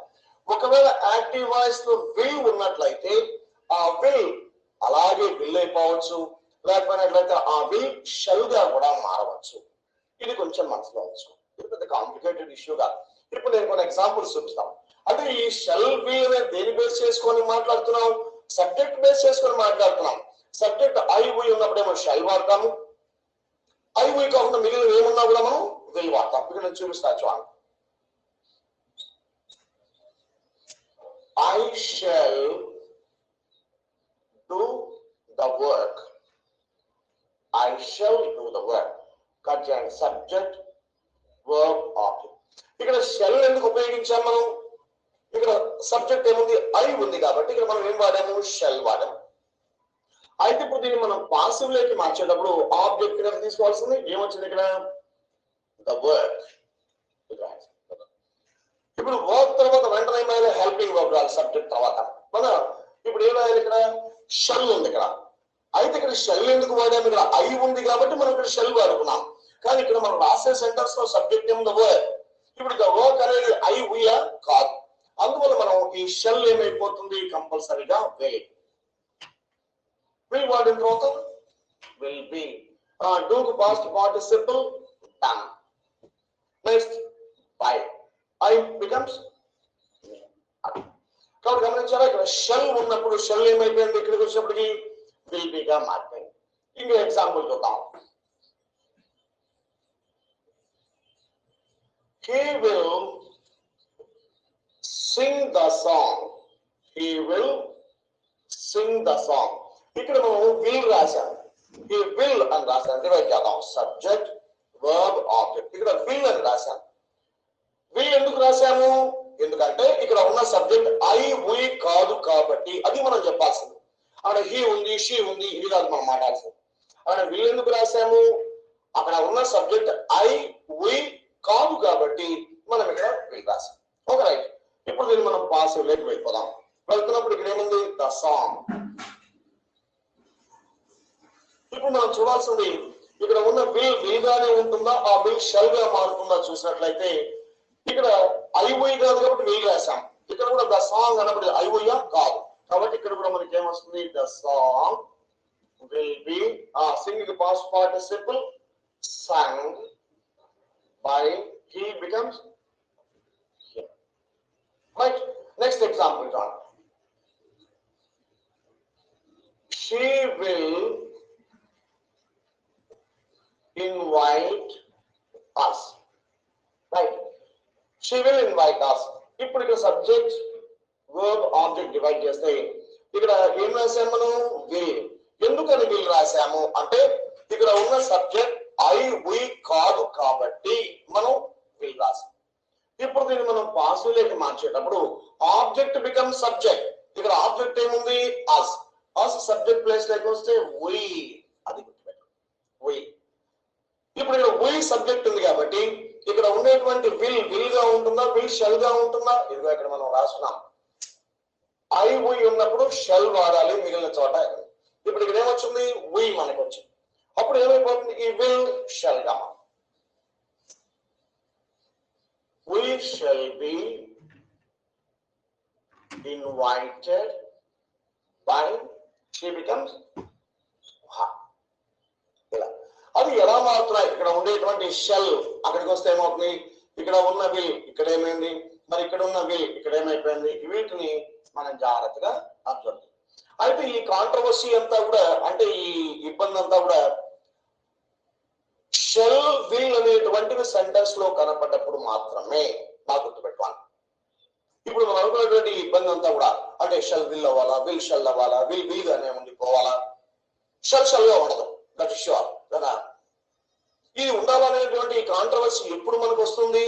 ఒకవేళ యాక్టివ్ వాయిస్ లో విల్ ఉన్నట్లయితే ఆ విల్ అలాగే విల్ అయిపోవచ్చు, లేకపోయినట్లయితే ఆ విల్ షెల్ గా కూడా మారవచ్చు. ఇది కొంచెం మనసులో ఉంచుకో, ఇది పెద్ద కాంప్లికేటెడ్ ఇష్యూగా. ఇప్పుడు నేను కొన్ని ఎగ్జాంపుల్స్ చూపిస్తాను. అంటే ఈ షెల్ విల్ దేని బేస్ చేసుకొని మాట్లాడుతున్నాం? సబ్జెక్ట్ బేస్ చేసుకొని మాట్లాడుతున్నాం. సబ్జెక్ట్ ఐ ఉయ్ ఉన్నప్పుడేమో షెల్ వాడతాము, ఐ ఉయ్ కాకుండా మిగిలిన ఏమున్నా కూడా మనం విల్ వాడతాం. ఇక్కడ నేను చూపిస్తాను చూడండి. I shall do the work. I shall do the work. Conjunct subject, verb, object. ఇక్కడ షెల్ ఎందుకు ఉపయోగించాం మనం? ఇక్కడ సబ్జెక్ట్ ఏముంది? ఐ ఉంది కాబట్టి ఇక్కడ మనం ఏం వాడాము? షెల్ వాడాము. అయితే ఇప్పుడు దీన్ని మనం పాసివ్ లోకి మార్చేటప్పుడు ఆబ్జెక్ట్ గా తీసుకోవాల్సింది ఏమొచ్చింది ఇక్కడ? The work. ఇప్పుడు వర్క్ తర్వాత వెంటనే ఏమైనా హెల్పింగ్ వర్బ్ రావాలి సబ్జెక్ట్ తర్వాత. మన ఇప్పుడు ఏం రాయాలి? ఇక్కడ షెల్ ఉంది ఇక్కడ. అయితే ఇక్కడ షెల్ ఎందుకు వాడాము? ఇక్కడ ఐ ఉంది కాబట్టి మనం ఇక్కడ షెల్ వాడుకున్నాం. కానీ ఇక్కడ మనం రాసే సెంటెన్స్ లో సబ్జెక్ట్ ఏముంది? వర్క్. ఇప్పుడు ద వర్క్ అనేది ఐ ఉయ్ కాదు. అందువల్ల మనం ఈ షెల్ ఏమైపోతుంది? కంపల్సరీగా విల్. విల్ వాడిన తర్వాత will be. Do past participle done. Next by. I becomes. కాబట్టి గమనించారా, ఇక్కడ షెల్ ఉన్నప్పుడు షెల్ ఏమైపోయింది? ఇక్కడికి వచ్చినప్పటికి విల్ బి గా మారిపోయింది. ఇంకో ఎగ్జాంపుల్ చూద్దాం. He will sing the song. He will sing the song. ఇక్కడ మనం will రాశాం. He will అని రాశాం. డివైడ్ చేద్దాం. Subject, verb, object. ఇక్కడ will అని రాశాం. will ఎందుకు రాశాము? ఎందుకంటే ఇక్కడ ఉన్న సబ్జెక్ట్ ఐ ఉయ్ కాదు కాబట్టి అది మనం చెప్పాల్సింది. అక్కడ హీ ఉంది, షీ ఉంది, ఇది కాదు మనం మాట్లాడాల్సింది. అక్కడ will ఎందుకు రాశాము? అక్కడ ఉన్న సబ్జెక్ట్ ఐ ఉయ్ కాదు కాబట్టి మనం ఇక్కడ will రాశాం. Okay, right. ఇప్పుడు దీన్ని మనం పాసివ్ లోకి వెళ్ళిపోదాం. వెళ్తున్నప్పుడు ఇక్కడ ఏముంది? The song. ఇప్పుడు మనం చూడాల్సింది ఇక్కడ ఉన్న విల్ గానే ఉంటుందా, ఆ విల్ షెల్ గా మారుతుందా చూసినట్లయితే ఇక్కడ ఐ ఉయ్ కాదు కాబట్టి విల్ రాశాం. ఇక్కడ కూడా ద సాంగ్ అన్నప్పుడు ఐ ఉయ్ కాదు కాబట్టి ఇక్కడ కూడా మనకి ఏమొస్తుంది? The song will be. Singh past participle sang by. He becomes him. Right. Next example, John. She will invite us. Right. She will invite us. ఇప్పుడు ఇక్కడ సబ్జెక్ట్, వర్బ్, ఆబ్జెక్ట్ డివైడ్ చేస్తే ఇక్కడ ఏం రాసాము మనం? విల్. ఎందుకని విల్ రాసాము అంటే ఇక్కడ ఉన్న సబ్జెక్ట్ ఐ ఉయ్ కాదు కాబట్టి మనం విల్ రాసాం. ఇప్పుడు దీన్ని మనం పాసివ్ లోకి మార్చేటప్పుడు ఆబ్జెక్ట్ బికమ్ సబ్జెక్ట్. ఇక్కడ ఆబ్జెక్ట్ ఏముంది? అస్. అస్ సబ్జెక్ట్ ప్లేస్ లోకి వస్తే ఉయ్. అది గుర్తుపెట్టు, ఉయ్. ఇప్పుడు ఇక్కడ ఉయ్ సబ్జెక్ట్ ఉంది కాబట్టి ఇక్కడ ఉండేటువంటి విల్ గా ఉంటుందా, విల్ షెల్ గా ఉంటుందా? ఇదిగో ఇక్కడ మనం రాస్తున్నాం. ఐ ఉయ్ ఉన్నప్పుడు షెల్ వాడాలి, మిగిలిన చోట. ఇప్పుడు ఇక్కడ ఏమొచ్చింది? ఉయ్ మనకు వచ్చింది. అప్పుడు ఏమైపోతుంది? ఈ విల్ షెల్ గా. We shall be invited by. She becomes her. ఇలా అది ఎలా మారుతున్నాయి? ఇక్కడ ఉండేటువంటి షెల్ అక్కడికి వస్తే ఏమవుతుంది? ఇక్కడ ఉన్న విల్ ఇక్కడ ఏమైంది? మరి ఇక్కడ ఉన్న విల్ ఇక్కడ ఏమైపోయింది? వీటిని మనం జాగ్రత్తగా అబ్జర్వ్. అయితే ఈ కాంట్రవర్సీ అంతా కూడా, అంటే ఈ ఇబ్బంది అంతా కూడా షెల్ విల్ అనేటువంటివి సెంటెన్స్ లో కనపడ్డప్పుడు మాత్రమే నాకు గుర్తుపెట్టుకోవాలి. ఇప్పుడు మనం అనుకున్నటువంటి ఇబ్బంది అంతా కూడా అంటే షెల్ విల్ అవ్వాలా, విల్ షెల్ అవ్వాలా, విల్ గానే ఉండిపోవాలా, షెల్ గా ఉండదు. దట్ ఇస్ ష్యూర్ కదా. ఇది ఉండాలనేటువంటి కాంట్రవర్సీ ఎప్పుడు మనకు వస్తుంది?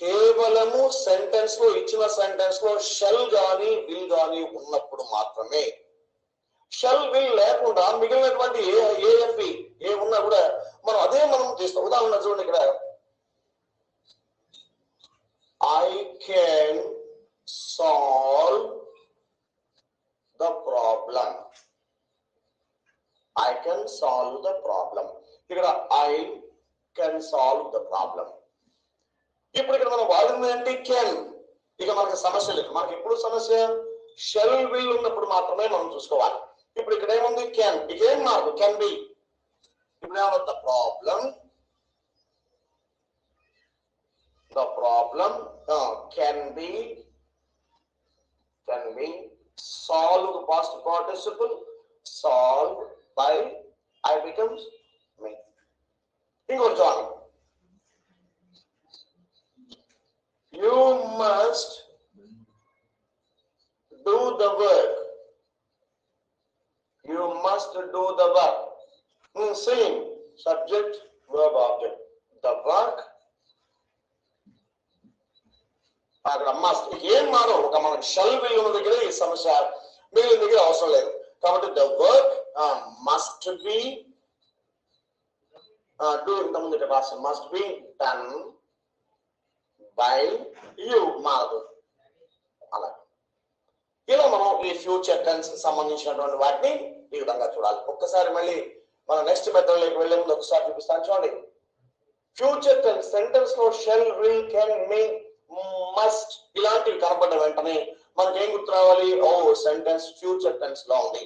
కేవలము సెంటెన్స్ లో, ఇచ్చిన సెంటెన్స్ లో షెల్ గాని విల్ గాని ఉన్నప్పుడు మాత్రమే. షెల్ విల్ లేకుండా మిగిలినటువంటి ఏ ఉన్నా కూడా మనం అదే మనం చేస్తాం. ఉదాహరణ చూడండి, ఇక్కడ I can solve the problem. I can solve the problem. ఇక్కడ I can solve the problem. ఇప్పుడు ఇక్కడ మనం వాడింది ఏంటి? కెన్. ఇక మనకి సమస్య లేదు. మనకి ఎప్పుడు సమస్య? షెల్ విల్ ఉన్నప్పుడు మాత్రమే మనం చూసుకోవాలి. ఇప్పుడు ఇక్కడ ఏముంది? కెన్. ఇక ఏం మార్పు? Can be. ఇప్పుడు ఏమవుతుంది? The problem can be solved, past participle, solved by I becomes me. ఇంకోటి చూడండి, you must do the work. You must do the work. Same subject, verb, object. The work. అక్కడ must. ఏం మారో ఒక మనకు shall will ఉన్న దగ్గర ఈ సమస్య, మిగిలిన దగ్గర అవసరం లేదు. కాబట్టి the work must be do, ఇంత ముందు రాసి must be done by you మారదు. అలా ఇలా మనం ఈ ఫ్యూచర్ టెన్స్ సంబంధించినటువంటి వాటిని ఈ విధంగా చూడాలి. ఒక్కసారి మళ్ళీ మన నెక్స్ట్ మెథడ్ లోకి వెళ్లే ముందు ఒకసారి చూపిస్తాను చూడండి. ఫ్యూచర్ టెన్స్ సెంటెన్స్ లో shall, will, can, may, must ఇలాంటివి కనపడ్డ వెంటనే మనకి ఏం గుర్తు రావాలి? ఓ, సెంటెన్స్ ఫ్యూచర్ టెన్స్ లో ఉంది.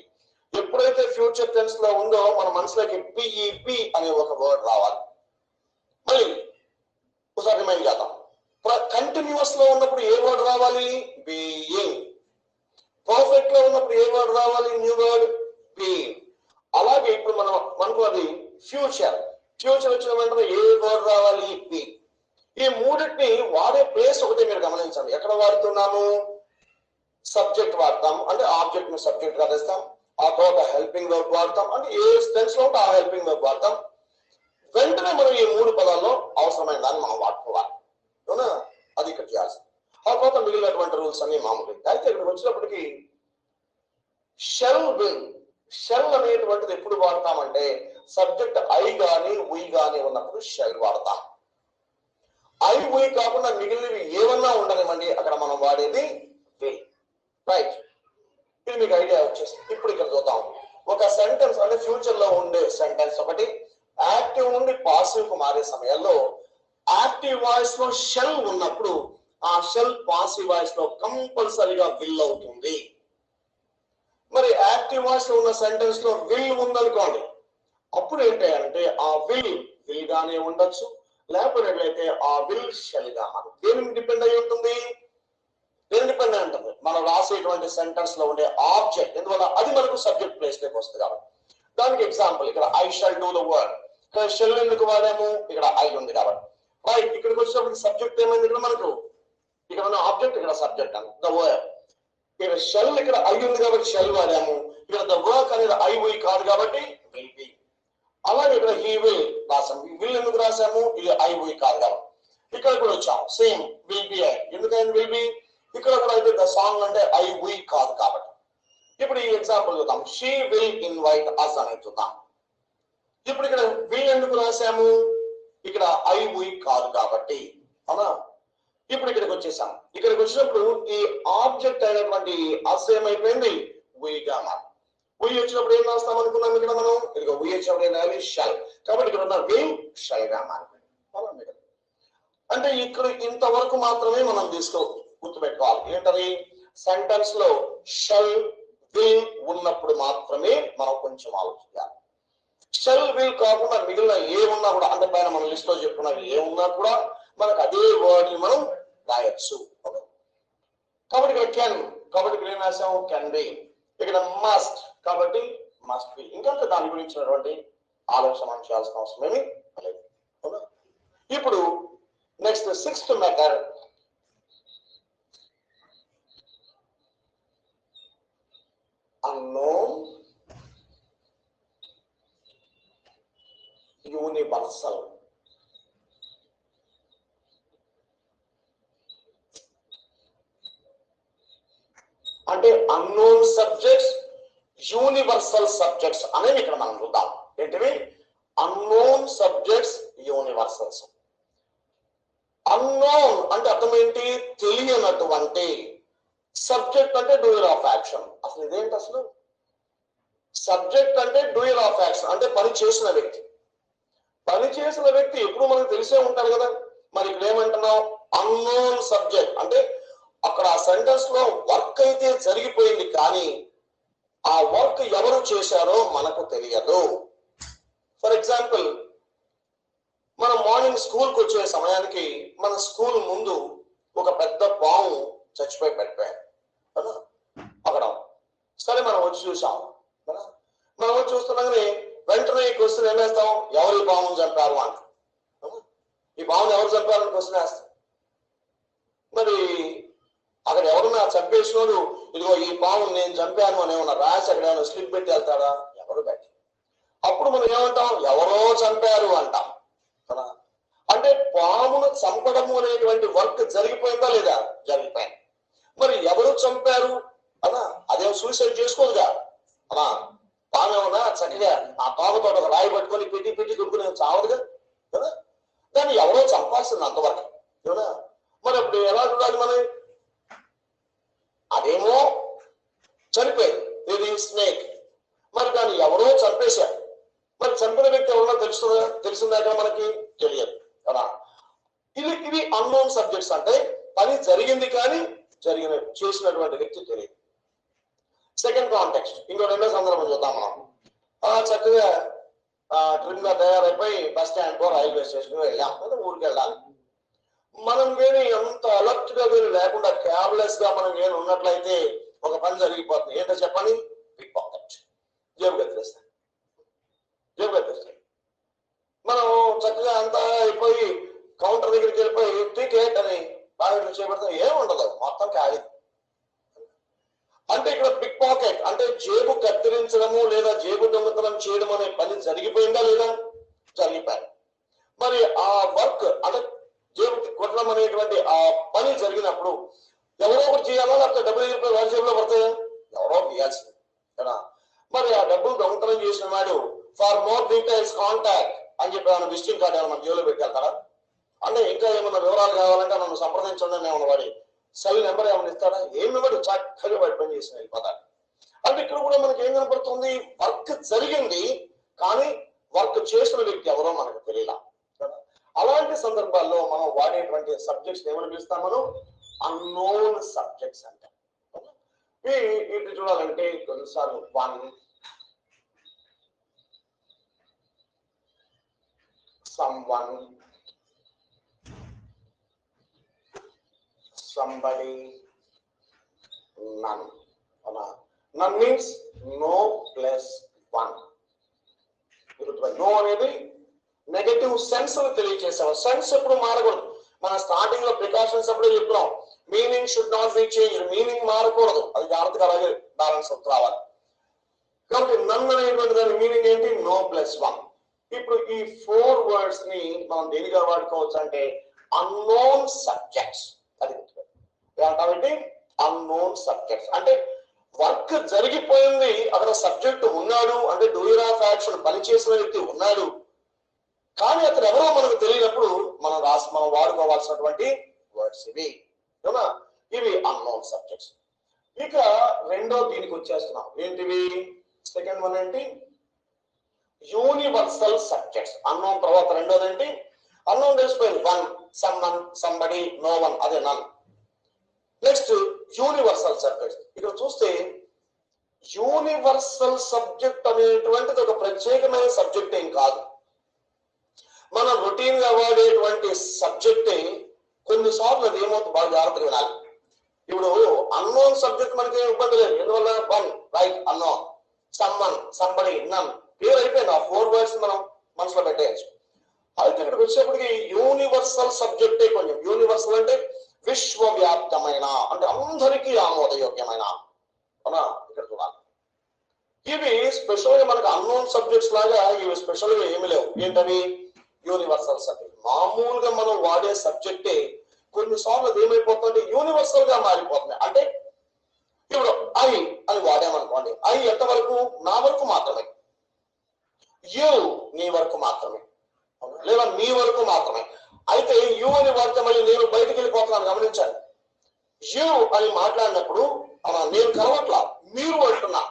ఎప్పుడైతే ఫ్యూచర్ టెన్స్ లో ఉందో మన మనసులోకి పిఈపి అనే ఒక వర్డ్ రావాలి. మళ్ళీ ఒకసారి రిమైండ్ చేద్దాం. కంటిన్యూస్ లో ఉన్నప్పుడు ఏ వర్డ్ రావాలి? బీయింగ్. పర్ఫెక్ట్ లో ఉన్నప్పుడు ఏ వర్డ్ రావాలి? New word being. అలాగే ఇప్పుడు మనకు అది ఫ్యూచర్ వచ్చిన వెంటనే ఏ వర్డ్ రావాలి? బీ. ఈ మూడింటిని వాడే ప్లేస్ ఒకటి మీరు గమనించండి. ఎక్కడ వాడుతున్నాము? సబ్జెక్ట్ వాడతాం, అంటే ఆబ్జెక్ట్ ని సబ్జెక్ట్ గా తెస్తాం. ఆ తర్వాత హెల్పింగ్ వర్బ్ వాడతాం, అంటే ఏ టెన్స్ లో ఉంటే ఆ హెల్పింగ్ వర్బ్ వాడతాం. వెంటనే మనం ఈ మూడు పదాల్లో అవసరమైన దాన్ని మనం వాడుకోవాలి. అవునా? అది ఇక్కడ చేయాల్సింది. ఆ తర్వాత మిగిలినటువంటి రూల్స్ అన్ని మామూలు. అయితే ఇక్కడికి వచ్చినప్పటికీ షెల్, విల్, షెల్ అనేటువంటిది ఎప్పుడు వాడతామంటే సబ్జెక్ట్ ఐ గాని ఉయ్ గాని ఉన్నప్పుడు షెల్ వాడతాం. ఐ ఉయ్ కాకుండా మిగిలినవి ఏమన్నా ఉండనివ్వండి, అక్కడ మనం వాడేది విల్. రైట్, ఇది మీకు ఐడియా వచ్చేసి ఇప్పుడు ఇక్కడ చూద్దాం. ఒక సెంటెన్స్ అంటే ఫ్యూచర్ లో ఉండే సెంటెన్స్ ఒకటి యాక్టివ్ నుండి పాసివ్ కు మారే సమయంలో యాక్టివ్ వాయిస్ లో షెల్ ఉన్నప్పుడు ఆ షెల్ పాసివ్ వాయిస్ లో కంపల్సరీగా విల్ అవుతుంది. మరి యాక్టివ్ వాయిస్ లో ఉన్న సెంటెన్స్ లో విల్ ఉందనుకోండి, అప్పుడు ఏంటంటే ఆ విల్ గానే ఉండొచ్చు, లేకపోతే ఆ విల్ షెల్ గా మారు. దేనికి డిపెండ్ అయి ఉంటుంది? డిపెండ్ అయి ఉంటుంది మనం రాసేటువంటి సెంటెన్స్ లో ఉండే ఆబ్జెక్ట్. ఎందువల్ల అది మనకు సబ్జెక్ట్ ప్లేస్ లోకి వస్తుంది కాబట్టి. దానికి ఎగ్జాంపుల్ ఇక్కడ I shall do the work. ఇక్కడ షెల్ ఎందుకు వాడాము? ఇక్కడ ఐ ఉంది కాబట్టి. రైట్, ఇక్కడికి వచ్చినప్పుడు సబ్జెక్ట్ ఏమైంది? ఇక్కడ మనకు ఇక్కడ ఉన్న ఆబ్జెక్ట్, ఇక్కడ సబ్జెక్ట్ అని ద వర్క్. ఇక్కడ షెల్, ఇక్కడ ఐ ఉంది కాబట్టి షెల్ వాడాము. ఇక్కడ ద వర్క్ అనేది ఐ ఉయ్ కాదు కాబట్టి విల్ బి. అలాగే ఇక్కడ హీ విల్ రాసాము. విల్ ఎందుకు రాసాము? ఇది ఐ ఉయ్ కాదు కాబట్టి. ఇక్కడ కూడా వచ్చాము సేమ్ విల్ బి. ఎందుకైంది విల్ బి? ఇక్కడ కూడా అయితే ద సాంగ్ అంటే ఐ ఉయ్ కాదు కాబట్టి. ఇప్పుడు ఈ ఎగ్జాంపుల్ చూద్దాం. షీ విల్ ఇన్వైట్ అస్ అనేది చూద్దాం. ఇప్పుడు ఇక్కడ విల్ ఎందుకు రాసాము? ఇక్కడ ఐ ఉయ్ కాదు కాబట్టి. అవునా? ఇప్పుడు ఇక్కడికి వచ్చేసాం. ఇక్కడికి వచ్చినప్పుడు ఈ ఆబ్జెక్ట్ అయినటువంటి అస్ ఏమైపోయింది? ఉయ్ గా మారు. ఉయ్ వచ్చినప్పుడు ఏం రాస్తాం అనుకున్నాం? ఇక్కడ మనం ఇదిగో ఉయ్ వచ్చినప్పుడు ఏం రాయాలి? షల్. కాబట్టి ఇక్కడ ఉన్న విల్ షల్ గా మారిపోయింది. అంటే ఇక్కడ ఇంతవరకు మాత్రమే మనం గుర్తుపెట్టుకోవాలి. ఏంటది? సెంటెన్స్ లో షల్, విల్ ఉన్నప్పుడు మాత్రమే మనం కొంచెం ఆలోచించాలి. షల్, విల్ కాకుండా మిగిలిన ఏమున్నా కూడా, అంటే పైన మన లిస్ట్ లో చెప్పుకున్నవి ఏమున్నా కూడా మనకు అదే వర్డ్ ని మనం రాయొచ్చు. కాబట్టి ఇక్కడ కెన్, కాబట్టి ఇక్కడ ఏం రాసాము? Can be. ఇక్కడ మస్ట్, కాబట్టి మస్ట్ బి. ఇంకా దాని గురించినటువంటి ఆలోచన మనం చేయాల్సిన అవసరం ఏమి లేదు. ఇప్పుడు next 6th method, unknown universal. అంటే అన్నోన్ సబ్జెక్ట్స్, యూనివర్సల్ సబ్జెక్ట్స్ అనేవి ఇక్కడ మనం చూద్దాం. ఏంటివి? Unknown subjects universals. అన్నోన్ అంటే అర్థం ఏంటి? తెలియనటువంటి. సబ్జెక్ట్ అంటే డూయర్ ఆఫ్ యాక్షన్. అసలు ఇదేంటి? అసలు సబ్జెక్ట్ అంటే డూయర్ ఆఫ్ యాక్షన్ అంటే పని చేసిన వ్యక్తి. పని చేసిన వ్యక్తి ఎప్పుడు మనకు తెలిసే ఉంటారు కదా. మరి ఇక్కడ ఏమంటున్నాం? అన్నోన్ సబ్జెక్ట్ అంటే అక్కడ ఆ సెంటెన్స్ లో వర్క్ అయితే జరిగిపోయింది, కానీ ఆ వర్క్ ఎవరు చేశారో మనకు తెలియదు. ఫర్ ఎగ్జాంపుల్, మనం మార్నింగ్ స్కూల్కి వచ్చే సమయానికి మన స్కూల్ ముందు ఒక పెద్ద పాము చచ్చిపోయి పెట్టారు కదా అక్కడ. సరే మనం వచ్చి చూసాం కదా. మనం వచ్చి చూస్తున్నాగానే వెంటనే ఈ క్వశ్చన్ ఏం వేస్తాం? ఎవరు ఈ పామును చంపారు అంట. ఈ పామును ఎవరు చంపారని క్వశ్చన్ వేస్తాం. మరి అక్కడ ఎవరన్నా చంపేసినోడు ఇదిగో ఈ పామును నేను చంపాను అని ఏమన్నా రాసి అక్కడ ఏమైనా స్లిప్ పెట్టి వెళ్తాడా? ఎవరు పెట్టి. అప్పుడు మనం ఏమంటాం? ఎవరో చంపారు అంటాం కదా. అంటే పామును చంపడము అనేటువంటి వర్క్ జరిగిపోయిందా లేదా? జరిగిపోయింది. మరి ఎవరు చంపారు అనా? అదేం సూసైడ్ చేసుకోదుగా అనా. పాము ఏమన్నా చక్కగా ఆ తోకతో ఒక రాయి పట్టుకొని పెట్టి పెట్టి దొరుకునే చావదుగా కదా. దాన్ని ఎవరో చంపాల్సింది అంతవరకు కదా. మరి అప్పుడు ఎలా చూడాలి మనం? అదేమో చనిపోయింది, ఇది స్నేక్. మరి దాన్ని ఎవరో చంపేశారు. మరి చంపిన వ్యక్తి ఎవరో తెలిసిందాక మనకి తెలియదు కదా. ఇవి అన్నోన్ సబ్జెక్ట్స్. అంటే పని జరిగింది కానీ చేసినటువంటి వ్యక్తి తెలియదు. సెకండ్ కాంటెక్స్ట్, ఇంకో రెండో సందర్భం చూద్దాం మనం. చక్కగా ట్రిమ్ గా తయారైపోయి బస్ స్టాండ్ కో రైల్వే స్టేషన్ వెళ్ళాం లేదా ఊరికి వెళ్ళాలి. మనం కానీ ఎంత అలర్ట్ గా కానీ లేకుండా కేర్లెస్ గా మనం కానీ ఉన్నట్లయితే ఒక పని జరిగిపోతుంది. ఏంటో చెప్పండి? Pick pocket. జేబు కత్తిరేస్తాం. మనం చక్కగా అంతా అయిపోయి కౌంటర్ దగ్గరికి వెళ్ళిపోయి టికెట్ అని బాగా చేపడతాం. ఏముండదు, మొత్తం ఖాళీ. అంటే ఇక్కడ పిక్ పాకెట్ అంటే జేబు కత్తిరించడము లేదా జేబు దొంగతనం చేయడం అనే పని జరిగిపోయిందా లేదా? జరిగిపోయింది. మరి ఆ వర్క్ అంటే జేబు కొట్టడం అనేటువంటి ఆ పని జరిగినప్పుడు ఎవరో ఒకటి చేయాలా, లేకపోతే డబ్బులు ఎగిరిపోయి వారి జేబులో పడతాయా? ఎవరో చేయాల్సింది కదా. మరి ఆ డబ్బులు దొంగతనం చేసిన వాడు ఫర్ మోర్ డీటెయిల్స్ కాంటాక్ట్ అని చెప్పి ఏమైనా విజిటింగ్ కార్డు ఏమైనా మన జేబులో పెట్టేస్తారా? అంటే ఇంకా ఏమన్నా వివరాలు కావాలంటే నన్ను సంప్రదించండి ఏమన్నా వాడి సెల్ నెంబర్ ఏమైనా ఇస్తాడా? ఏం నెంబర్ చక్కగా వాడి పని చేసిన వెళ్ళిపోతాడు. అంటే ఇక్కడ కూడా మనకి ఏం కనపడుతుంది? వర్క్ జరిగింది కానీ వర్క్ చేసిన వ్యక్తి ఎవరో మనకు తెలియలా. అలాంటి సందర్భాల్లో మనం వాడేటువంటి సబ్జెక్ట్స్ ఏమని పిలుస్తాం? మనం అన్నోన్ సబ్జెక్ట్స్ అంటాం. వీటిని చూడాలంటే కొన్నిసార్లు one, someone, somebody, none. None means no plus one. No అనేది నెగటివ్ సెన్స్ తెలియజేసాము. సెన్స్ ఎప్పుడు మారకూడదు. మన స్టార్టింగ్ లో ప్రికాషన్స్ అప్పుడే చెప్తున్నాం, meaning should not be change. Meaning మారకూడదు, అది జాగ్రత్తగా అలాగే బ్యాలెన్స్ రావాలి. కాబట్టి నన్ అనేటువంటి దాని మీనింగ్ ఏంటి? No plus one. ఇప్పుడు ఈ 4 వర్డ్స్ ని మనం దేనిగా వాడుకోవచ్చు అంటే అన్నోన్ సబ్జెక్ట్స్. అది కాబట్టి అన్నోన్ సబ్జెక్ట్స్ అంటే వర్క్ జరిగిపోయింది, అక్కడ సబ్జెక్ట్ ఉన్నాడు అంటే డూయర్ ఆఫ్ యాక్షన్ పనిచేసిన వ్యక్తి ఉన్నాడు, కానీ అతను ఎవరో మనకు తెలియనప్పుడు మనం వాడుకోవాల్సినటువంటి వర్డ్స్ ఇవి. ఇవి అన్నోన్ సబ్జెక్ట్స్. ఇక రెండో దీనికి వచ్చేస్తున్నాం. ఏంటివి? సెకండ్ వన్ ఏంటి? Universal subjects. అన్నోన్ తర్వాత రెండోది ఏంటి? అన్నోన్ తెలిసిపోయింది. One, someone, somebody, no one, అదే నన్. Next universal subjects. ఇక్కడ చూస్తే యూనివర్సల్ సబ్జెక్ట్ అనేటువంటిది ఒక ప్రత్యేకమైన సబ్జెక్ట్ ఏం కాదు. మనం రొటీన్ గా వాడేటువంటి సబ్జెక్టే. కొన్నిసార్లు అది ఏమవుతుంది బాగా జాగ్రత్తగా వినాలి. ఇప్పుడు అన్నోన్ సబ్జెక్ట్ మనకి ఇబ్బంది లేదు. ఎందువల్ల? One right unknown, someone, somebody, none clear అయిపోయింది. ఆ 4 వర్డ్స్ మనం మనసులో పెట్టేయచ్చు. అయితే ఇక్కడికి వచ్చేప్పటికి యూనివర్సల్ సబ్జెక్టే కొంచెం. యూనివర్సల్ అంటే విశ్వవ్యాప్తమైన, అంటే అందరికీ ఆమోదయోగ్యమైన. అవునా? ఇక్కడ చూడాలి. ఇవి స్పెషల్ గా మనకు అన్నోన్ సబ్జెక్ట్స్ లాగా ఇవి స్పెషల్ గా ఏమి లేవు. ఏంటవి? Universal subject. మామూలుగా మనం వాడే సబ్జెక్టే కొన్నిసార్లు అది ఏమైపోతుంది? యూనివర్సల్ గా మారిపోతుంది. అంటే ఇప్పుడు ఐ అని వాడామనుకోండి, ఐ ఎంతవరకు? నా వరకు మాత్రమే. యు నీ వరకు మాత్రమే, లేదా మీ వరకు మాత్రమే. అయితే యు అని వాడితే మళ్ళీ నేను బయటికి వెళ్ళిపోతున్నాను, గమనించాలి. యు అని మాట్లాడినప్పుడు అలా నేను కలవట్లా, మీరు అంటున్నా,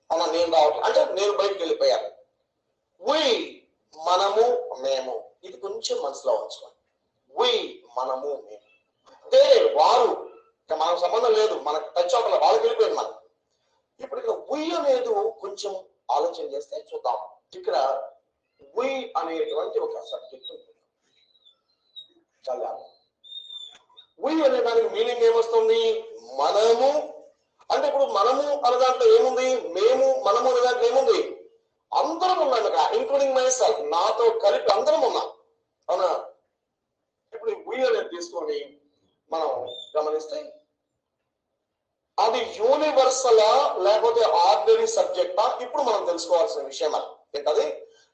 అలా నేను రావట్లా, అంటే నేను బయటికి వెళ్ళిపోయాను. వి మనము మేము, ఇది కొంచెం మనసులో ఉంచుకోండి. వి మనము మేము, దే వారు, మనకు సంబంధం లేదు, మనకు టచ్ అవ్వట్లేదు, వాళ్ళకి వెళ్ళిపోయింది మనకు. ఇప్పుడు ఇక్కడ వి అనేది కొంచెం ఆలోచన చేస్తే చూద్దాం. ఇక్కడ వి అనేటువంటి ఒక సబ్జెక్ట్ ఉంటుంది. చాలా వి అనే దానికి మీనింగ్ ఏమొస్తుంది? మనము అంటే ఇప్పుడు మనము అనే దాంట్లో ఏముంది? మేము మనము అనే దాంట్లో ఏముంది? అందరం ఉన్నాం ఇక్కడ, ఇంక్లూడింగ్ మై సెల్ఫ్, నాతో కలిపి అందరం ఉన్నాం, అవునా? ఇప్పుడు వి అనేది తీసుకొని మనం గమనిస్తే అది యూనివర్సలా లేకపోతే ఆర్డినరీ సబ్జెక్టా? ఇప్పుడు మనం తెలుసుకోవాల్సిన విషయం ఏంటది?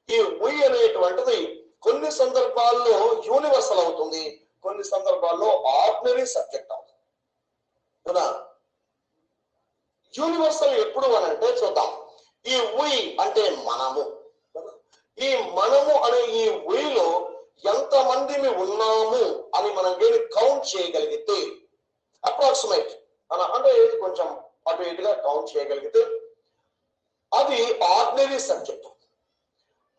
ఈ వి అనేటువంటిది కొన్ని సందర్భాల్లో యూనివర్సల్ అవుతుంది, కొన్ని సందర్భాల్లో ఆర్డినరీ సబ్జెక్ట్ అవుతుంది, కదా? యూనివర్సల్ ఎప్పుడు అని అంటే చూద్దాం. ఈ వి అంటే మనము, ఈ మనము అనే ఈ విలో ఎంతమందిని ఉన్నాము అని మనం కౌంట్ చేయగలిగితే, అప్రాక్సిమేట్ అంటే కొంచెం అటు ఇటుగా కౌంట్ చేయగలిగితే అది ఆర్డినరీ సబ్జెక్ట్.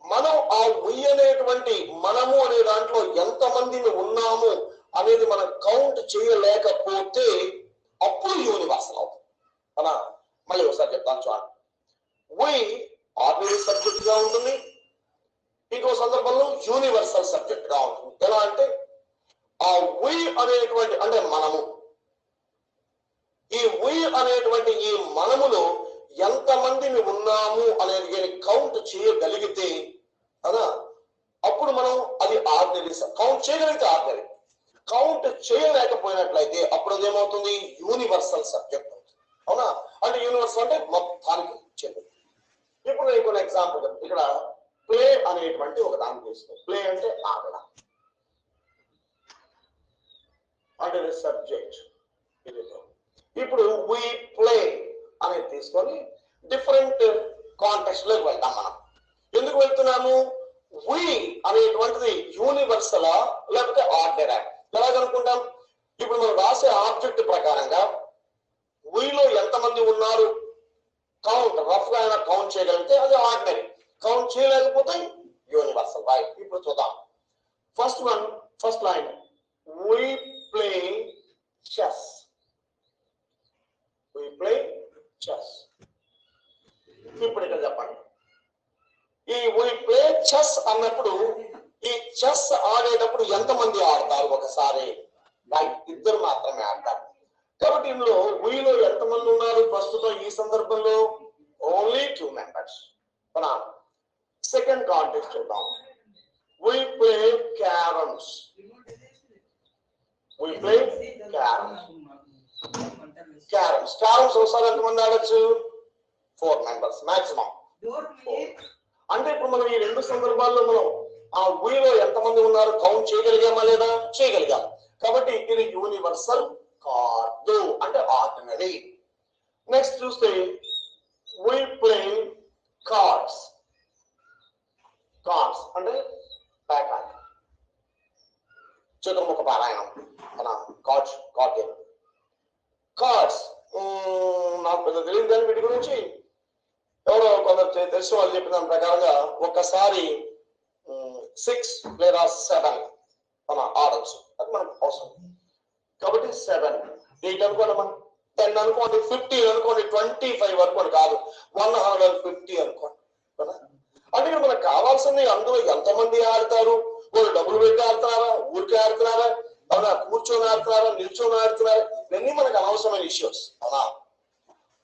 మనం ఆ వి అనేటువంటి మనము అనే దాంట్లో ఎంతమందిని ఉన్నాము అనేది మనం కౌంట్ చేయలేకపోతే అప్పుడు యూనివర్సల్ అవుతుంది, అలా. మళ్ళీ ఒకసారి చెప్తాను చూడండి. వి ఆర్డినరీ సబ్జెక్ట్ గా ఉంటుంది, ఇంకో సందర్భంలో యూనివర్సల్ సబ్జెక్ట్ గా ఉంటుంది. ఎలా అంటే ఆ వి అనేటువంటి అంటే మనము, ఈ వి అనేటువంటి ఈ మనములో ఎంతమందిని ఉన్నాము అనేది కౌంట్ చేయగలిగితే, కదా, అప్పుడు మనం అది ఆర్డినరీ. కౌంట్ చేయగలిగితే ఆర్డినరీ, కౌంట్ చేయలేకపోయినట్లయితే అప్పుడు అదేమవుతుంది? యూనివర్సల్ సబ్జెక్ట్ అవుతుంది, అవునా? అంటే యూనివర్సల్ అంటే మొత్తానికి చెంది. ఇప్పుడు నేను కొన్ని ఎగ్జాంపుల్, ఇక్కడ ప్లే అనేటువంటి ఒక దాన్ని తీసుకో. ప్లే అంటే ఆడడం, అంటే సబ్జెక్ట్. ఇప్పుడు వి ప్లే అనేది తీసుకొని డిఫరెంట్ కాంటెక్స్ట్ లోకి వెళ్తాం మనం. ఎందుకు వెళ్తున్నాము? వి అనేటువంటిది యూనివర్సలా లేకపోతే ఆర్డినరీ? ఎలాగనుకుంటాం? ఇప్పుడు మనం రాసే ఆబ్జెక్ట్ ప్రకారంగా విలో ఎంతమంది ఉన్నారు కౌంట్ రఫ్ గా అయినా కౌంట్ చేయగలిగితే అది ఆర్డినరీ, కౌంట్ చేయలేకపోతే యూనివర్సల్. రైట్, ఇప్పుడు చూద్దాం. First line, we play chess. We play chess. ఇప్పుడు ఇక్కడ చెప్పండి, ఈ we play chess అన్నప్పుడు ఈ చెస్ ఆడేటప్పుడు ఎంతమంది ఆడతారు? ఒకసారి ఇద్దరు మాత్రమే ఆడతారు. కాబట్టి ఇందులో వీలో ఎంతమంది ఉన్నారు ప్రస్తుతం ఈ సందర్భంలో? Only 2 members. సెకండ్ కాంటెక్స్ట్ చూద్దాం. We play caroms. We play caroms. Carroms ఒకసారి ఎంతమంది ఆడొచ్చు? 4 మెంబర్స్ మాక్సిమం. అంటే ఇప్పుడు మనం ఈ రెండు సందర్భాల్లో మనం ఆ వీలో ఎంతమంది ఉన్నారు కౌంట్ చేయగలిగామా లేదా? చేయగలిగాం. కాబట్టి ఇది యూనివర్సల్ కాదు, అంటే ఆర్డినరీ. నెక్స్ట్ చూస్తే we play cards. కార్డ్స్ అంటే ప్యాక్ ఆట, చతుర్ముఖ పారాయణం, కార్డ్స్. కార్డ్స్ నాకు పెద్ద తెలియదు కానీ వీటి గురించి ఎవరో కొందరు తెలిసిన వాళ్ళు చెప్పిన దాని ప్రకారంగా ఒక్కసారి 6 లేదా 7 మనం ఆడచ్చు, అది మనకు అవసరం. కాబట్టి 7, 8 అనుకోండి, మనం 10 అనుకోండి, 15 అనుకోండి, 25 అనుకోండి, కాదు 150 అనుకోండి కదా. అంటే మనకు కావాల్సింది అందులో ఎంతమంది ఆడతారు, వాళ్ళు డబ్బులు పెట్టి ఆడుతున్నారా, ఊరికే ఆడుతున్నారా, అవునా, కూర్చొని ఆడుతున్నారా, నిల్చొని ఆడుతున్నారా, ఇవన్నీ మనకు అనవసరమైన ఇష్యూస్, అవునా.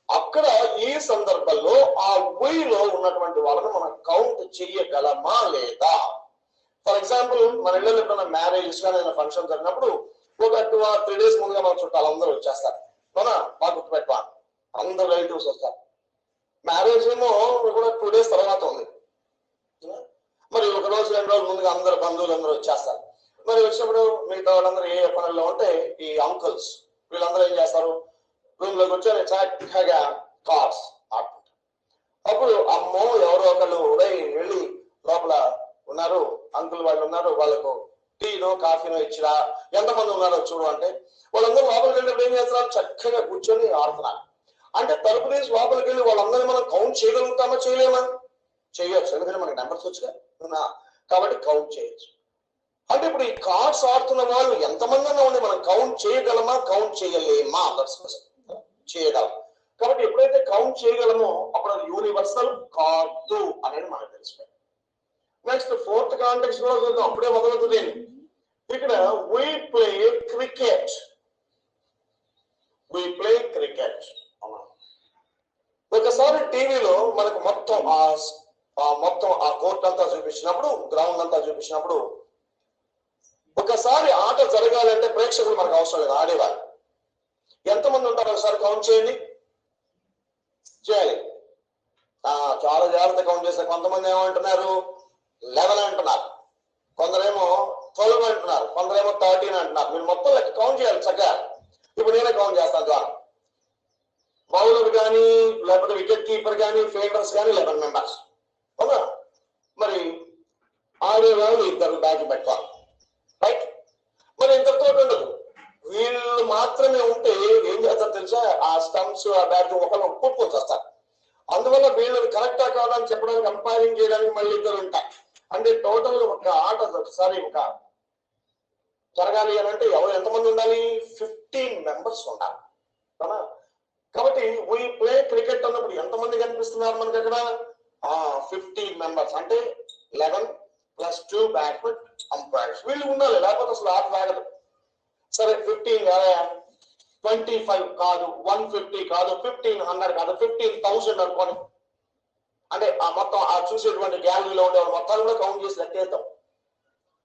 అక్కడ ఈ సందర్భంలో ఆ వీలో ఉన్నటువంటి వాళ్ళని మనం కౌంట్ చేయగలమా లేదా? ఫర్ ఎగ్జాంపుల్ మన ఇళ్ళలో ఎప్పుడైనా మ్యారేజెస్ కానీ ఏదైనా ఫంక్షన్ జరిగినప్పుడు ఒక 2 or 3 days ముందుగా మన చుట్టాలు అందరూ వచ్చేస్తారు, అవునా. బాగా గుర్తుపెట్టుకోవాలి, అందరు రిలేటివ్స్ వస్తారు. మ్యారేజ్ ఏమో కూడా 2 days తర్వాత ఉంది, మరి 1 రోజు 2 రోజుల ముందుగా అందరు బంధువులు అందరూ వచ్చేస్తారు. మరి వచ్చినప్పుడు మిగతా వాళ్ళందరూ ఏ పనుల్లో ఉంటే ఈ అంకుల్స్ వీళ్ళందరూ ఏం చేస్తారు, రూమ్ లోకి వచ్చి చక్కగా కార్డ్స్ ఆడుకుంటారు. అప్పుడు అమ్మో ఎవరో ఒకళ్ళు వెళ్ళి లోపల ఉన్నారు అంకుల్ వాళ్ళు ఉన్నారు, వాళ్ళకు టీనో కాఫీనో ఇచ్చిరా, ఎంతమంది ఉన్నారో చూడు అంటే వాళ్ళందరూ లోపలికి వెళ్ళి ఏం చేస్తున్నారు, చక్కగా కూర్చొని ఆడుతున్నారు. అంటే తలుపు తీసి లోపలికి వెళ్ళి వాళ్ళందరినీ మనం కౌంట్ చేయగలుగుతామా చేయలేమా? చేయొచ్చు, ఎందుకంటే మనకి నెంబర్స్ వచ్చుగా, కాబట్టి కౌంట్ చేయొచ్చు. అంటే ఇప్పుడు ఈ కార్డ్స్ ఆడుతున్న వాళ్ళు ఎంతమంది అన్నా ఉండి మనం కౌంట్ చేయగలమా కౌంట్ చేయలేమా? చేయగలం. కాబట్టి ఎప్పుడైతే కౌంట్ చేయగలమో అప్పుడు అది యూనివర్సల్ కాదు అనేది మనకు తెలిసిపోయింది. నెక్స్ట్ ఫోర్త్ కాంటెక్స్ట్ కూడా చూద్దాం, అప్పుడే మొదలవుతుంది. ఇక్కడ we play cricket. We play cricket. ఒకసారి టీవీలో మనకు మొత్తం ఆ కోర్ట్ అంతా చూపించినప్పుడు, గ్రౌండ్ అంతా చూపించినప్పుడు, ఒకసారి ఆట జరగాలంటే ప్రేక్షకులు మనకు అవసరం లేదు, ఆడేవాళ్ళు. ఎంతమంది ఉంటారు ఒకసారి కౌంట్ చేయండి, చేయాలి. చాలా జాగ్రత్త కౌంట్ చేస్తారు. కొంతమంది ఏమంటున్నారు 11 అంటున్నారు, కొందరేమో 12 అంటున్నారు, కొందరేమో 13 అంటున్నారు. మీరు మొత్తం లెక్క కౌంట్ చేయాలి చక్కగా. ఇప్పుడు నేనే కౌంట్ చేస్తాను ద్వారా. బౌలర్ కానీ లేకపోతే వికెట్ కీపర్ కానీ ఫీల్డర్స్ కానీ 11 మెంబర్స్ అవునా. మరి ఆడే వాళ్ళు ఇద్దరు బ్యాట్ పెట్టుకోవాలి, రైట్. మరి ఇంతతో ఉండదు, వీళ్ళు మాత్రమే ఉంటే ఏం చేస్తారు తెలుసా, ఆ స్టంప్స్ ఆ బ్యాట్ ఒకళ్ళు కొట్టుకొని వస్తారు. అందువల్ల వీళ్ళని కరెక్టా కాదని చెప్పడానికి అంపైరింగ్ చేయడానికి మళ్ళీ ఇద్దరు ఉంటారు. అంటే టోటల్ ఒక ఆట ఒకసారి ఒక జరగాలి అని అంటే ఎంతమంది ఉండాలి, 15 మెంబర్స్ ఉండాలి అవునా. కాబట్టి వీ ప్లే క్రికెట్ అన్నప్పుడు ఎంతమంది కనిపిస్తున్నారు మనకి అక్కడ, 15 మెంబర్స్. అంటే 11 + 2 బ్యాట్మెన్ అంపైర్స్ వీళ్ళు ఉండాలి, లేకపోతే అసలు ఆట ఆగదు. సరే 15 కాదా, 25 కాదు, 150 కాదు, 1500 కాదు, 15,000 అనుకోని. అంటే ఆ మొత్తం ఆ చూసేటువంటి గ్యాలరీలో ఉండే మొత్తాలు కూడా కౌంట్ చేసి లెక్కేద్దాం.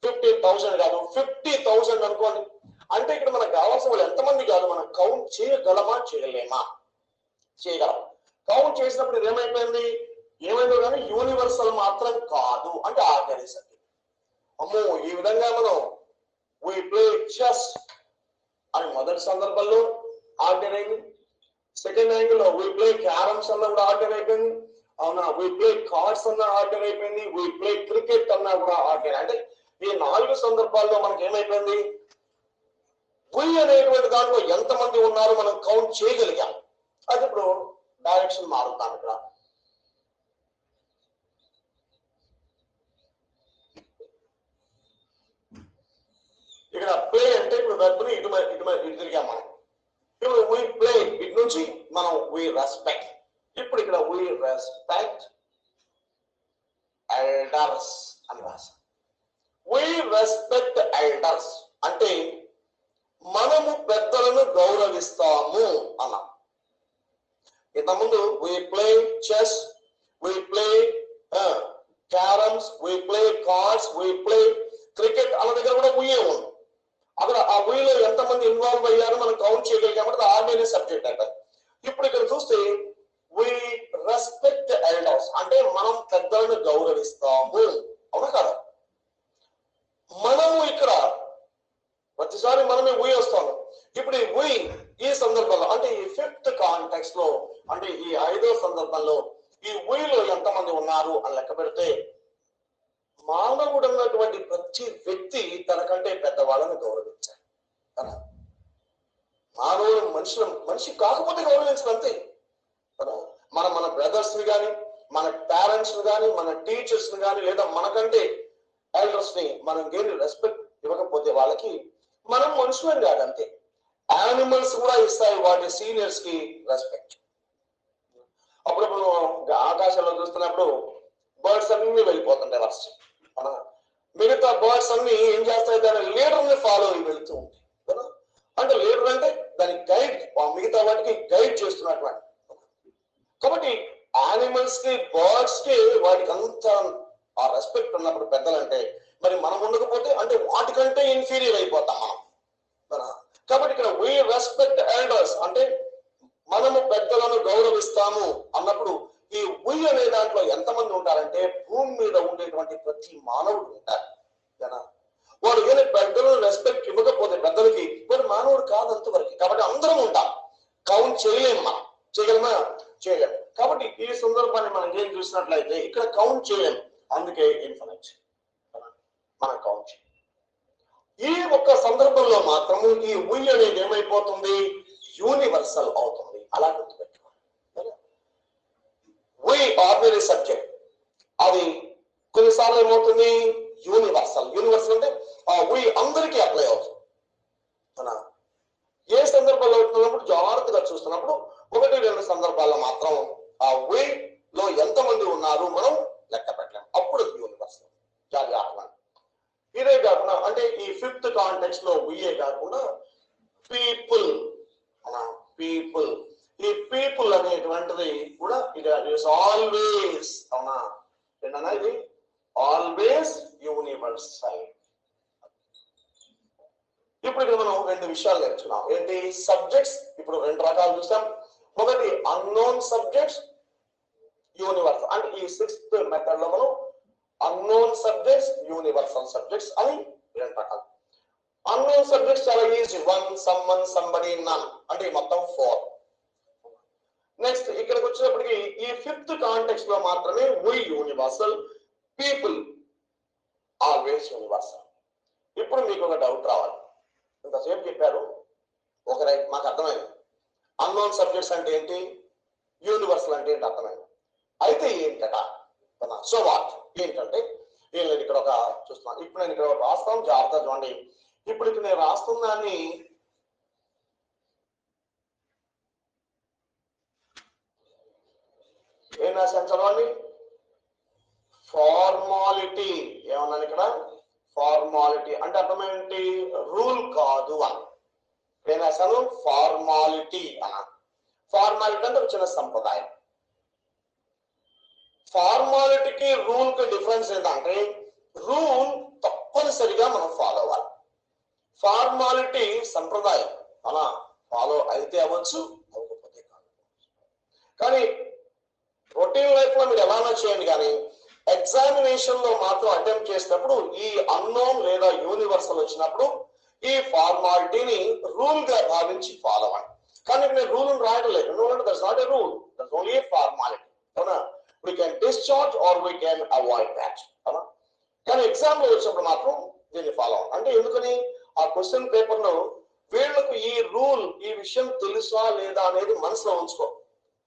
15,000 కాదు, 50,000 అనుకోండి. అంటే ఇక్కడ మనకు కావాల్సిన వాళ్ళు ఎంతమంది కాదు, మనం కౌంట్ చేయగలమా చేయలేమా? చేయగలం. కౌంట్ చేసినప్పుడు ఇది ఏమైందో కానీ యూనివర్సల్ మాత్రం కాదు, అంటే ఆర్గనైజ్. అమ్మో ఈ విధంగా మనం we play chess అని మొదటి సందర్భంలో ఆర్డర్ అయింది. సెకండ్ యాంగిల్ లో we play క్యారమ్స్ అన్న కూడా ఆర్డర్ అయిపోయింది అవునా. we play కార్డ్స్ అన్న ఆర్డర్ అయిపోయింది, we play క్రికెట్ అన్నా కూడా ఆర్డర్. అంటే ఈ 4 సందర్భాల్లో మనకి ఏమైపోయింది, we అనేటువంటి దాంట్లో ఎంతమంది ఉన్నారో మనం కౌంట్ చేయగలిగాం. అది ఇప్పుడు డైరెక్షన్ మారుతాం. ఇక్కడ ప్లే అంటే ఇప్పుడు వెర్బ్ని ఇటు తిరిగాం మనం. ఇప్పుడు we play ఇటు నుంచి మనం we respect. ఇప్పుడు ఇక్కడ we respect elders అని రాసాం. we respect elders అంటే మనము పెద్దలను గౌరవిస్తాము అన్నాం. ఇంతకుముందు we play chess, we play caroms, we play cards, we play cricket అన్న దగ్గర కూడా we ఉంది. అక్కడ ఆ వీలో ఎంతమంది ఇన్వాల్వ్ అయ్యారో మనం కౌంట్ చేయగలిగాం, కాబట్టి ఆర్డినరీ సబ్జెక్ట్ అంటే. ఇప్పుడు ఇక్కడ చూస్తే we respect elders అంటే మనం పెద్దలను గౌరవిస్తాము అవునా కదా. మనము ఇక్కడ ప్రతిసారి మనమే we వస్తాము. ఇప్పుడు ఈ సందర్భంలో అంటే ఈ 5th కాంటెక్స్ట్ లో అంటే ఈ 5వ సందర్భంలో ఈ వీలో ఎంతమంది ఉన్నారు అని లెక్క పెడితే మానవుడు అన్నటువంటి ప్రతి వ్యక్తి తనకంటే పెద్దవాళ్ళని గౌరవించాలి కదా. మానవుడు మనిషి కాకపోతే గౌరవించాలి అంతే కదా. మన బ్రదర్స్ ని కానీ మన పేరెంట్స్ ని కానీ మన టీచర్స్ ని కానీ లేదా మనకంటే ఎల్డర్స్ ని మనం గేని రెస్పెక్ట్ ఇవ్వకపోతే వాళ్ళకి మనం మనుషులని కాదు అంతే. యానిమల్స్ కూడా ఇస్తాయి వాటి సీనియర్స్ కి రెస్పెక్ట్. అప్పుడప్పుడు ఆకాశంలో చూస్తున్నప్పుడు బర్డ్స్ అన్ని వెళ్ళిపోతుంటాయి వర్షం. మిగతా బర్డ్స్ అన్ని ఏం చేస్తాయి, దాని లీడర్ ని ఫాలో అయ్యి వెళ్తూ ఉంటాయి కదా. అంటే లీడర్ అంటే దాని గైడ్, మిగతా వాటికి గైడ్ చేస్తున్నటువంటి. కాబట్టి యానిమల్స్ కి బర్డ్స్ కి వాటికి అంత ఆ రెస్పెక్ట్ ఉన్నప్పుడు పెద్దలంటే, మరి మనం ఉండకపోతే అంటే వాటికంటే ఇన్ఫీరియర్ అయిపోతాం మనం. కాబట్టి ఇక్కడ we respect elders అంటే మనము పెద్దలను గౌరవిస్తాము అన్నప్పుడు ఈ we అనే దాంట్లో ఎంతమంది ఉంటారంటే భూమి మీద ఉండేటువంటి ప్రతి మానవుడు ఉంటారు కదా. వాడు ఏదైనా పెద్దలను రెస్పెక్ట్ ఇవ్వకపోతే పెద్దలకి వాడు మానవుడు కాదంతవరకు. కాబట్టి అందరం ఉంటాం, కౌంట్ చేయలేము. మనం చేయగలమా? చేయలేము. కాబట్టి ఈ సందర్భాన్ని మనం ఏం చూసినట్లయితే ఇక్కడ కౌంట్ చేయలేం, అందుకే ఇన్ఫినిట్ మనం కౌంట్ చేయం. ఈ ఒక్క సందర్భంలో మాత్రము ఈ వి అనేది ఏమైపోతుంది, యూనివర్సల్ అవుతుంది. అలా గుర్తుపెట్టుకోవాలి. వి ఆర్డినరీ సబ్జెక్ట్ అది కొన్నిసార్లు ఏమవుతుంది యూనివర్సల్. యూనివర్సల్ అంటే వి అందరికీ అప్లై అవుతుంది. ఏ సందర్భంలో అవుతున్నప్పుడు జాగ్రత్తగా చూస్తున్నప్పుడు 1-2 సందర్భాల్లో మాత్రం ఆ వి లో ఎంతమంది ఉన్నారు మనం లెక్క పెట్టలేం, అప్పుడు యూనివర్సల్. జాగ్రత్త. ఇదే కాకుండా అంటే ఈ ఫిఫ్త్ కాంటెక్స్ట్ లో విఏ కాకుండా పీపుల్ పీపుల్, ఈ పీపుల్ అనేటువంటిది కూడా ఇది ఆల్వేస్ అవునా ఏంటన్నా, ఇది ఆల్వేస్ యూనివర్సల్. ఇప్పుడు ఇక్కడ మనం 2 విషయాలు నేర్చుకున్నాం. ఏంటి, సబ్జెక్ట్స్ ఇప్పుడు 2 రకాలు చూసాం. ఒకటి అన్నోన్ సబ్జెక్ట్స్, యూనివర్సల్. అంటే ఈ 6th మెథడ్ లో మనం అన్నోన్ సబ్జెక్ట్స్, యూనివర్సల్ సబ్జెక్ట్స్ అని 2 రకాలు. అన్నోన్ సబ్జెక్ట్స్ చాలా easy, one, someone, somebody, none, అంటే మొత్తం 4. నెక్స్ట్ ఇక్కడికి వచ్చినప్పటికీ ఈ 5th కాంటెక్స్ట్ లో మాత్రమే వి యూనివర్సల్, పీపుల్ ఆల్వేస్ యూనివర్సల్. ఇప్పుడు మీకు ఒక డౌట్ రావాలి, ఇంతసేపు చెప్పారు ఒక రైట్ మాకు అర్థమైంది, అన్నోన్ సబ్జెక్ట్స్ అంటే ఏంటి, యూనివర్సల్ అంటే ఏంటి అర్థమైంది, అయితే ఏంటట సో వాట్ ఏంటంటే ఏం లేదు. ఇక్కడ ఒక చూస్తున్నాను, ఇప్పుడు నేను ఇక్కడ రాస్తాను, జాగ్రత్త చూడండి. ఇప్పుడు ఇక్కడ నేను రాస్తున్నాన్ని ఏం రాశాను చదవండి, ఫార్మాలిటీ. ఏమన్నాను ఇక్కడ, ఫార్మాలిటీ అంటే అర్థం ఏంటి, రూల్ కాదు అని. ఏం రాశాను, ఫార్మాలిటీ అన్న. ఫార్మాలిటీ అంటే ఒక చిన్న సంప్రదాయం. ఫార్మాలిటీకి రూల్ కి డిఫరెన్స్ ఏంటంటే, రూల్ తప్పనిసరిగా మనం ఫాలో అవ్వాలి, ఫార్మాలిటీ సంప్రదాయం అలా ఫాలో అయితే అవ్వచ్చు, అవ్వకపోతే కాదు. కానీ రొటీన్ లైఫ్ లో మీరు ఎలానో చేయండి, కానీ ఎగ్జామినేషన్ లో మాత్రం అటెంప్ట్ చేసినప్పుడు ఈ అన్నోన్ లేదా యూనివర్సల్ వచ్చినప్పుడు ఈ ఫార్మాలిటీని రూల్ గా భావించి ఫాలో అవ్వండి. కానీ నేను రూల్ రాయడం లేదు, ఎందుకంటే that's not a rule, that's only A formality. అవునా, we can discharge or we can avoid that. అవునా, కానీ ఎగ్జామ్ లో వచ్చినప్పుడు మాత్రం దీన్ని ఫాలో అవ్వండి. అంటే ఎందుకని, ఆ క్వశ్చన్ పేపర్ లో వీళ్ళకు ఈ రూల్, ఈ విషయం తెలుసా లేదా అనేది మనసులో ఉంచుకో,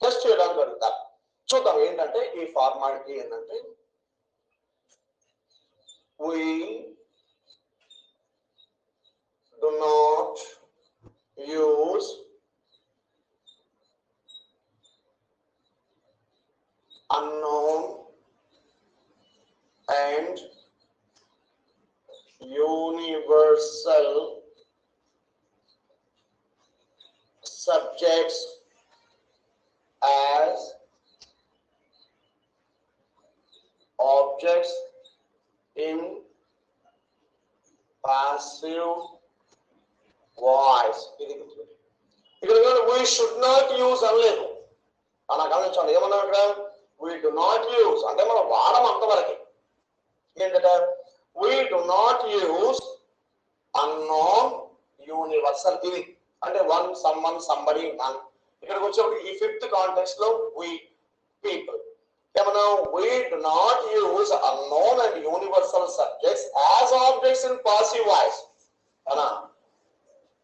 టెస్ట్ చేయడానికి అడుగుతారు. చూద్దాం ఏంటంటే ఈ ఫార్మాలిటీ ఏంటంటే, we do not use unknown and universal subjects as objects in passive voice. ఇది ఇక్కడ we should not use అనలేదు, అలా గమనించండి. ఏమన్నా ఇక్కడ we do not use అంటే మనం వాడడం అంతవరకే. ఏంటంటే we do not use unknown universal, ఇది అంటే వన్, సమ్మన్, సంబడి, నన్. ఇక్కడికి వచ్చేప్పుడు ఈ 5th కాంటెక్స్ట్ లో we people ఏమన్నా, we do not use unknown and universal subjects as objects in passive voice అనా.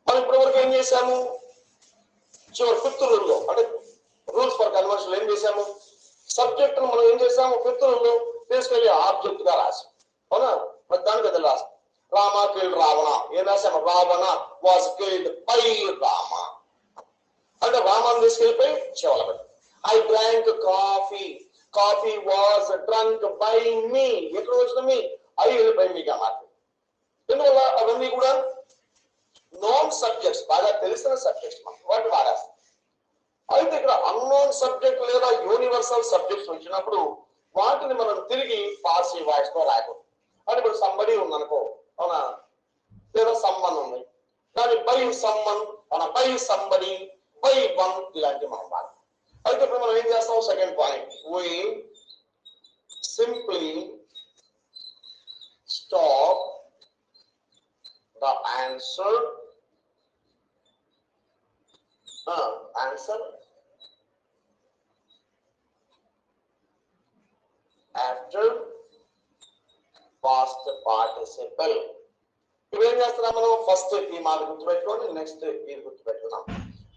మనం ఇప్పటి వరకు ఏం చేశాము, చివరి 5th రూల్ లో అంటే రూల్స్ ఫర్ కన్వర్షన్ ఏం చేశాము, సబ్జెక్ట్ మనం ఏం చేసాము 5th రూల్ లో తీసుకెళ్లి ఆబ్జెక్ట్ గా రాసాం. అవునా, దానికి అది రాసాం. రామ కిల్డ్ రావణ, ఏం రాసాము, Ravana was killed by Rama అంటే రామాన్ని తీసుకెళ్ళిపోయి చెవల పెట్టి. I drank coffee, coffee was drunk by me, ఎక్కడ వచ్చిన మీ, ఐ వెళ్ళిపోయి మీగా మాట్లాడు. ఎందువల్ల అవన్నీ కూడా నాన్ సబ్జెక్ట్స్, బాగా తెలిసిన సబ్జెక్ట్స్, వాటిని వాడేస్తాం. అయితే ఇక్కడ అన్నోన్ సబ్జెక్ట్ లేదా యూనివర్సల్ సబ్జెక్ట్స్ వచ్చినప్పుడు వాటిని మనం తిరిగి పాసివ్ వాయిస్ తో రాయకూడదు. అంటే ఇప్పుడు సంబడి ఉందనుకో, అవునా, లేదా సమ్మన్ ఉంది, దాని బై సమ్మన్, మన బై సంబడి, బై వన్, ఇలాంటివి మనం వాడతాం. అయితే ఇప్పుడు మనం ఏం చేస్తాం, second point, we simply stop the answer next past participle. ఇప్పుడు ఏం చేస్తున్నాం మనం? ఫస్ట్ ఈ మాట గుర్తుపెట్టుకోండి, నెక్స్ట్ ఇది గుర్తుపెట్టుకున్నాం.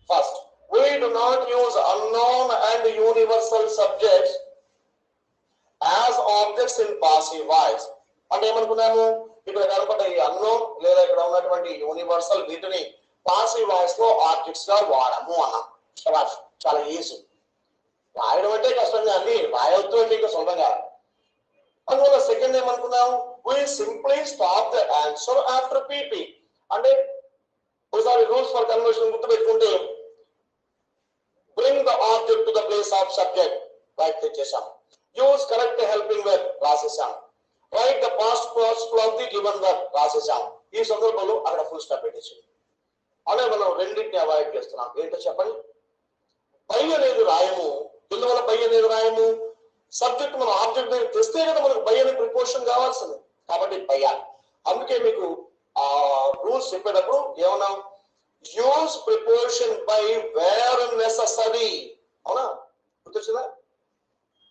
First, we do not use unknown and universal subjects as objects in passive voice. అంటే ఏమనుకున్నాము? ఇక్కడ కనపడ్డ ఈ అన్నోన్ లేదా ఇక్కడ ఉన్నటువంటి యూనివర్సల్ వీటిని పాసివ్ వాయిస్ లో ఆబ్జెక్ట్స్ గా వాడము అన్నాం. చాలా ఈజీ. రాయడం అంటే కష్టంగా అండి, రాయవద్దు అంటే ఇంకా సులభంగా. అందువల్ల సెకండ్ ఏమనుకున్నాం? we simply stop the answer after pp. అంటే ఒకసారి రూల్స్ ఫర్ కన్వర్షన్ గుర్తుపెట్టుకుంటే bring the object to the place of subject write తెచ్చేసాం. use correct helping verb రాసేసాం. Write the past participle of the given verb రాసేసాం. ఈ సందర్భంలో అక్కడ full stop పెట్టేసాం. అనే మనం రెండింటిని అవాయిడ్ చేస్తున్నాం. ఏంటో చెప్పండి? బై అనేది రాయము. ఎందువల్ల బై అనేది రాయము? సబ్జెక్ట్ మనం ఆబ్జెక్ట్ దగ్గర తెస్తే కదా మనకు బై అనే ప్రిపోజిషన్ కావాల్సింది. కాబట్టి బయ్యా. అందుకే మీకు ఆ రూల్స్ చెప్పేటప్పుడు ఏమన్నా use preposition by where necessary. అవునా? గుర్తొచ్చిందా?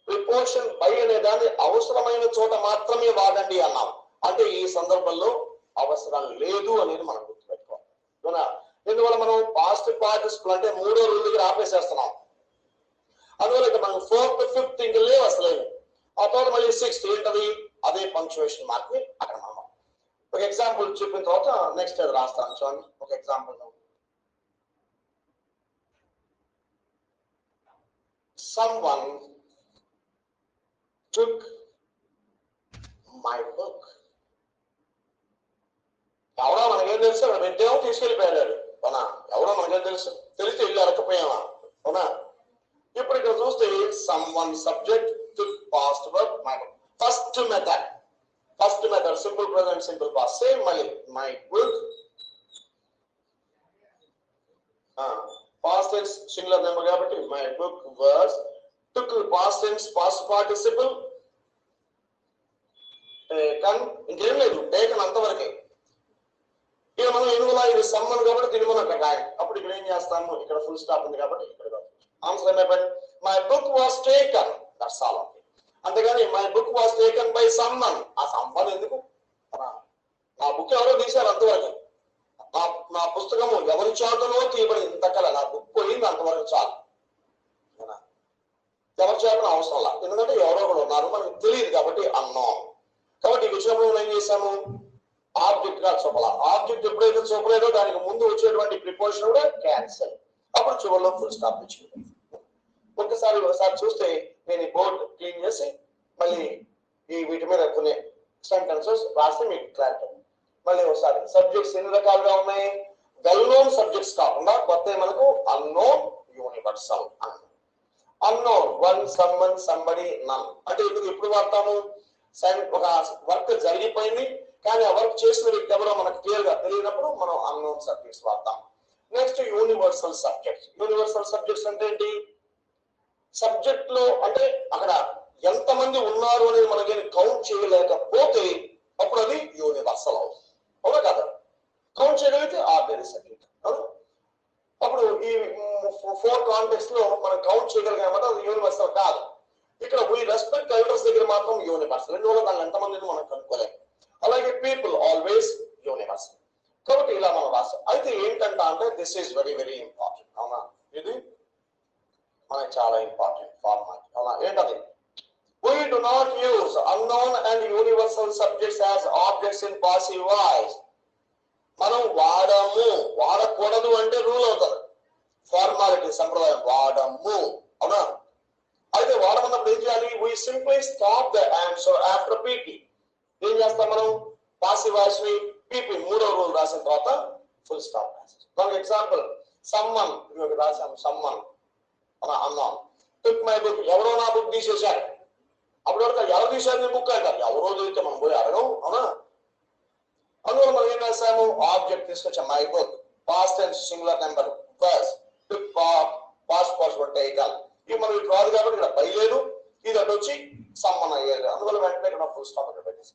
ప్రిపోజిషన్ బై అనే దాన్ని అవసరమైన చోట మాత్రమే వాడండి అన్నాం. అంటే ఈ సందర్భంలో అవసరం లేదు అనేది మనం గుర్తుపెట్టుకోవాలి. అవునా? ఎందువల్ల మనం పాస్ట్ పార్టిసిపల్ అంటే మూడో రూల్ దగ్గర ఆపేసేస్తున్నాం. అందువల్ల ఇక మనం ఫోర్త్ ఫిఫ్త్ ఇంకా లేవు అసలు. ఆ తర్వాత మళ్ళీ సిక్స్త్ ఏంటది? అదే పంక్చువేషన్ మార్క్ ని అక్కడ మనం ఒక ఎగ్జాంపుల్ చెప్పిన తర్వాత నెక్స్ట్ అది రాస్తాను. చూడండి ఒక example. someone took my book. ఎవరో మనకేం తెలుసు? అక్కడ పెట్టామో తీసుకెళ్ళిపోయాడు. అవునా? ఎవరో మనకేం తెలుసు? తెలిస్తే ఇల్లు అరకపోయామా? అవునా? ఇప్పుడు ఇక్కడ చూస్తే someone subject took past verb my book. First method simple present simple past same. మళ్ళీ my book past tense singular number కాబట్టి my book was took past tense past participle taken. ఇంకేం లేదు, టేకన్ అంతవరకే. ఇక మనం ఎందువల్ల ఇది సమ్మన్ కాబట్టి దీన్ని మనం అక్కడ రాయాలి. అప్పుడు ఇక్కడ ఏం చేస్తాము? ఇక్కడ ఫుల్ స్టాప్ ఉంది కాబట్టి ఇక్కడ ఆన్సర్ ఏమైపోయింది? My book was taken. That's all. అంతేగాని my book was taken by someone. ఆ సమ్మన్ ఎందుకు? నా బుక్ ఎవరో తీశారు అంతవరకు. నా పుస్తకము ఎవరి చేతనో తీయబడింది ఇంతకల. నా బుక్ పోయింది అంతవరకు చాలు. ఎవరి చేతనో అవసరం లేదు, ఎందుకంటే ఎవరో ఒకరు ఉన్నారు మనకు తెలియదు కాబట్టి అన్నోన్. కాబట్టి ఈ విషయంలో మనం ఏం చేశాము? ఆబ్జెక్ట్ గా చూపాల. ఆబ్జెక్ట్ ఎప్పుడైతే చూపలేదో దానికి ముందు వచ్చేటువంటి ప్రిపోజిషన్ కూడా క్యాన్సల్. అప్పుడు చివరిలో ఫుల్ స్టాప్ ఇచ్చింది. ఒకసారి చూస్తే నేను ఈ బోర్డు క్లీన్ చేసి మళ్ళీ ఈ వీటి మీద కొన్ని సెంటెన్సెస్ రాస్తే మీకు క్లారిటీ. మళ్ళీ ఒకసారి సబ్జెక్ట్స్ ఎన్ని రకాలుగా ఉన్నాయి? వెల్ నోన్ సబ్జెక్ట్స్ కాకుండా కొత్త మనకు unknown, universal. Unknown one, someone, somebody, none. అంటే ఇప్పుడు ఎప్పుడు వాడతాము? ఒక వర్క్ జరిగిపోయింది కానీ ఆ వర్క్ చేసిన వ్యక్తి ఎవరో మనకు క్లియర్ గా తెలియనప్పుడు మనం అన్నోన్ సబ్జెక్ట్స్ వాడతాం. Next universal subjects. Universal subjects అంటే ఏంటి? సబ్జెక్ట్ లో అంటే అక్కడ ఎంతమంది ఉన్నారు అనేది మనకి కౌంట్ చేయలేకపోతే అప్పుడు అది యూనివర్సల్ అవుతుంది. అవునా కదా? కౌంట్ చేయగలిగితే ఆర్డినరీ సబ్జెక్ట్. అప్పుడు ఈ 4 కాంటెక్స్ట్ లో మనం కౌంట్ చేయగలిగామంటే అది యూనివర్సల్ కాదు. ఇక్కడ వీ రెస్పెక్ట్ ఎల్డర్స్ దగ్గర మాత్రం యూనివర్సల్. ఎందువల్ల దాన్ని ఎంతమందిని మనం కనుక్కోలేము. అలాగే పీపుల్ ఆల్వేస్ యూనివర్సల్. కాబట్టి ఇలా మనం రాస్తాం. అయితే ఏంటంటే అంటే this is very very important. అవునా? ఇది మనకి చాలా ఇంపార్టెంట్ ఫార్మాట్. అవునా? ఏంటది? We do not use unknown and universal subjects as objects in passive voice. మనం వాడకూడదు అంటే రూల్ అవుతుంది. ఫార్మాలిటీ, సంప్రదాయం. వాడము. అవునా? అయితే వాడమన్నప్పుడు ఏం చేయాలి? we simply stop the answer after pp. ఏం చేస్తాం మనం? పాసివ్ వాయిస్ ని pp మూడో రూల్ రాసిన తర్వాత ఫుల్ స్టాప్ రాసేస్తాం. ఫర్ ఎగ్జాంపుల్ సమ్మన్ రాసాము. సమ్మన్ అన్నాం. Took my book. ఎవరో నా బుక్ తీసేశారు. అప్పుడు ఎవరు తీశారు నీ బుక్ అంటారు. ఎవరో తీస్తే మనం పోయి అడగం. అవునా? అందువల్ల మనం ఏం రాసాము? ఆబ్జెక్ట్ తీసుకొచ్చాం. My book past tense singular number first took past participle taken. ఇవి మనం ఇటు రాదు కాబట్టి ఇక్కడ బై లేదు, ఇది అటు వచ్చి సమ్మన్ అయ్యేది. అందువల్ల వెంటనే ఇక్కడ ఫుల్ స్టాప్ అక్కడ పెట్టేసి.